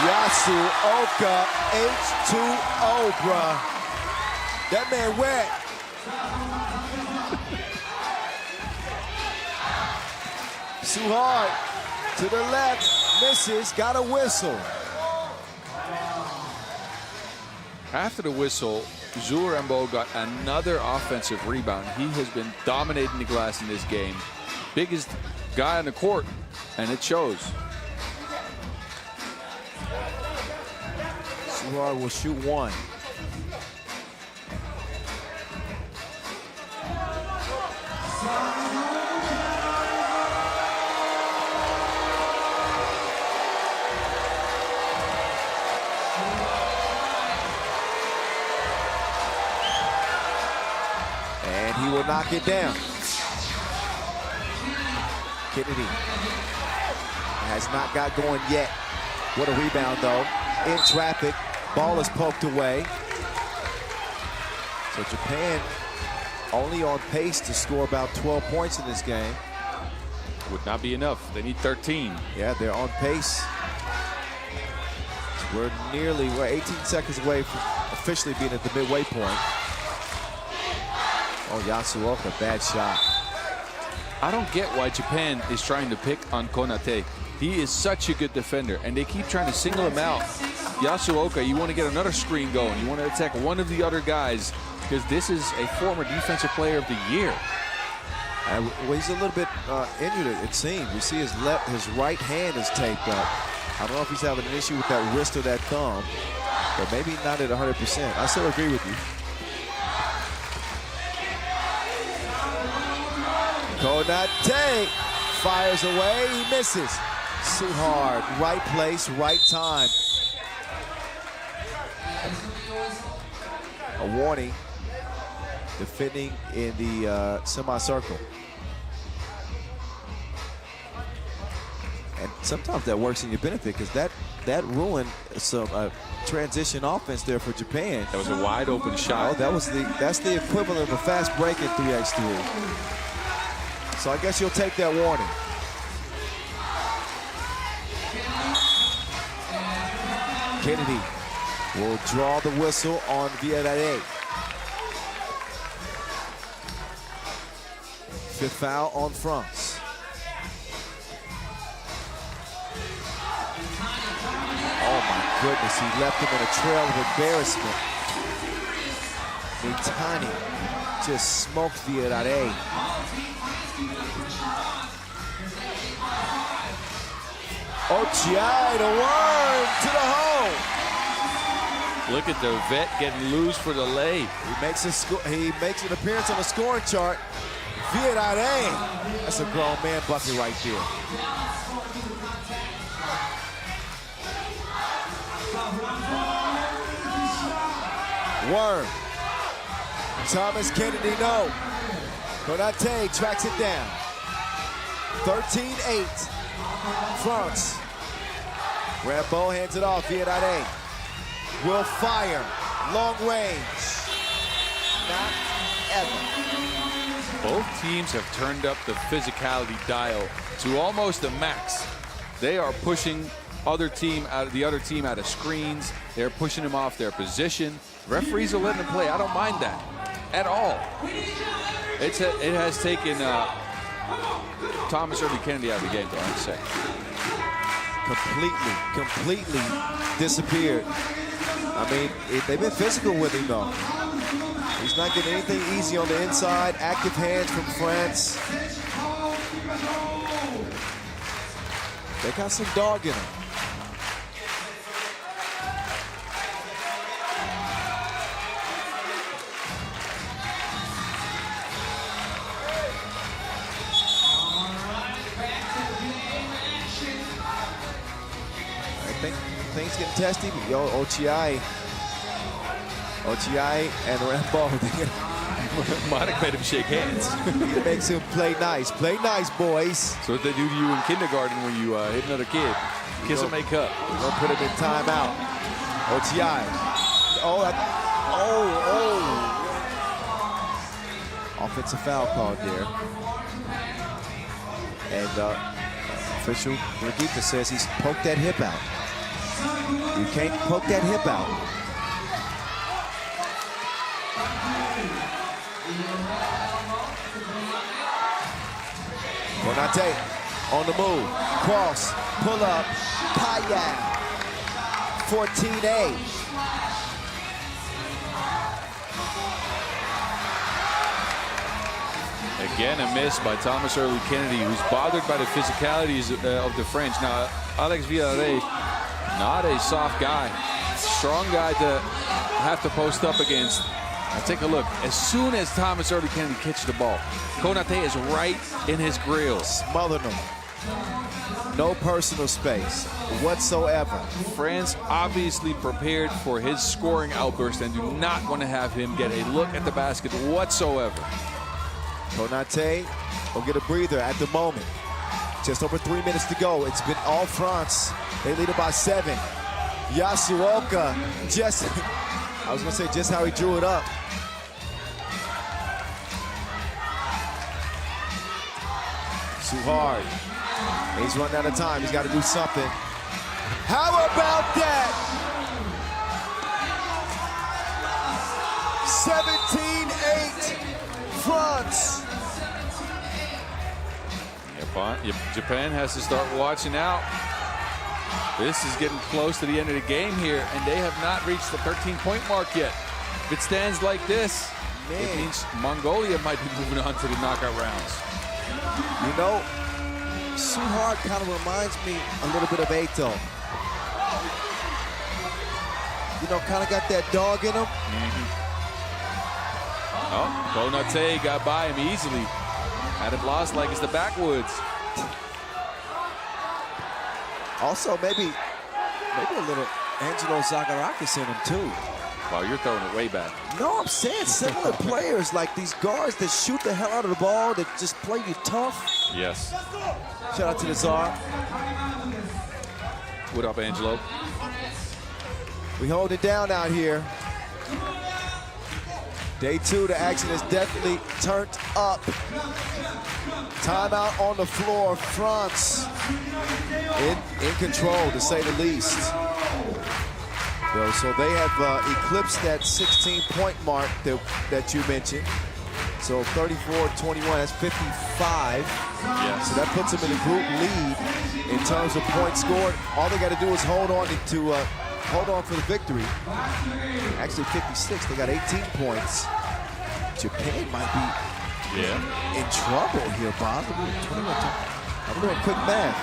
Yasuoka, H2O, bruh. That man wet. Suhard to the left, misses, got a whistle. After the whistle, Jules Rambo got another offensive rebound. He has been dominating the glass in this game. Biggest guy on the court, and it shows. Suhard will shoot one. And he will knock it down. Kennedy has not got going yet. What a rebound, though. In traffic, ball is poked away. So Japan only on pace to score about 12 points in this game. Would not be enough. They need 13. Yeah, they're on pace. We're 18 seconds away from officially being at the midway point. Oh, Yasuoka, bad shot. I don't get why Japan is trying to pick on Konate. He is such a good defender, and they keep trying to single him out. Yasuoka, you want to get another screen going. You want to attack one of the other guys, because this is a former Defensive Player of the Year. Well, he's a little bit injured, it seems. You see his right hand is taped up. I don't know if he's having an issue with that wrist or that thumb, but maybe not at 100%. I still agree with you. Konate fires away, he misses. Suhard, right place, right time. A warning, defending in the semicircle. And sometimes that works in your benefit, because that ruined some transition offense there for Japan. That was a wide open shot. Oh, that's the equivalent of a fast break in 3x3. So I guess you'll take that warning. Kennedy will draw the whistle on Villarreal. Fifth foul on France. Oh my goodness, he left him in a trail of embarrassment. Mitani just smoked Villarreal. Ochiai, the worm to the hole. Look at the vet getting loose for the lay. He makes an appearance on the scoring chart. Villarreal. That's a grown man bucket right there. Worm. Thomas Kennedy, no. Konate tracks it down. 13-8. France. Rambo hands it off. Villarreal will fire. Long range. Not whatsoever. Both teams have turned up the physicality dial to almost the max. They are pushing the other team out of screens. They're pushing them off their position. Referees are letting them play. I don't mind that at all. It has taken Thomas Early Kennedy out of the game, though, I have to say. Completely disappeared. I mean, they've been physical with him, though. He's not getting anything easy on the inside. Active hands from France. They got some dog in them. I think things getting testy. Yo, Ochiai and Rambo. Monica made him shake hands. It makes him play nice. Play nice, boys. That's what they do to you in kindergarten when you hit another kid. Kiss and make up. We're gonna put him in timeout. Ochiai. Offensive foul called there. And official Brigitte says he's poked that hip out. You can't poke that hip out. Konate on the move. Cross, pull up, kayak. 14-8. Again, a miss by Thomas Early Kennedy, who's bothered by the physicalities of the French. Now, Alex Villarreal, not a soft guy. Strong guy to have to post up against. Now take a look. As soon as Thomas Early Kennedy catches the ball, Konate is right in his grill. Smothered him. No personal space whatsoever. France obviously prepared for his scoring outburst and do not want to have him get a look at the basket whatsoever. Konate will get a breather at the moment. Just over 3 minutes to go. It's been all France. They lead it by 7. Yasuoka just, I was going to say just how he drew it up. Too hard. He's running out of time. He's got to do something. How about that? 17-8 France. Japan has to start watching out. This is getting close to the end of the game here, and they have not reached the 13-point mark yet. If it stands like this, it means Mongolia might be moving on to the knockout rounds. You know, Suhard kind of reminds me a little bit of Eto. You know, kind of got that dog in him. Oh, Konate got by him easily. Had it lost like it's the backwoods. Also, maybe a little Angelo Zagarakis in him too. Wow, you're throwing it way back. No, I'm saying similar players like these guards that shoot the hell out of the ball, that just play you tough. Yes. Shout out to the Czar. What up, Angelo? We hold it down out here. Day 2, the action is definitely turned up. Timeout on the floor. France in control, to say the least. So they have eclipsed that 16-point mark that you mentioned. So 34-21, that's 55. Yes. So that puts them in a group lead in terms of points scored. All they got to do is hold on for the victory. Actually 56, they got 18 points. Japan might be in trouble here, Bob. I'm doing quick math.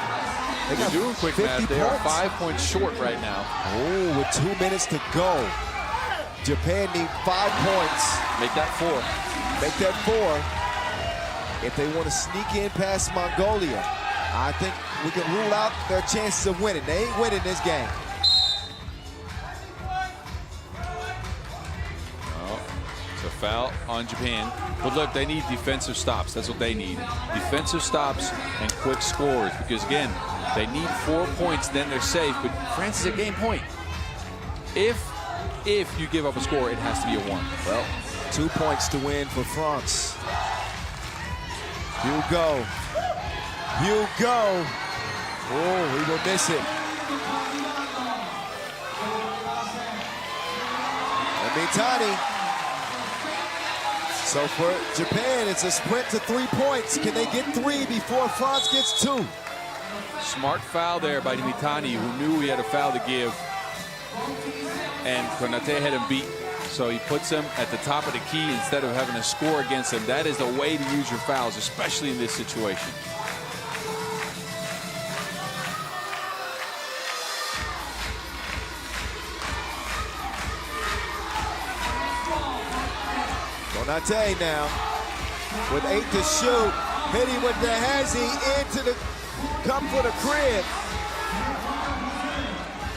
They're doing quick math. They are 5 points short right now. Oh, with 2 minutes to go. Japan need 5 points. Make that 4. Make that 4 if they want to sneak in past Mongolia. I think we can rule out their chances of winning. They ain't winning this game. It's a foul on Japan. But look, they need defensive stops. That's what they need. Defensive stops and quick scores. Because again, they need 4 points, then they're safe. But France is a game point. If if you give up a score, it has to be a 1. Well, 2 points to win for France. Hugo. Hugo. Oh, he will miss it. And Mitani. So for Japan, it's a sprint to 3 points. Can they get 3 before France gets 2? Smart foul there by Mitani, who knew he had a foul to give. And Konate had him beat. So he puts him at the top of the key instead of having a score against him. That is the way to use your fouls, especially in this situation. Konate now with 8 to shoot. Hitting with the hezzy into the come for the crib.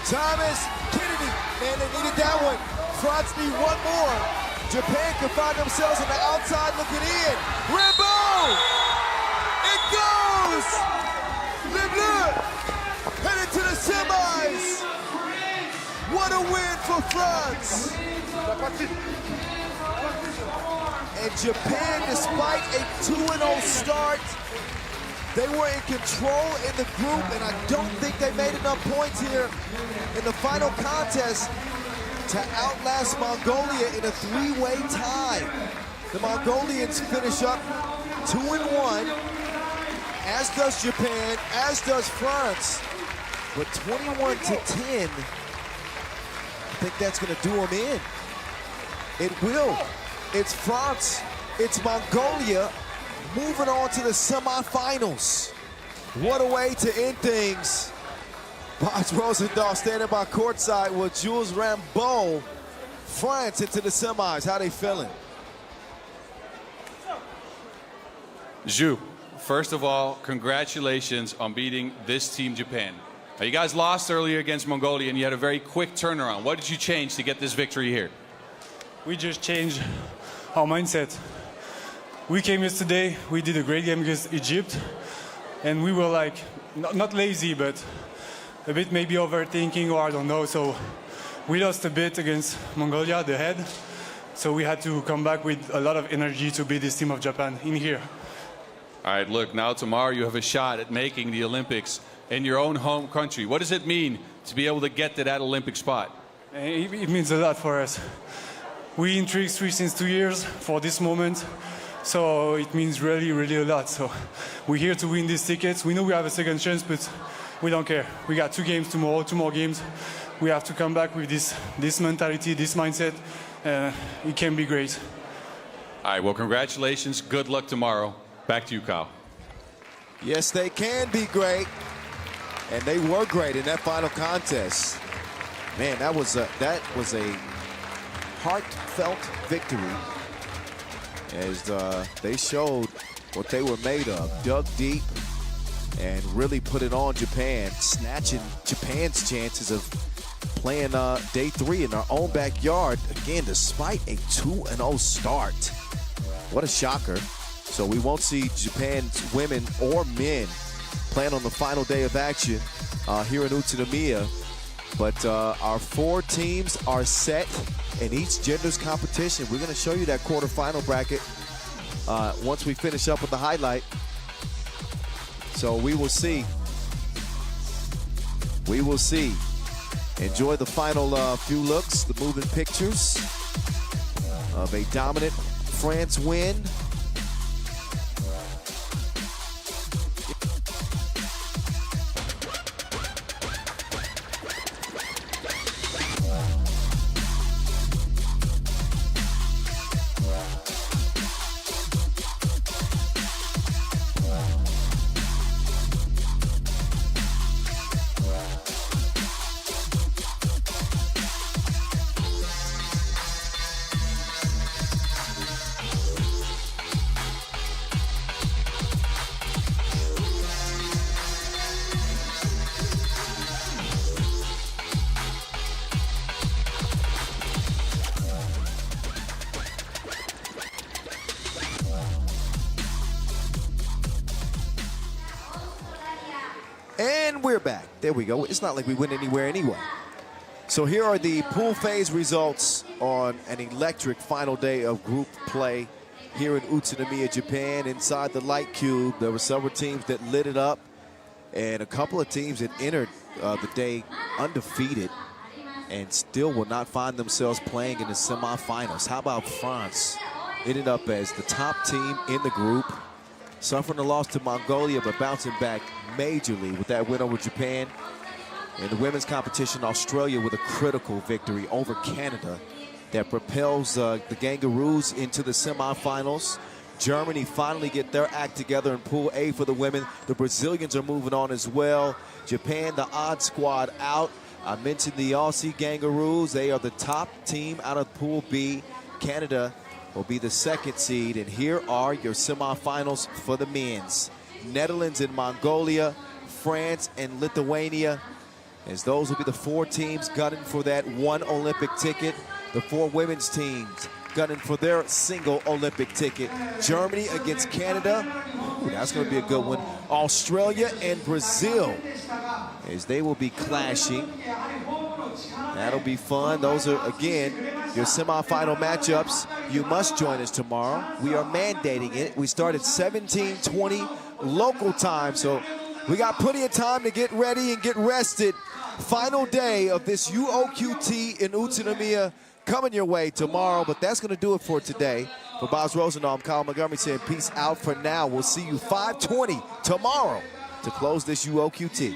Thomas Kennedy, man, they needed that one. France need one more. Japan can find themselves on the outside looking in. Rimbaud! It goes! Le Bleu headed to the semis. What a win for France. And Japan, despite a 2-0 start, they were in control in the group, and I don't think they made enough points here in the final contest to outlast Mongolia in a 3-way tie. The Mongolians finish up 2-1, as does Japan, as does France. But 21 to 10, I think that's gonna do them in. It will. It's France, it's Mongolia, moving on to the semifinals. What a way to end things. Boz Rosendahl standing by courtside with Jules Rimbaud. France into the semis. How they feeling? Zhu, first of all, congratulations on beating this team, Japan. Now, you guys lost earlier against Mongolia, and you had a very quick turnaround. What did you change to get this victory here? We just changed our mindset. We came yesterday, we did a great game against Egypt, and we were like, not lazy, but a bit maybe overthinking, or I don't know. So we lost a bit against Mongolia, the head. So we had to come back with a lot of energy to beat this team of Japan in here. All right, look, now tomorrow you have a shot at making the Olympics in your own home country. What does it mean to be able to get to that Olympic spot? It means a lot for us. We in 3x3 since 2 years for this moment. So it means really, really a lot. So we're here to win these tickets. We know we have a second chance, but we don't care. We got 2 games tomorrow, 2 more games. We have to come back with this mentality, this mindset. It can be great. All right, well, congratulations. Good luck tomorrow. Back to you, Kyle. Yes, they can be great. And they were great in that final contest. Man, that was a heartfelt victory as they showed what they were made of. Dug deep and really put it on Japan, snatching Japan's chances of playing day 3 in their own backyard. Again, despite a 2-0 start. What a shocker. So we won't see Japan's women or men playing on the final day of action here in Utsunomiya. But our 4 teams are set in each gender's competition. We're going to show you that quarterfinal bracket once we finish up with the highlight. So we will see. We will see. Enjoy the final few looks, the moving pictures of a dominant France win. And we're back. There we go. It's not like we went anywhere anyway. So here are the pool phase results on an electric final day of group play here in Utsunomiya, Japan. Inside the light cube, there were several teams that lit it up and a couple of teams that entered the day undefeated and still will not find themselves playing in the semifinals. How about France? Ended up as the top team in the group, suffering a loss to Mongolia, but bouncing back majorly with that win over Japan. In the women's competition, Australia with a critical victory over Canada that propels the Kangaroos into the semifinals. Germany finally get their act together in Pool A for the women. The Brazilians are moving on as well. Japan, the odd squad out. I mentioned the Aussie Kangaroos. They are the top team out of Pool B. Canada will be the second seed. And here are your semifinals for the men's. Netherlands and Mongolia, France and Lithuania, as those will be the 4 teams gunning for that 1 Olympic ticket. The 4 women's teams gunning for their single Olympic ticket. Germany against Canada. Ooh, that's going to be a good one. Australia and Brazil, as they will be clashing. That'll be fun. Those are, again, your semifinal matchups. You must join us tomorrow. We are mandating it. We start at 17:20 local time, so we got plenty of time to get ready and get rested. Final day of this UOQT in Utsunomiya coming your way tomorrow, but that's going to do it for today. For Boz Rosendahl, I'm Kyle Montgomery saying peace out for now. We'll see you 5:20 tomorrow to close this UOQT.